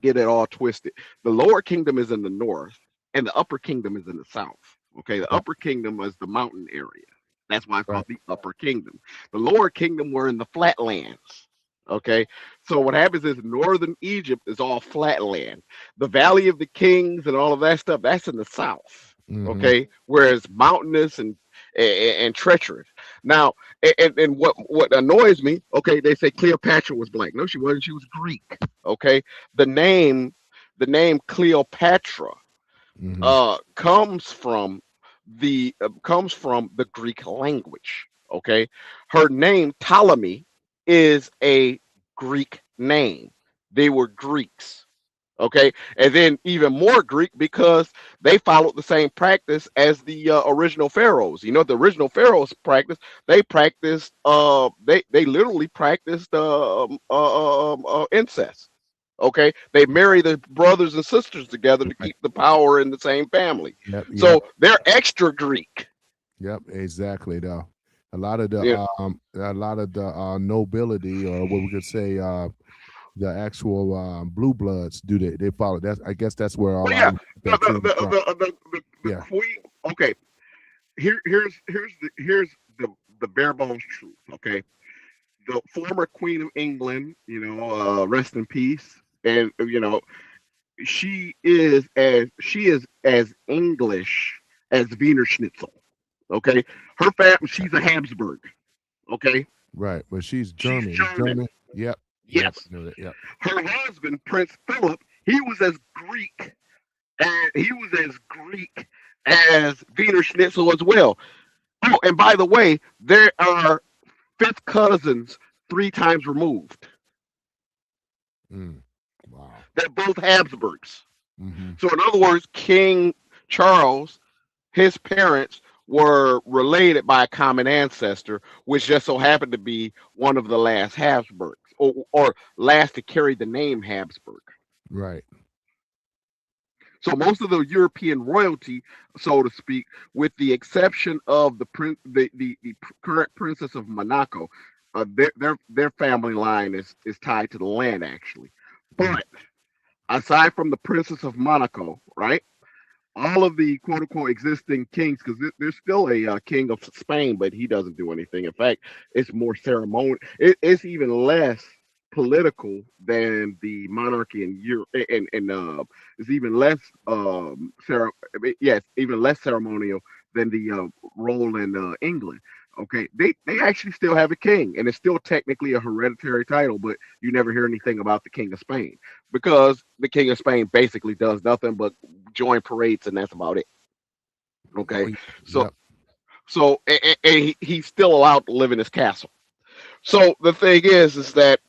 S2: get it all twisted. The Lower Kingdom is in the north, and the Upper Kingdom is in the south. Okay, the
S1: Right.
S2: Upper Kingdom is the mountain area. That's why it's
S1: Right.
S2: called the Upper Kingdom. The Lower Kingdom were in the flatlands. Okay, so what happens is northern Egypt is all flatland. The Valley of the Kings and all of that stuff, that's in the south.
S1: Mhm.
S2: Okay, whereas mountainous and treacherous. Now, and what annoys me, okay, they say Cleopatra was black. No, she wasn't. She was Greek. Okay, the name the name Cleopatra
S1: Mhm.
S2: comes from the Greek language. Okay, her name Ptolemy is a Greek name. They were Greeks. Okay, and then even more Greek because they followed the same practice as the original pharaohs. You know what the original pharaohs practiced? They literally practiced incest. Okay, they marry the brothers and sisters together to
S1: Right.
S2: keep the power in the same family.
S1: Yep. Yep.
S2: So they're extra Greek.
S1: Yep. Exactly. Though
S2: Yeah,
S1: a lot of the nobility, or what we could say, the actual blue bloods, they follow that. I guess that's where a
S2: but
S1: lot
S2: yeah,
S1: of
S2: the
S1: that
S2: the
S1: came
S2: the
S1: from.
S2: the
S1: Yeah.
S2: queen. Okay, here's the bare bones truth. Okay, the former Queen of England, rest in peace, and she is as English as Wiener Schnitzel. Okay, her family, she's a Habsburg. Okay,
S1: Right. But she's
S2: she's
S1: German. It's
S2: German.
S1: German. Yep. Yep.
S2: Yes,
S1: I know that. Yep.
S2: her husband Prince Philip, he was as Greek, and he was as Greek as Wiener Schnitzel as well. Oh, and by the way, there are fifth cousins three times removed.
S1: Mm. Wow.
S2: They're both Habsburgs.
S1: Mhm.
S2: So, in other words, King Charles, his parents were related by a common ancestor, which just so happened to be one of the last Habsburgs, or last to carry the name Habsburg.
S1: Right.
S2: So most of the European royalty, so to speak, with the exception of the current princess of Monaco, their family line is tied to the land actually.
S1: Mm.
S2: But aside from the Princess of Monaco, right? All of the quote unquote existing kings, because there's still a king of Spain, but he doesn't do anything. In fact, it's more ceremonial. It's even less political than the monarchy in Europe, and it's even less yes, even less ceremonial than the role in England. Okay, they actually still have a king, and it's still technically a hereditary title, but you never hear anything about the King of Spain because the King of Spain basically does nothing but join parades, and that's about it.
S1: Oh,
S2: Okay,
S1: yeah.
S2: so
S1: Yep.
S2: he's still allowed to live in his castle. So the thing is that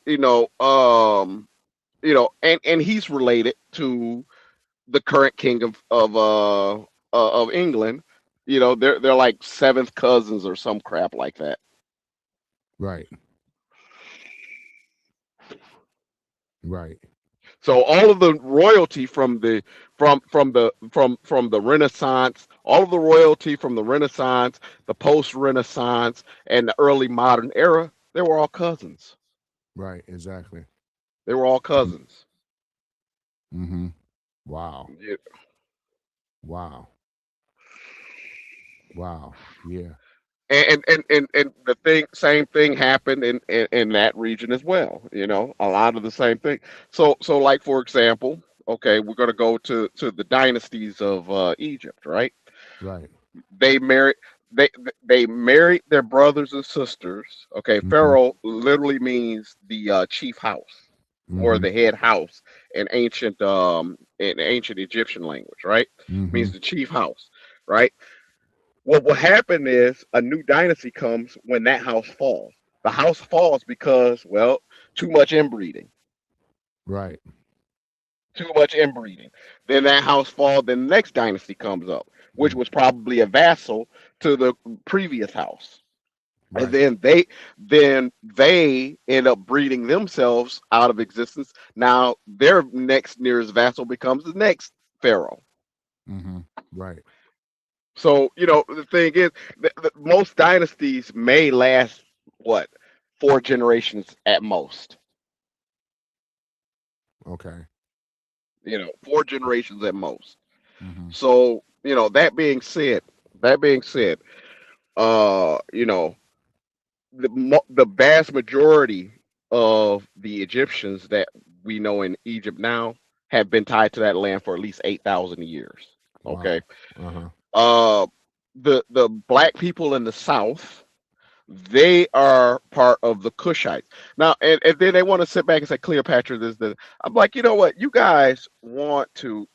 S2: and he's related to the current king of England. They're like seventh cousins or some crap like that.
S1: Right. Right.
S2: So all of the royalty from the Renaissance, all of the royalty from the Renaissance, the post-Renaissance, and the early modern era, they were all cousins.
S1: Right. Exactly.
S2: They were all cousins.
S1: Mm-hmm. Wow.
S2: Yeah.
S1: Wow. Wow. Yeah.
S2: And the same thing happened in that region as well. A lot of the same thing. So like for example, okay, we're gonna go to the dynasties of Egypt, right?
S1: Right.
S2: They married they they married their brothers and sisters. Okay,
S1: Mm-hmm.
S2: Pharaoh literally means the chief house or
S1: Mm-hmm.
S2: the head house in ancient Egyptian language, right?
S1: Mm-hmm.
S2: Means the chief house, right? What will happen is a new dynasty comes when that house falls. The house falls because, well, too much inbreeding.
S1: Right.
S2: Too much inbreeding. Then that house falls, then the next dynasty comes up, which
S1: Mm.
S2: was probably a vassal to the previous house. And
S1: Right.
S2: then they end up breeding themselves out of existence. Now their next nearest vassal becomes the next pharaoh.
S1: Mm-hmm. Right.
S2: So the thing is, most dynasties may last what 4 generations at most.
S1: Okay.
S2: 4 generations at most.
S1: Mm-hmm.
S2: So that being said, uh, you know, the vast majority of the Egyptians that we know in Egypt now have been tied to that land for at least 8,000 years. Okay,
S1: Wow. Uh-huh.
S2: uh, the black people in the South, they are part of the Kushites. Now, and then they want to sit back and say Cleopatra this, this. I'm like, you know what? You guys want to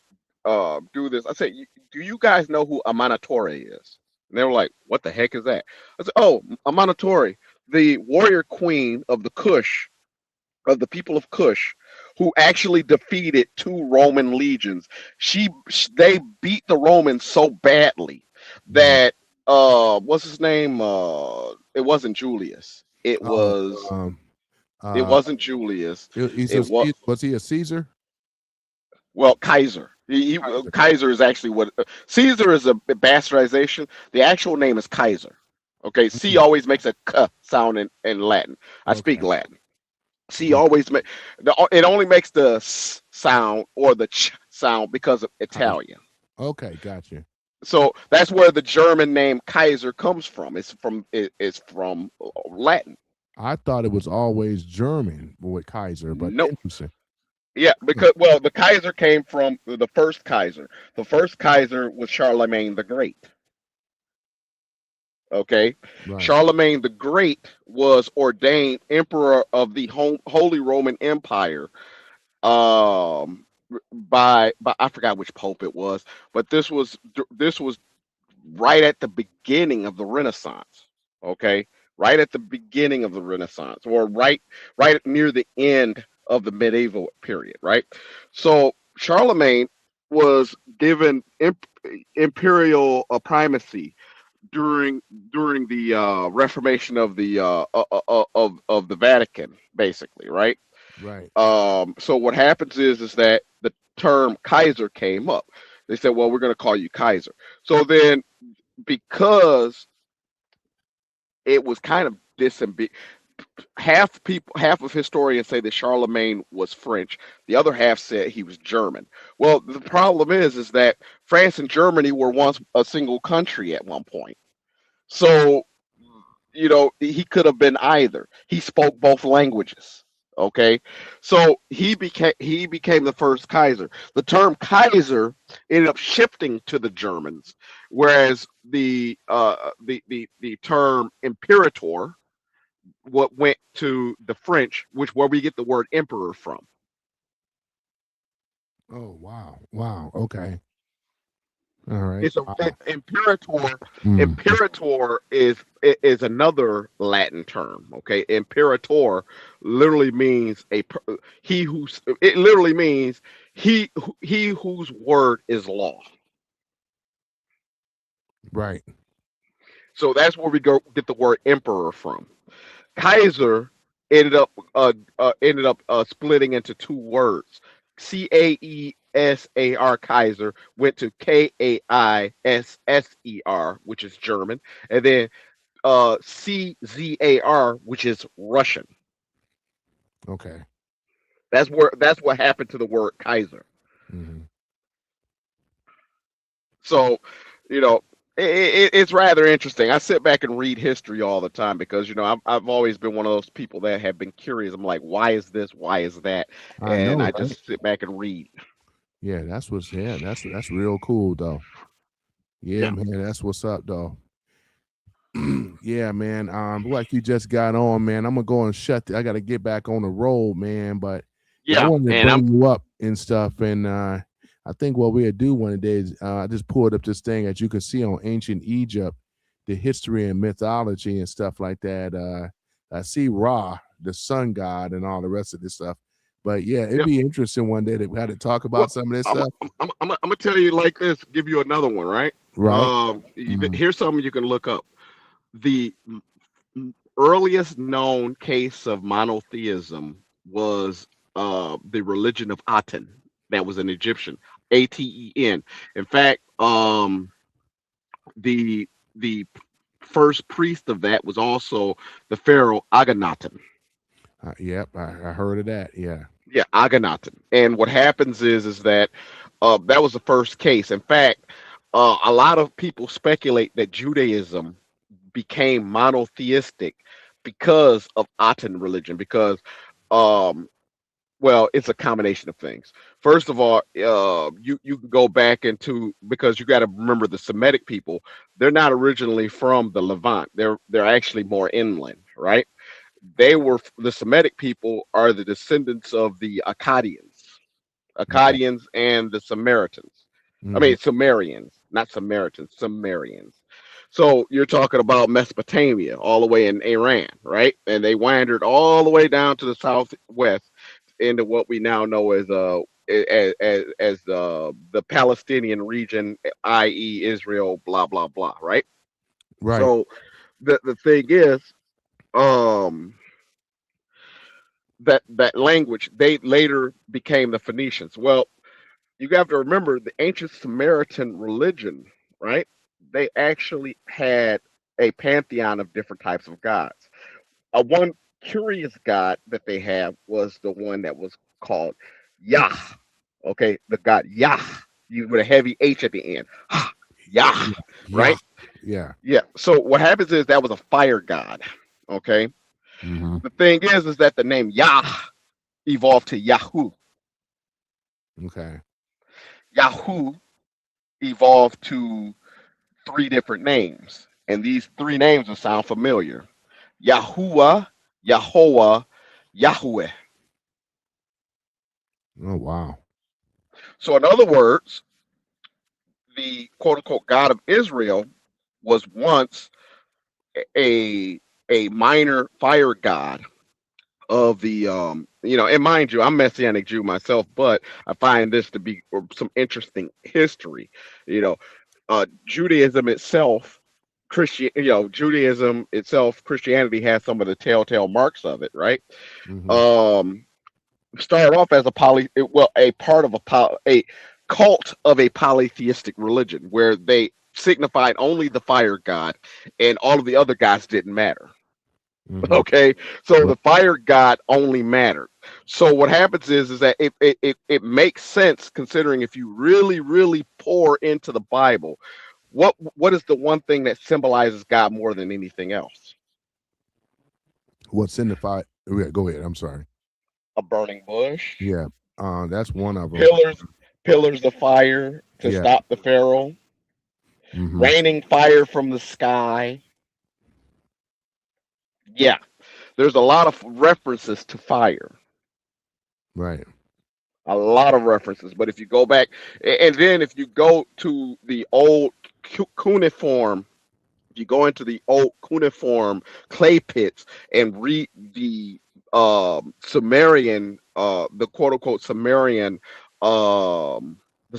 S2: do this. I said, do you guys know who Amanatore is? And they were like, what the heck is that? I said, oh, Amanatore, the warrior queen of the Kush, of the people of Kush, who actually defeated 2 Roman legions. They beat the Romans so badly
S1: Mm-hmm.
S2: that what's his name? It wasn't Julius. It
S1: Oh,
S2: was
S1: um,
S2: it
S1: uh,
S2: wasn't Julius.
S1: he's a,
S2: It was
S1: was he a Caesar?
S2: well Kaiser.
S1: Kaiser.
S2: Kaiser is actually what Caesar is a bastardization. The actual name is Kaiser. Okay, C
S1: Mm.
S2: always makes a k sound in Latin. I speak
S1: Okay.
S2: Latin. C
S1: Okay.
S2: always make it only makes the s sound or the ch sound because of
S1: Kaiser.
S2: Italian.
S1: Okay. Gotcha.
S2: So that's where the German name Kaiser comes from. It's from Latin.
S1: I thought it was always German with Kaiser, but
S2: Nope.
S1: interesting.
S2: Yeah,
S1: Huh.
S2: because well, the Kaiser came from the first Kaiser. The first Kaiser was Charlemagne the Great. Okay,
S1: Right.
S2: Charlemagne the Great was ordained emperor of the Holy Roman Empire by I forgot which pope it was, but this was right at the beginning of the Renaissance. Okay, right at the beginning of the Renaissance, or right near the end of the medieval period. Right, so Charlemagne was given imperial primacy during during the Reformation of the Vatican, basically. Right.
S1: Right.
S2: So what happens is that the term Kaiser came up. They said, "Well, we're going to call you Kaiser." So then, because it was kind of half of historians say that Charlemagne was French. The other half said he was German. Well, the problem is that France and Germany were once a single country at one point. So, he could have been either. He spoke both languages. Okay, so he became the first Kaiser. The term Kaiser ended up shifting to the Germans, whereas the term Imperator what went to the French, which where we get the word emperor from.
S1: Oh, wow. Wow. Okay. All right.
S2: It's a
S1: Wow.
S2: imperator.
S1: Mm,
S2: Imperator is another Latin term. Okay, imperator literally means he who's it literally means he whose word is law.
S1: right.
S2: So that's where we go get the word emperor from. Kaiser ended up splitting into two words. Caesar Kaiser went to Kaisser, which is German, and then Czar, which is Russian.
S1: Okay.
S2: That's what happened to the word Kaiser.
S1: Hmm.
S2: So, you know, it's rather interesting. I sit back and read history all the time because I've always been one of those people that have been curious. I'm like, why is this? Why is that?
S1: I
S2: And
S1: know,
S2: I
S1: right?
S2: just sit back and read.
S1: Yeah, that's real cool though. Yeah,
S2: Yeah,
S1: man, that's what's up though. Yeah, man. Like you just got on, man. I'm gonna go and I gotta get back on the road, man. But yeah, I
S2: yeah,
S1: wanted to
S2: and I'm
S1: bring you up and stuff. And I think what we'll do one day is I just pulled up this thing as you can see on ancient Egypt, the history and mythology and stuff like that. I see Ra, the sun god, and all the rest of this stuff. But yeah, it'd
S2: yeah.
S1: be interesting one day that we had to talk
S2: Well,
S1: about some of this
S2: I'm
S1: stuff.
S2: I'm gonna tell you like this. Give you another one, right?
S1: Right. Hmm.
S2: Here's something you can look up. The earliest known case of monotheism was the religion of Aten. That was an Egyptian, Aten. In fact, the the first priest of that was also the pharaoh Akhenaten.
S1: Yep, I heard of that. Yeah.
S2: Yeah, Akhenaten. And what happens is that that was the first case. In fact, a lot of people speculate that Judaism became monotheistic because of Aten religion. Because um, well, it's a combination of things. First of all, you can go back into because you got to remember the Semitic people. They're not originally from the Levant. They're actually more inland, right? The Semitic people are the descendants of the
S1: Okay.
S2: Akkadians and the Samaritans. I
S1: Hmm.
S2: mean Sumerians, not Samaritans, Sumerians. So you're talking about Mesopotamia, all the way in Iran, right? And they wandered all the way down to the southwest into what we now know as the Palestinian region, i.e., Israel, blah blah blah, right?
S1: Right.
S2: So the thing is, um, that language they later became the Phoenicians. Well, you have to remember the ancient Samaritan religion, right? They actually had a pantheon of different types of gods. One curious god that they have was the one that was called Yah. Okay, the god Yah, you with a heavy H at the end. Yah,
S1: Yeah. Yeah.
S2: right?
S1: Yeah.
S2: Yeah. So what happens is that was a fire god. Okay.
S1: Hmm.
S2: The thing is that the name Yah evolved to Yahoo.
S1: Okay.
S2: Yahoo evolved to three different names, and these three names will sound familiar: Yahuwah, Yahweh, Yahweh.
S1: Oh wow.
S2: So, in other words, the quote unquote God of Israel was once a a minor fire god of the and mind you, I'm Messianic Jew myself, but I find this to be some interesting history. You know, Judaism itself, Judaism itself, Christianity has some of the telltale marks of it, right?
S1: Hmm.
S2: Um, Started off as a part of a cult of a polytheistic religion where they signified only the fire god, and all of the other gods didn't matter.
S1: Mm-hmm.
S2: Okay, so
S1: Right.
S2: the fire god only mattered. So what happens is that it makes sense considering if you really pour into the Bible, what is the one thing that symbolizes God more than anything else?
S1: What signified? Yeah, go ahead. I'm sorry.
S2: A burning bush,
S1: Yeah. That's one of them.
S2: pillars, pillars of fire to
S1: Yeah.
S2: stop the Pharaoh,
S1: Mm-hmm.
S2: raining fire from the sky. Yeah, there's a lot of references to fire,
S1: Right.
S2: a lot of references. But if you go back, and then if you go to the old cuneiform, if you go into the old cuneiform clay pits and read Sumerian, the quote unquote the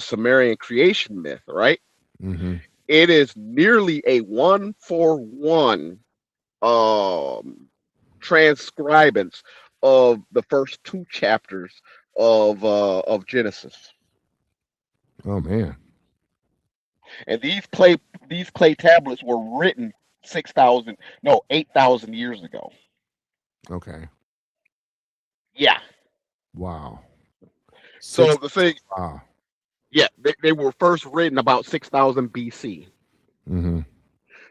S2: Sumerian creation myth, right?
S1: Mm-hmm.
S2: It is nearly a one for one um, transcribance of the first two chapters of Genesis.
S1: Oh man.
S2: And these clay tablets were written 6,000, no, 8,000 years ago.
S1: Okay.
S2: Yeah.
S1: Wow. Six.
S2: So the thing,
S1: Wow.
S2: yeah, they were first written about 6,000 BC,
S1: Mm-hmm.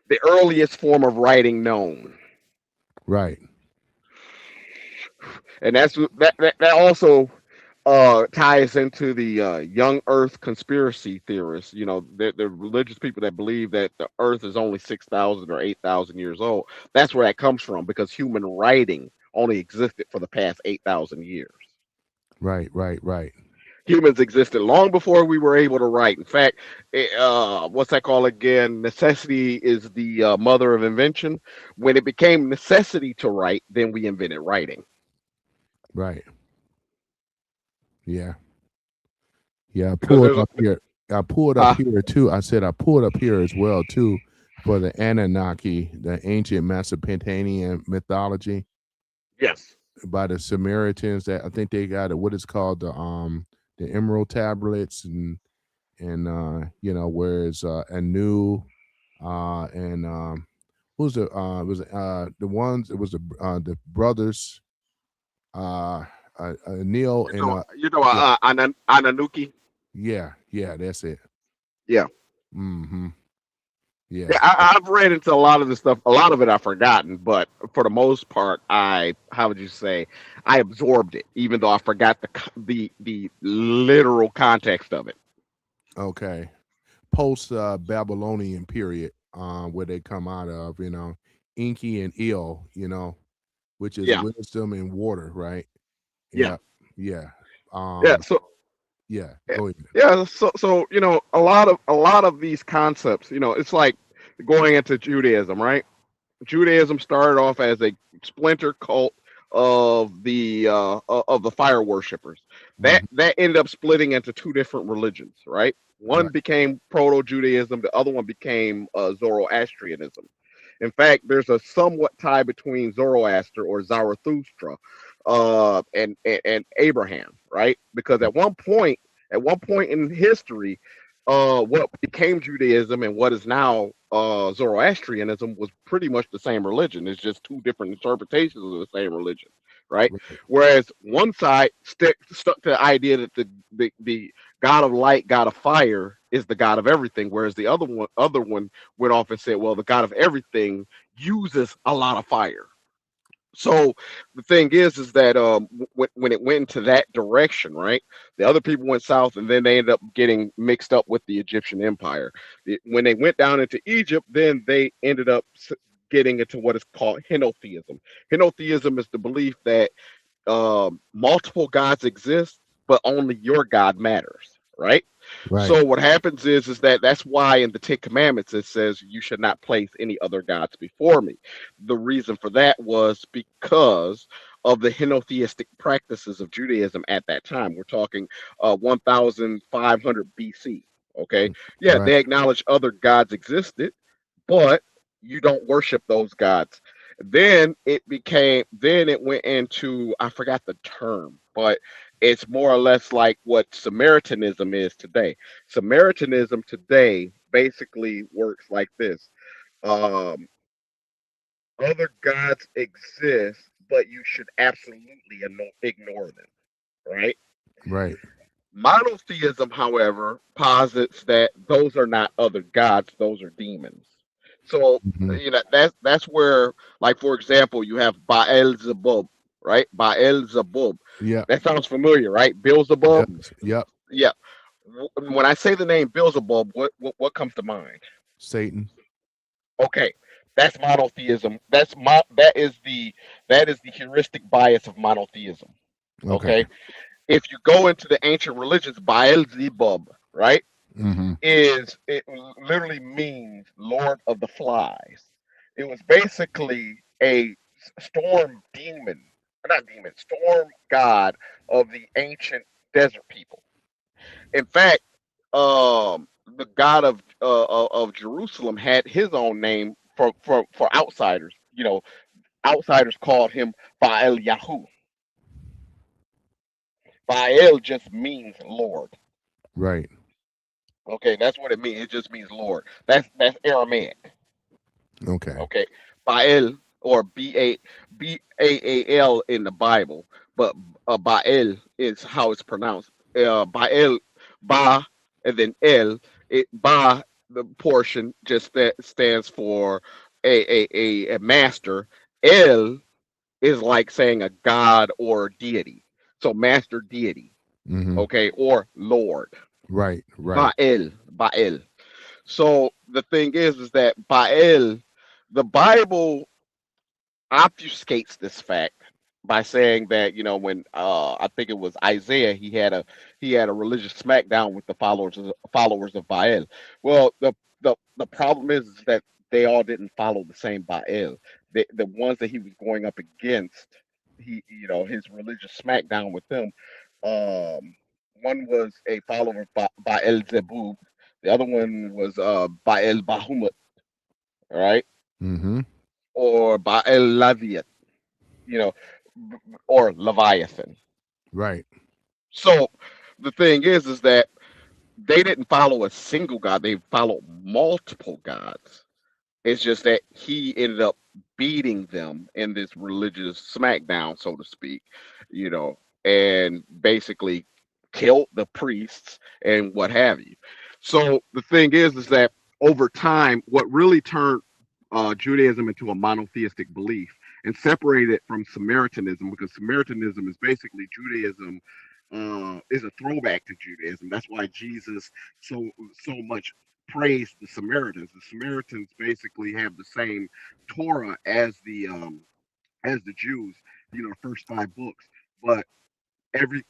S2: the earliest form of writing known.
S1: Right.
S2: And that also ties into the young Earth conspiracy theorists. You know, the religious people that believe that the Earth is only 6,000 or 8,000 years old. That's where that comes from because human writing only existed for the past 8,000 years.
S1: Right. Right. Right.
S2: Humans existed long before we were able to write. In fact, what's that called again? Necessity is the mother of invention. When it became necessity to write, then we invented writing.
S1: Right. Yeah. Yeah. I
S2: Because
S1: pulled
S2: there's a
S1: up here. I pulled up
S2: huh?
S1: here too. I said I pulled up here as well too for the Anunnaki, the ancient Mesopotamian mythology
S2: Yes.
S1: by the Samaritans. That I think they got what is called the Emerald tablets and whereas Anu and who's the ones it was the brothers Neil and yeah
S2: Ananuki.
S1: yeah that's it.
S2: Yeah.
S1: Mm-hmm.
S2: Yeah,
S1: Yeah.
S2: I've read into a lot of this stuff. A lot of it I've forgotten, but for the most part, how would you say, I absorbed it, even though I forgot the literal context of it.
S1: Okay. Post Babylonian period where they come out of, Inky and Eel, which is
S2: Yeah,
S1: wisdom and water, right?
S2: yeah,
S1: Yeah. Yeah.
S2: yeah.
S1: Um,
S2: So
S1: yeah.
S2: yeah,
S1: Go ahead.
S2: yeah. So a lot of these concepts, it's like going into Judaism, right? Judaism started off as a splinter cult of the fire worshippers. That
S1: Hmm.
S2: that ended up splitting into two different religions, right? One
S1: Right.
S2: became Proto Judaism. The other one became Zoroastrianism. In fact, there's a somewhat tie between Zoroaster or Zarathustra and Abraham, right? Because at one point in history, what became Judaism and what is now Zoroastrianism was pretty much the same religion. It's just two different interpretations of the same religion, right?
S1: Right.
S2: Whereas one side stuck to the idea that the God of light, God of fire, is the God of everything, whereas the other one went off and said, well, the God of everything uses a lot of fire. So the thing is that when it went into that direction, right? The other people went south, and then they ended up getting mixed up with the Egyptian Empire. When they went down into Egypt, then they ended up getting into what is called henotheism. Henotheism is the belief that multiple gods exist, but only your God matters, right?
S1: Right.
S2: So what happens is that that's why in the Ten Commandments it says you should not place any other gods before me. The reason for that was because of the henotheistic practices of Judaism at that time. We're talking 1,500 BC. Okay, yeah,
S1: Right.
S2: they acknowledged other gods existed, but you don't worship those gods. Then it went into, I forgot the term, but it's more or less like what Samaritanism is today. Samaritanism today basically works like this. Um, other gods exist, but you should absolutely ignore them, right?
S1: Right.
S2: Monotheism, however, posits that those are not other gods; those are demons. So
S1: Hmm.
S2: that's where, like for example, you have Baal Zebub, right? Baal Zebub.
S1: Yep.
S2: That sounds familiar, right?
S1: It
S2: Beelzebub.
S1: does. Yep.
S2: Yeah. When I say the name Beelzebub, what comes to mind?
S1: Satan.
S2: Okay, that's monotheism. That is the heuristic bias of monotheism.
S1: Okay.
S2: Okay, if you go into the ancient religions, Baal Zebub, right,
S1: Hmm.
S2: is it literally means Lord of the Flies. It was basically a storm demon, not demon, storm god of the ancient desert people. In fact, the god of Jerusalem had his own name for outsiders. Outsiders called him Baal Yahu. Baal just means Lord.
S1: Right.
S2: Okay, that's what it means. It just means Lord. That's Aramaic.
S1: Okay.
S2: Okay, Baal or Baal in the Bible, but Baal is how it's pronounced. Baal, Ba, and then El. Ba, the portion just stands for a master. El is like saying a god or deity. So master deity,
S1: Hmm.
S2: okay, or Lord.
S1: Right. Right.
S2: Baal. So the thing is that Baal, the Bible obfuscates this fact by saying that when I think it was Isaiah, he had a religious smackdown with the followers of Baal. Well, the problem is that they all didn't follow the same Baal. The ones that he was going up against, his religious smackdown with them. Um, One was a follower of Baal Zebub. The other one was Baal Bahumut, right,
S1: Hmm.
S2: or Baal Laviat, you know, or Leviathan.
S1: Right.
S2: So the thing is that they didn't follow a single god; they followed multiple gods. It's just that he ended up beating them in this religious smackdown, so to speak, and basically killed the priests and what have you. So the thing is that over time, what really turned Judaism into a monotheistic belief and separated it from Samaritanism, because Samaritanism is basically Judaism. Is a throwback to Judaism. That's why Jesus so much praised the Samaritans. The Samaritans basically have the same Torah as the Jews, the first five books, but every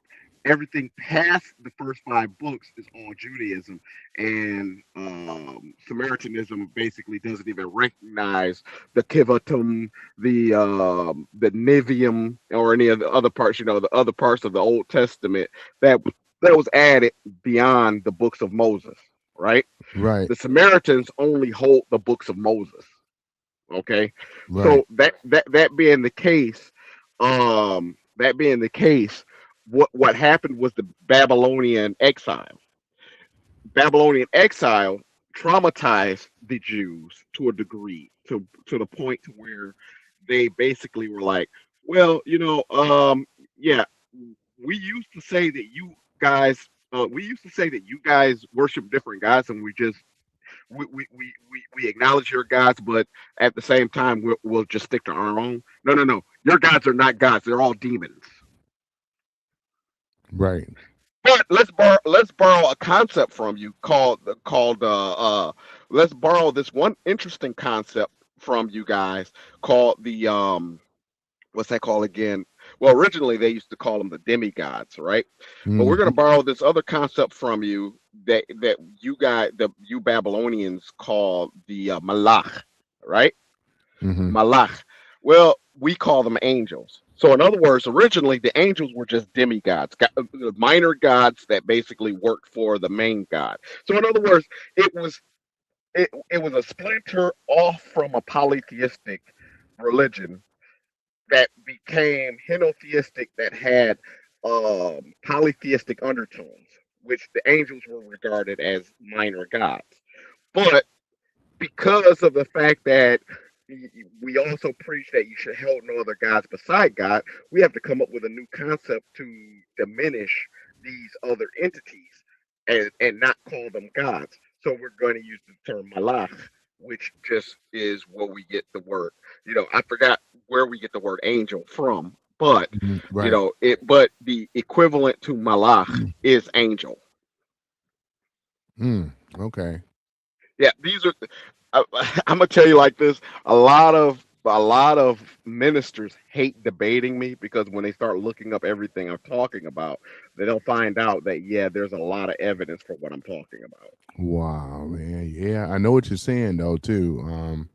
S2: everything past the first five books is all Judaism, and Samaritanism basically doesn't even recognize the Kivatum, the Nivium, or any of the other parts. The other parts of the Old Testament that that was added beyond the books of Moses. Right?
S1: Right.
S2: The Samaritans only hold the books of Moses. Okay,
S1: Right.
S2: so that being the case, what happened was the Babylonian exile. Babylonian exile traumatized the Jews to a degree, to the point to where they basically were like, well, yeah, we used to say that you guys worship different gods, and we acknowledge your gods, but at the same time, we'll just stick to our own. No, no, no. Your gods are not gods; they're all demons.
S1: Right.
S2: But let's borrow a concept from you called let's borrow this one interesting concept from you guys called the what's that called again? Well, originally they used to call them the demigods, right? But we're going
S1: Hmm.
S2: to borrow this other concept from you that you Babylonians call the malach, right?
S1: Hmm.
S2: Malach. Well, we call them angels. So, in other words, originally the angels were just demigods, minor gods that basically worked for the main god. So, in other words, it was it was a splinter off from a polytheistic religion that became henotheistic, that had polytheistic undertones, which the angels were regarded as minor gods. But because of the fact that we also preach that you should hold no other gods beside God. We have to come up with a new concept to diminish these other entities and not call them gods. So we're going to use the term malach, which just is where we get the word. I forgot where we get the word angel from, but
S1: Right.
S2: But the equivalent to malach is angel.
S1: Okay.
S2: Yeah, these are. I, I'm gonna tell you like this. A lot of ministers hate debating me because when they start looking up everything I'm talking about, they'll find out that yeah, there's a lot of evidence for what I'm talking about.
S1: Wow, man. Yeah, I know what you're saying though too.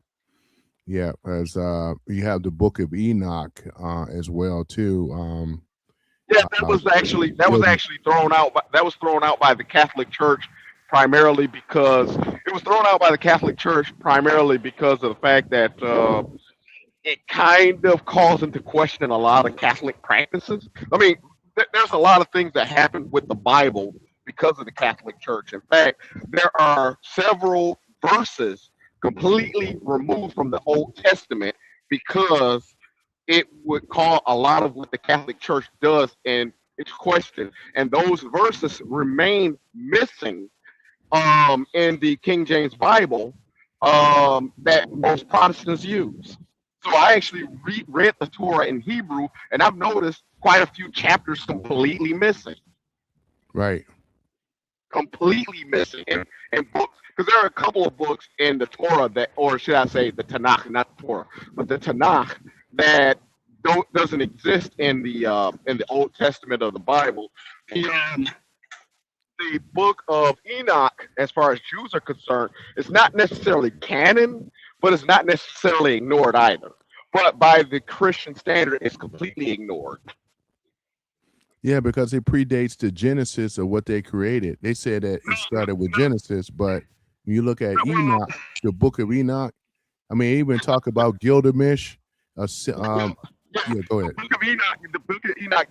S1: Yeah, as you have the Book of Enoch as well too.
S2: Yeah,
S1: Uh,
S2: that was
S1: building.
S2: actually thrown out. That was thrown out by the Catholic Church primarily because it was thrown out by the Catholic Church primarily because of the fact that it kind of calls into question a lot of Catholic practices. I mean, there's a lot of things that happen with the Bible because of the Catholic Church. In fact, there are several verses completely removed from the Old Testament because it would call a lot of what the Catholic Church does in its question. And those verses remain missing in the King James Bible that most Protestants use. So I actually read the Torah in Hebrew, and I've noticed quite a few chapters completely missing,
S1: Right.
S2: completely missing in books. Because there are a couple of books in the Torah that, or should I say, the Tanakh, not the Torah, but the Tanakh that doesn't exist in the Old Testament of the Bible. The the book of Enoch, as far as Jews are concerned, is not necessarily canon, but it's not necessarily ignored either. But by the Christian standard, it's completely ignored.
S1: Yeah, because it predates the Genesis of what they created. They said that it started with Genesis, but when you look at Enoch, the Book of Enoch, I mean, even talk about Gilgamesh.
S2: Yeah,
S1: Yeah, go
S2: the
S1: ahead.
S2: book of Enoch,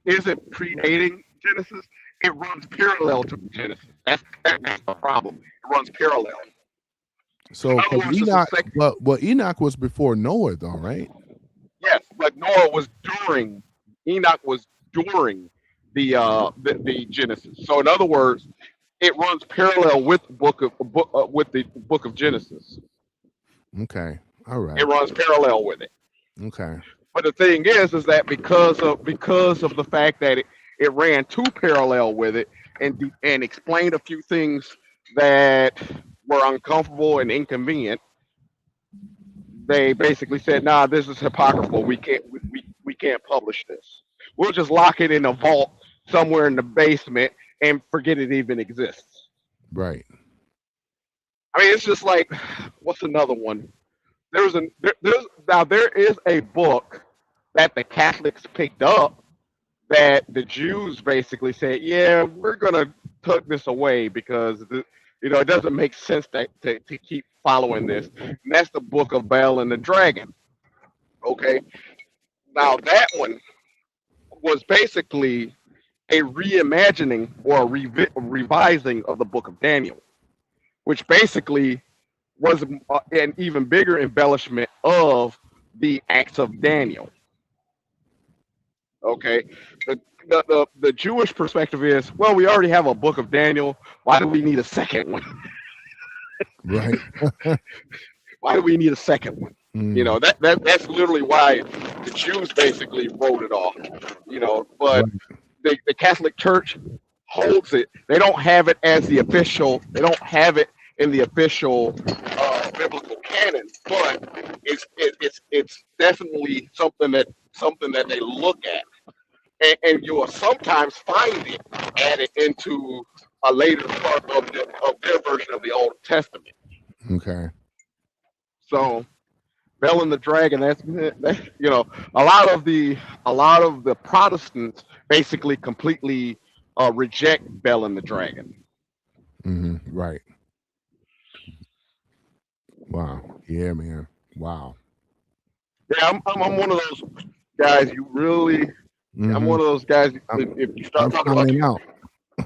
S2: isn't predating Genesis. It runs parallel to Genesis. That's the problem. It runs parallel. So in
S1: So,
S2: other
S1: because
S2: words, it's a
S1: Enoch,
S2: second.
S1: well, Enoch was before Noah, though, right?
S2: Yes, but Noah was during. Enoch was during the Genesis. So in other words, it runs parallel with with the book of Genesis.
S1: Okay. All
S2: It
S1: right.
S2: runs parallel with it.
S1: Okay.
S2: But the thing is that because of the fact that it ran too parallel with it and explained a few things that were uncomfortable and inconvenient, they basically said, "Nah, this is hypocritical. We can't publish this. We'll just lock it in a vault somewhere in the basement and forget it even exists."
S1: Right.
S2: I mean, it's just like, what's another one? There is a book that the Catholics picked up that the Jews basically said, "Yeah, we're gonna tuck this away because it doesn't make sense to keep following this." And that's the Book of Bel and the Dragon. Okay, now that one was basically a reimagining or a revising of the Book of Daniel, which basically was an even bigger embellishment of the Acts of Daniel. Okay, the Jewish perspective is, well, we already have a Book of Daniel. Why do we need a second one?
S1: Right.
S2: Why do we need a second one?
S1: Mm,
S2: That's literally why the Jews basically wrote it off. But
S1: right.
S2: the Catholic Church holds it. They don't have it as the official. They don't have it in the official biblical canon, but it's definitely something that they look at, and you will sometimes find it added into a later part of their version of the Old Testament.
S1: Okay.
S2: So Bell and the Dragon. A lot of the Protestants basically completely reject Bell and the Dragon.
S1: Right. Wow. Yeah, man. Wow.
S2: Yeah, I'm one of those guys. I'm
S1: hmm
S2: one of those guys.
S1: I'm,
S2: If you
S1: I'm
S2: start talking about
S1: finding
S2: these,
S1: out.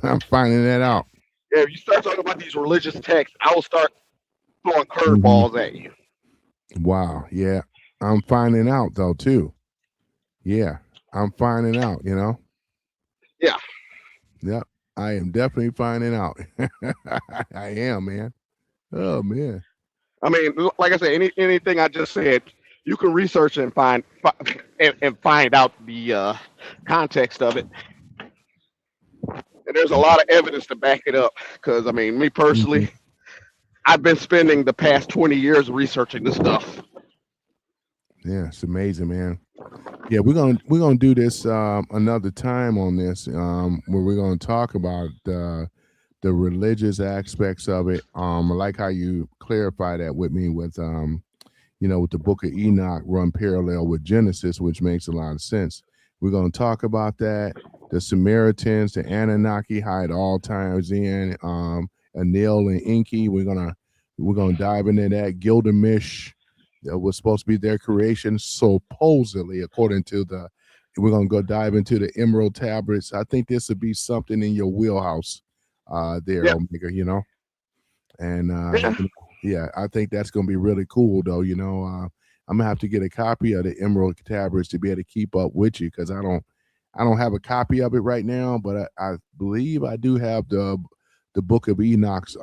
S1: I'm finding that out.
S2: yeah, if you start talking about these religious texts, I will start throwing
S1: hmm
S2: curveballs at you.
S1: Wow. Yeah. I'm finding out though too. Yeah. I'm finding out, you know?
S2: Yeah,
S1: Yep. I am definitely finding out. I am, man. Oh man.
S2: I mean, like I said, anything I just said, you can research and and find out the context of it. And there's a lot of evidence to back it up. Because I mean, me
S1: Mhm.
S2: personally, I've been spending the past 20 years researching this stuff.
S1: Yeah, it's amazing, man. Yeah, we're gonna do this another time on this, where we're gonna talk about the religious aspects of it. I like how you clarify that with me with with the book of Enoch run parallel with Genesis, which makes a lot of sense. We're going to talk about that. The Samaritans, the Anunnaki, how it all ties in. Anil and Enki. We're gonna dive into that. Gilgamesh, that was supposed to be their creation, supposedly, according to the. We're gonna go dive into the Emerald tablets. I think this would be something in your wheelhouse, there,
S2: Yeah,
S1: Omega. And
S2: yeah,
S1: yeah, I think that's going to be really cool, though. I'm gonna have to get a copy of the Emerald Tablets to be able to keep up with you because I don't have a copy of it right now, but I believe I do have the Book of Enoch's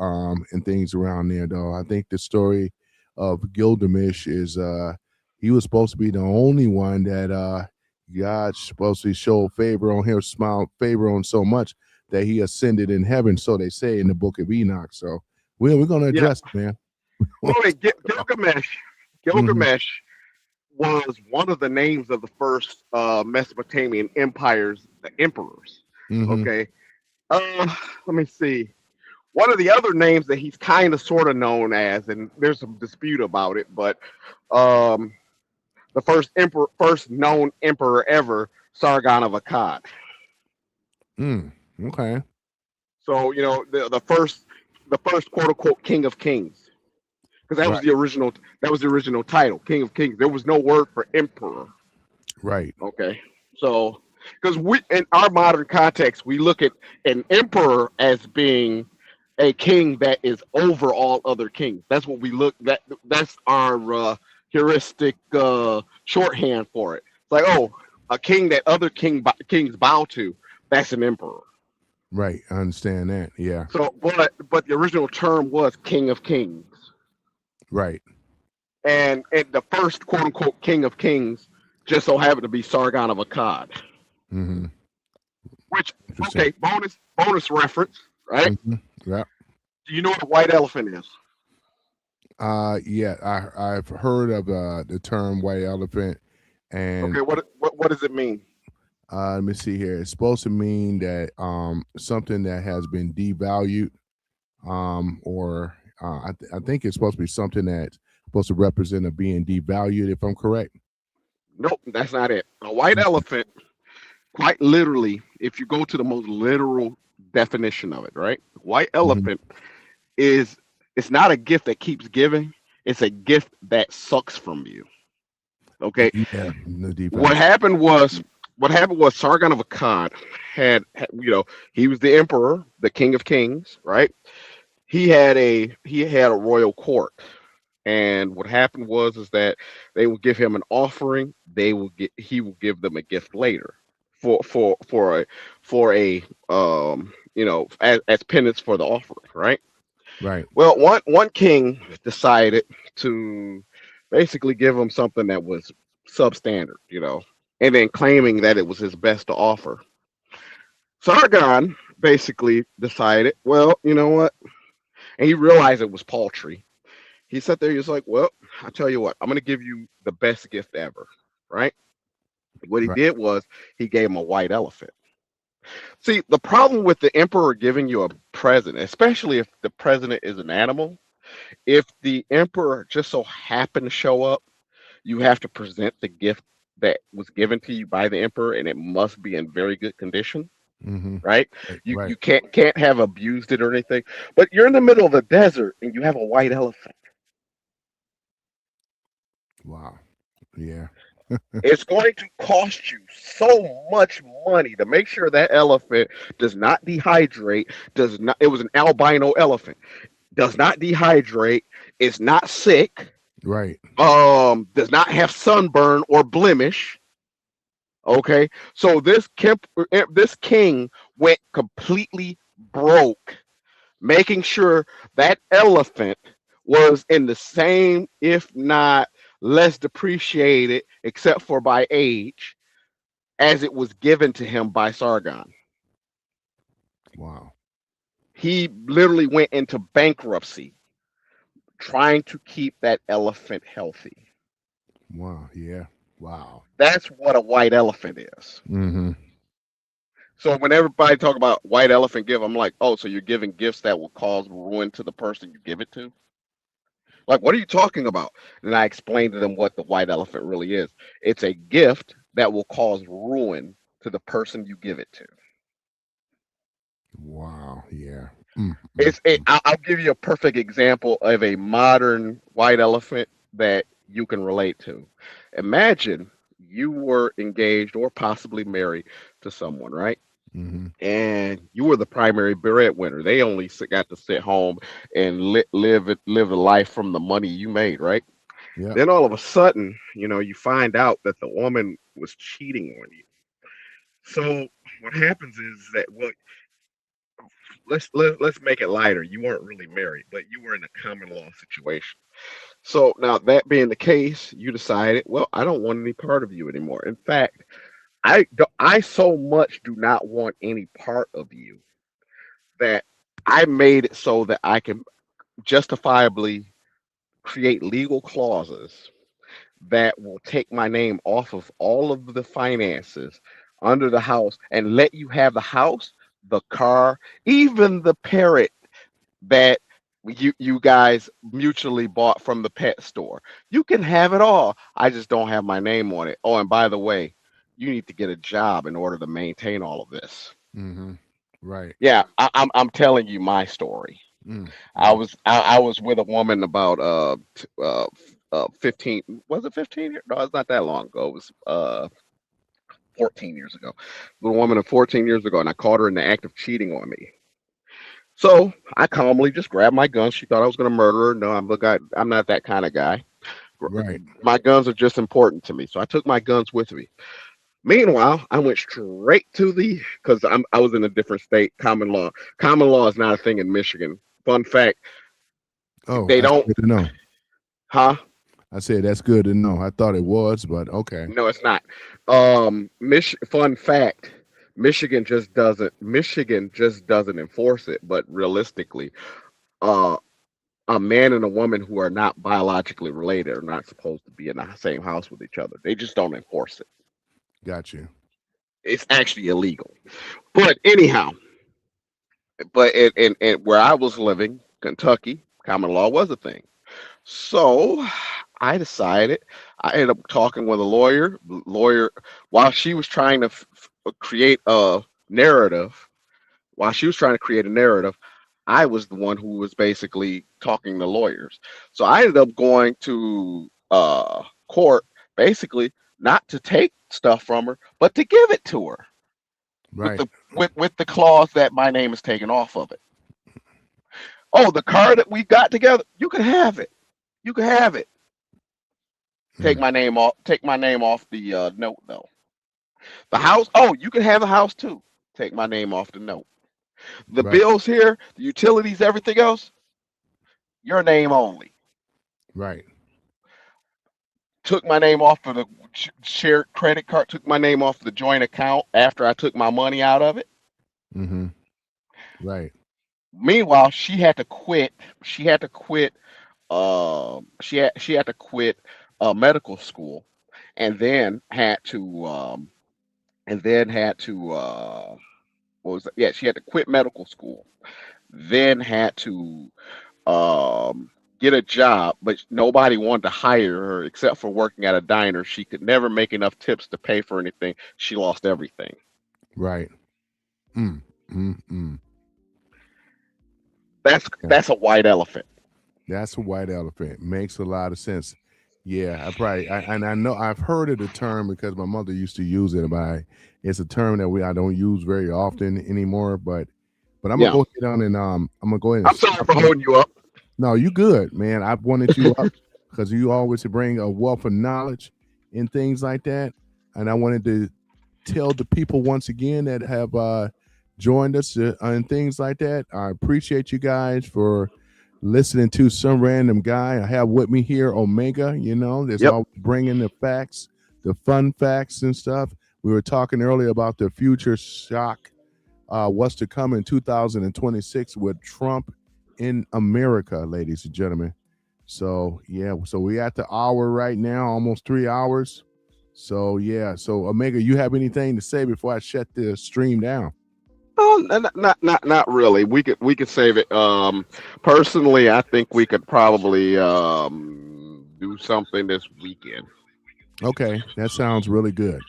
S1: and things around there, though. I think the story of Gilgamesh is he was supposed to be the only one that God supposed to show favor on him, smile favor on so much that he ascended in heaven. So they say in the Book of Enoch. So we're gonna
S2: yeah.
S1: address it, man.
S2: Well, Gilgamesh,
S1: Hmm.
S2: Gilgamesh was one of the names of the first Mesopotamian empires, the emperors.
S1: Hmm.
S2: Okay. Let me see. One of the other names that he's kind of sort of known as, and there's some dispute about it, but um, the first known emperor ever, Sargon of Akkad.
S1: Mm. Okay.
S2: So the first quote unquote king of kings, because
S1: Right.
S2: that was the original title, king of kings. There was no word for emperor.
S1: Right.
S2: Okay, so because we in our modern context we look at an emperor as being a king that is over all other kings. That's what we look that's our heuristic shorthand for it. It's like, oh, a king that other kings bow to, that's an emperor.
S1: Right. I understand that. Yeah.
S2: So, but the original term was king of kings,
S1: Right.
S2: and the first quote unquote king of kings just so happened to be Sargon of Akkad.
S1: Hmm.
S2: Which,
S1: Interesting.
S2: okay, bonus reference, right?
S1: Hmm. Yeah.
S2: Do you know what a white elephant is?
S1: Yeah. I've heard of the term white elephant, and
S2: Okay, what does it mean?
S1: let me see here. It's supposed to mean that something that has been devalued, or I think it's supposed to be something that's supposed to represent a being devalued. If I'm correct.
S2: Nope, that's not it. A white
S1: Mhm.
S2: elephant, quite literally, if you go to the most literal definition of it, right? White
S1: Mhm.
S2: elephant is it's not a gift that keeps giving, it's a gift that sucks from you. Okay.
S1: Yeah. No
S2: What
S1: devalue.
S2: happened was what happened was Sargon of Akkad he was the emperor, the king of kings, right? He had a royal court. And what happened was is that they will give him an offering. He will give them a gift later for a as penance for the offering, right?
S1: Right.
S2: Well, one king decided to basically give him something that was substandard, and then claiming that it was his best to offer. Sargon basically decided, well, you know what? And he realized it was paltry. He sat there. He was like, "Well, I tell you what, I'm going to give you the best gift ever." Right? What he
S1: Right.
S2: did was he gave him a white elephant. See, the problem with the emperor giving you a present, especially if the president is an animal, if the emperor just so happened to show up, you have to present the gift that was given to you by the emperor, and it must be in very good condition.
S1: Hmm.
S2: Right?
S1: Right.
S2: You
S1: Right.
S2: can't have abused it or anything. But you're in the middle of the desert and you have a white elephant.
S1: Wow. Yeah.
S2: It's going to cost you so much money to make sure that elephant does not dehydrate, does not it was an albino elephant, does not dehydrate, is not sick,
S1: Right.
S2: Does not have sunburn or blemish. Okay, so this king went completely broke, making sure that elephant was in the same, if not less depreciated, except for by age, as it was given to him by Sargon.
S1: Wow.
S2: He literally went into bankruptcy trying to keep that elephant healthy.
S1: Wow. Yeah. Wow.
S2: That's what a white elephant is.
S1: Mm-hmm.
S2: So when everybody talk about white elephant gift, I'm like, oh, so you're giving gifts that will cause ruin to the person you give it to? Like, what are you talking about? And I explained to them what the white elephant really is. It's a gift that will cause ruin to the person you give it to.
S1: Wow. Yeah. Mm, mm,
S2: It's it,
S1: mm.
S2: I'll give you a perfect example of a modern white elephant that you can relate to. Imagine you were engaged or possibly married to someone, right?
S1: Mm-hmm.
S2: And you were the primary breadwinner. They only got to sit home and live a life from the money you made, right?
S1: Yep.
S2: Then all of a sudden, you find out that the woman was cheating on you. So what happens is that, well, let's make it lighter. You weren't really married, but you were in a common law situation. So now that being the case, you decided, well, I don't want any part of you anymore. In fact, I so much do not want any part of you that I made it so that I can justifiably create legal clauses that will take my name off of all of the finances under the house and let you have the house, the car, even the parrot that you guys mutually bought from the pet store. You can have it all. I just don't have my name on it. Oh, and by the way, you need to get a job in order to maintain all of this.
S1: Mm-hmm. Right.
S2: Yeah, I'm telling you my story.
S1: Mm,
S2: I
S1: mm.
S2: was I was with a woman about 15, was it 15 years? No, it's not that long ago. It was 14 years ago. The woman of 14 years ago, and I caught her in the act of cheating on me. So I calmly just grabbed my gun. She thought I was going to murder her. No, I'm not that kind of guy.
S1: Right.
S2: My guns are just important to me. So I took my guns with me. Meanwhile, I went straight to because I was in a different state, common law. Common law is not a thing in Michigan. Fun fact,
S1: Oh,
S2: they
S1: that's
S2: don't,
S1: good to know.
S2: huh?
S1: I said that's good to know. I thought it was, but okay.
S2: No, it's not. Fun fact, Michigan just doesn't enforce it, but realistically, uh a man and a woman who are not biologically related are not supposed to be in the same house with each other. They just don't enforce it.
S1: Got you.
S2: It's actually illegal. But anyhow, but in where I was living, Kentucky, common law was a thing. So I decided, I ended up talking with a lawyer. Lawyer, while she was trying to create a narrative, while she was trying to create a narrative, I was the one who was basically talking to lawyers. So I ended up going to court, basically not to take stuff from her, but to give it to her with
S1: Right.
S2: the clause that my name is taken off of it. Oh, the car that we got together, you can have it. You can have it. Take
S1: Mm,
S2: my name off. Take my name off the note though. The house. Oh, you can have the house too. Take my name off the note. The
S1: right.
S2: bills here, the utilities, everything else, your name only.
S1: Right.
S2: Took my name off of the shared credit card. Took my name off the joint account after I took my money out of it.
S1: Mm-hmm. Right.
S2: Meanwhile, she had to quit. She had to quit. She had to quit medical school, and then had to what was it? Yeah, she had to quit medical school, then had to um get a job, but nobody wanted to hire her except for working at a diner. She could never make enough tips to pay for anything. She lost everything.
S1: Right. Mm, mm, mm.
S2: That's
S1: Yeah.
S2: that's a white elephant.
S1: That's a white elephant. Makes a lot of sense. Yeah, and I know I've heard of the term because my mother used to use it, but it's a term that I don't use very often anymore. But I'm gonna
S2: Yeah.
S1: go ahead on and I'm gonna go ahead and
S2: I'm sorry
S1: stop
S2: for
S1: you.
S2: holding you up.
S1: No, you good, man. I wanted you up. because you always bring a wealth of knowledge and things like that. And I wanted to tell the people once again that have joined us and things like that. I appreciate you guys for listening to some random guy. I have with me here Omega. There's
S2: Yep.
S1: all bringing the facts, the fun facts and stuff. We were talking earlier about the future shock, what's to come in 2026 with Trump in America, ladies and gentlemen. So yeah, so we at the hour right now, almost 3 hours. So yeah, so Omega, you have anything to say before I shut the stream down?
S2: Oh, not really. We could save it. Personally, I think we could probably do something this weekend.
S1: Okay, that sounds really good.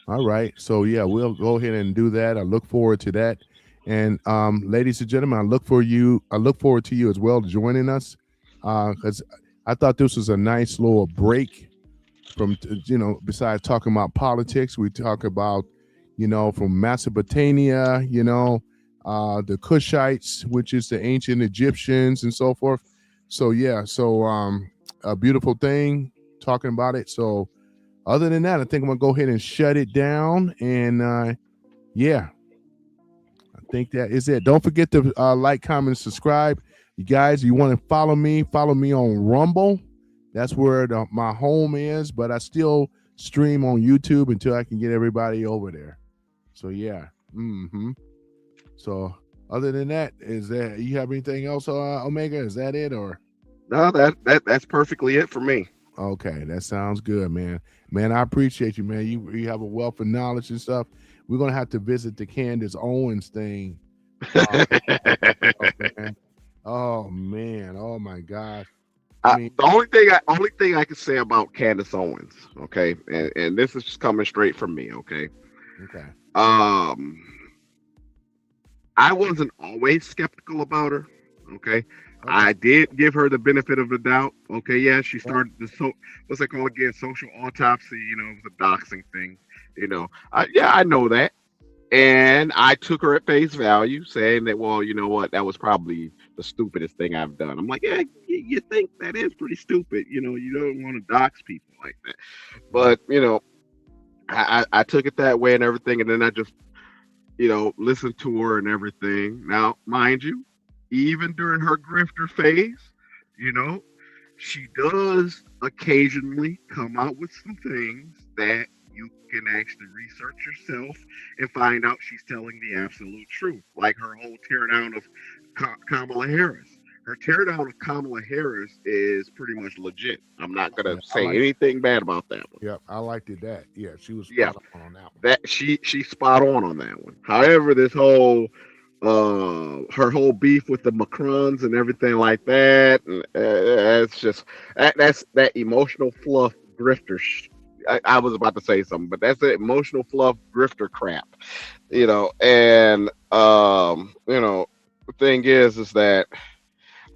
S1: All right, so yeah, we'll go ahead and do that. I look forward to that. And ladies and gentlemen, I look forward to you as well joining us, because I thought this was a nice little break from, besides talking about politics. We talk about, from Mesopotamia, the Cushites, which is the ancient Egyptians and so forth. So yeah, so a beautiful thing talking about it. So other than that, I think I'm gonna go ahead and shut it down. And yeah, I think that is it. Don't forget to like, comment, subscribe. You guys, you want to follow me on Rumble. That's where my home is, but I still stream on YouTube until I can get everybody over there. So yeah. So other than that, is that you have anything else, Omega? Is that it or?
S2: No, that's perfectly it for me.
S1: Okay, that sounds good, man. Man, I appreciate you, man. You have a wealth of knowledge and stuff. We're gonna have to visit the Candace Owens thing. Man. Oh man. Oh my gosh. I mean,
S2: The only thing I can say about Candace Owens, okay, and this is just coming straight from me, okay.
S1: okay.
S2: Um, I wasn't always skeptical about her. Okay.
S1: Okay.
S2: I did give her the benefit of the doubt. Okay, yeah, she
S1: Yep.
S2: started what's it called again? Social autopsy, it was a doxing thing. Yeah, I know that. And I took her at face value, saying that, well, you know what, that was probably the stupidest thing I've done. I'm like, yeah, you think that is pretty stupid. You don't want to dox people like that.
S1: Right.
S2: But, I took it that way and everything. And then I just listen to her and everything. Now, mind you, even during her grifter phase, you know, she does occasionally come out with some things that you can actually research yourself and find out she's telling the absolute truth. Like her whole teardown of Kamala Harris. Her teardown of Kamala Harris is pretty much legit. I'm not gonna
S1: Yeah, I
S2: say
S1: like.
S2: anything bad about that one.
S1: Yep, I liked it. That. Yeah, she was
S2: Yeah,
S1: spot on that one.
S2: that she's spot on that one. However, this whole her whole beef with the Macrons and everything like that, and, it's just that's that emotional fluff grifter. I was about to say something, but that's the emotional fluff grifter crap,
S1: Right.
S2: And the thing is that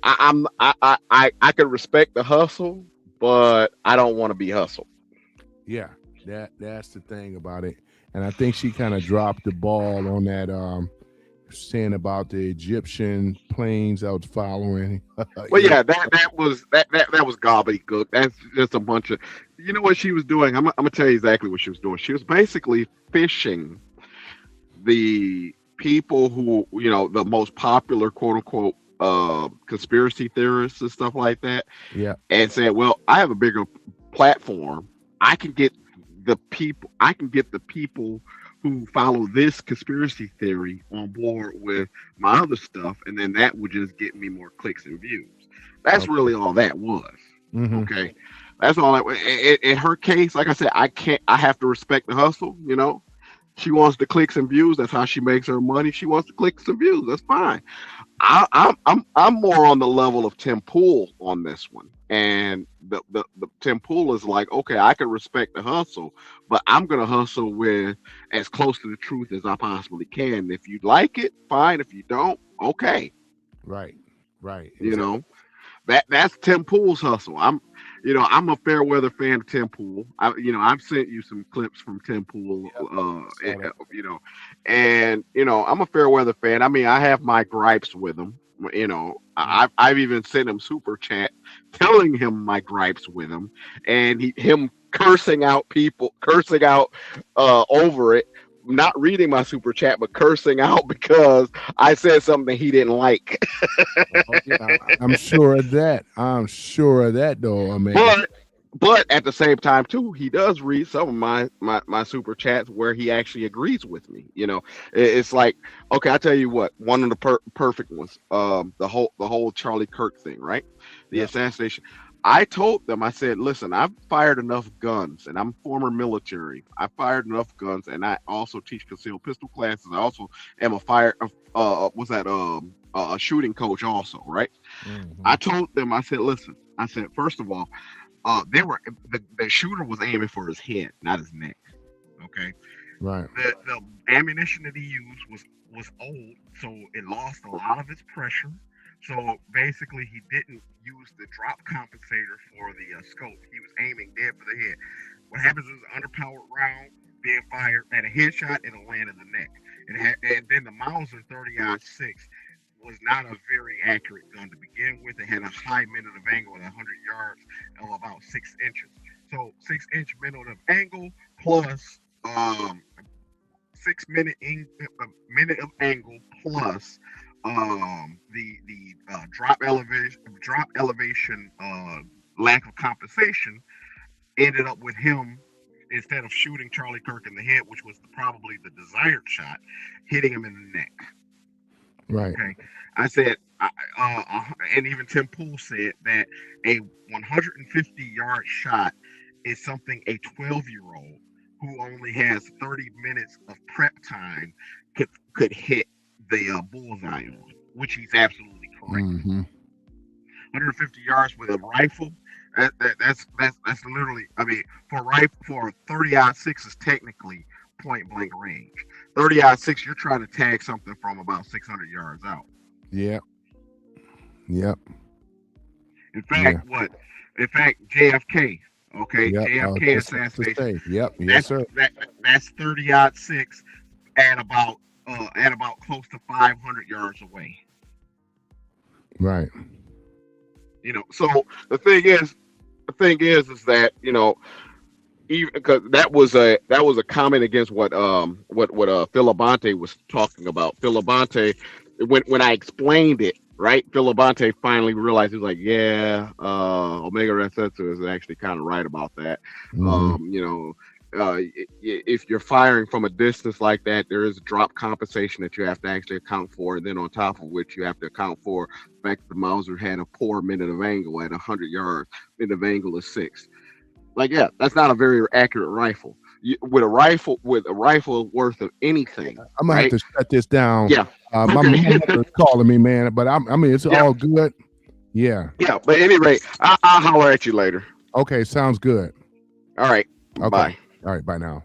S2: I can respect the hustle, but I don't want to be hustled.
S1: Yeah, that's the thing about it. And I think she kind of dropped the ball on that saying about the Egyptian planes that was following.
S2: Well, yeah, that was gobbledygook. That's just a bunch of, what she was doing. I'm gonna tell you exactly what she was doing. She was basically fishing the people who, the most popular quote unquote conspiracy theorists and stuff like that,
S1: Yeah.
S2: and said, "Well, I have a bigger platform. I can get the people who follow this conspiracy theory on board with my other stuff, and then that would just get me more clicks and views." That's
S1: Okay.
S2: really all that was.
S1: Mm-hmm.
S2: Okay, that's all that. In her case, like I said, I can't. I have to respect the hustle. She wants the clicks and views. That's how she makes her money. She wants the clicks and views. That's fine. I'm more on the level of Tim Pool on this one, and the Tim Pool is like, okay, I can respect the hustle, but I'm gonna hustle with as close to the truth as I possibly can. If you like it, fine. If you don't, okay.
S1: Right. Right.
S2: You
S1: Exactly.
S2: know that's Tim Pool's hustle. I'm a fair weather fan of Tim Pool. I've sent you some clips from Tim Pool.
S1: Yep. Saw that.
S2: And I'm a fair weather fan. I mean, I have my gripes with him. I've even sent him super chat telling him my gripes with him, and him cursing out people, cursing out over it. Not reading my super chat, but cursing out because I said something he didn't like.
S1: Oh, yeah, I'm sure of that. I'm sure of that, though, Omega.
S2: but but at the same time too, he does read some of my super chats where he actually agrees with me. It's like, okay, I tell you what, one of the perfect ones, the whole Charlie Kirk thing, right? The
S1: Yeah.
S2: assassination. I told them, I said, listen, I've fired enough guns, and I'm former military. I fired enough guns, and I also teach concealed pistol classes. I also am was that a shooting coach also, right? I
S1: Hmm.
S2: told them, I said, listen, I said, first of all, the shooter was aiming for his head, not his neck. Okay,
S1: Right.
S2: the ammunition that he used was old, so it lost a lot of its pressure. So basically, he didn't use the drop compensator for the scope. He was aiming dead for the head. What happens is an underpowered round being fired at a headshot, it'll land in the neck. And then the Mauser 30-06 was not a very accurate gun to begin with. It had a high minute of angle at 100 yards of about 6 inches. So 6 inch minute of angle plus 6 minute of angle plus the drop elevation lack of compensation ended up with him, instead of shooting Charlie Kirk in the head, which was probably the desired shot, hitting him in the neck.
S1: Right.
S2: Okay, I said, and even Tim Pool said that a 150-yard shot is something a 12-year-old who only has 30 minutes of prep time could hit the bullseye on, which he's absolutely correct.
S1: Hmm.
S2: 150 yards with a rifle. That's literally. I mean, for 30-06 is technically point blank range. 30-06, you're trying to tag something from about 600 yards out.
S1: Yep. Yep.
S2: In
S1: Yeah.
S2: fact, what? In fact, JFK. Okay,
S1: Yep.
S2: JFK
S1: To
S2: assassination.
S1: say. Yep. Yes,
S2: That's
S1: sir.
S2: that's 30-06 at about close to 500 yards away.
S1: Right.
S2: So the thing is that even because that was a comment against what Philabonte was talking about. Philabonte, when I explained it, right, Philabonte finally realized. He was like, yeah, Omega Resetsu is actually kind of right about that.
S1: Hmm.
S2: If you're firing from a distance like that, there is drop compensation that you have to actually account for, and then on top of which you have to account for the fact that the Mauser had a poor minute of angle at 100 yards. Minute of angle is 6. Like, yeah, that's not a very accurate rifle. With a rifle worth of anything,
S1: I'm gonna have
S2: right?
S1: to shut this down.
S2: Yeah.
S1: My
S2: Okay.
S1: mother's calling me, man. But I mean, it's
S2: Yeah.
S1: all good. Yeah.
S2: Yeah. But at any rate, I'll holler at you later.
S1: Okay. Sounds good.
S2: All right.
S1: Okay.
S2: Bye.
S1: All right. Bye now.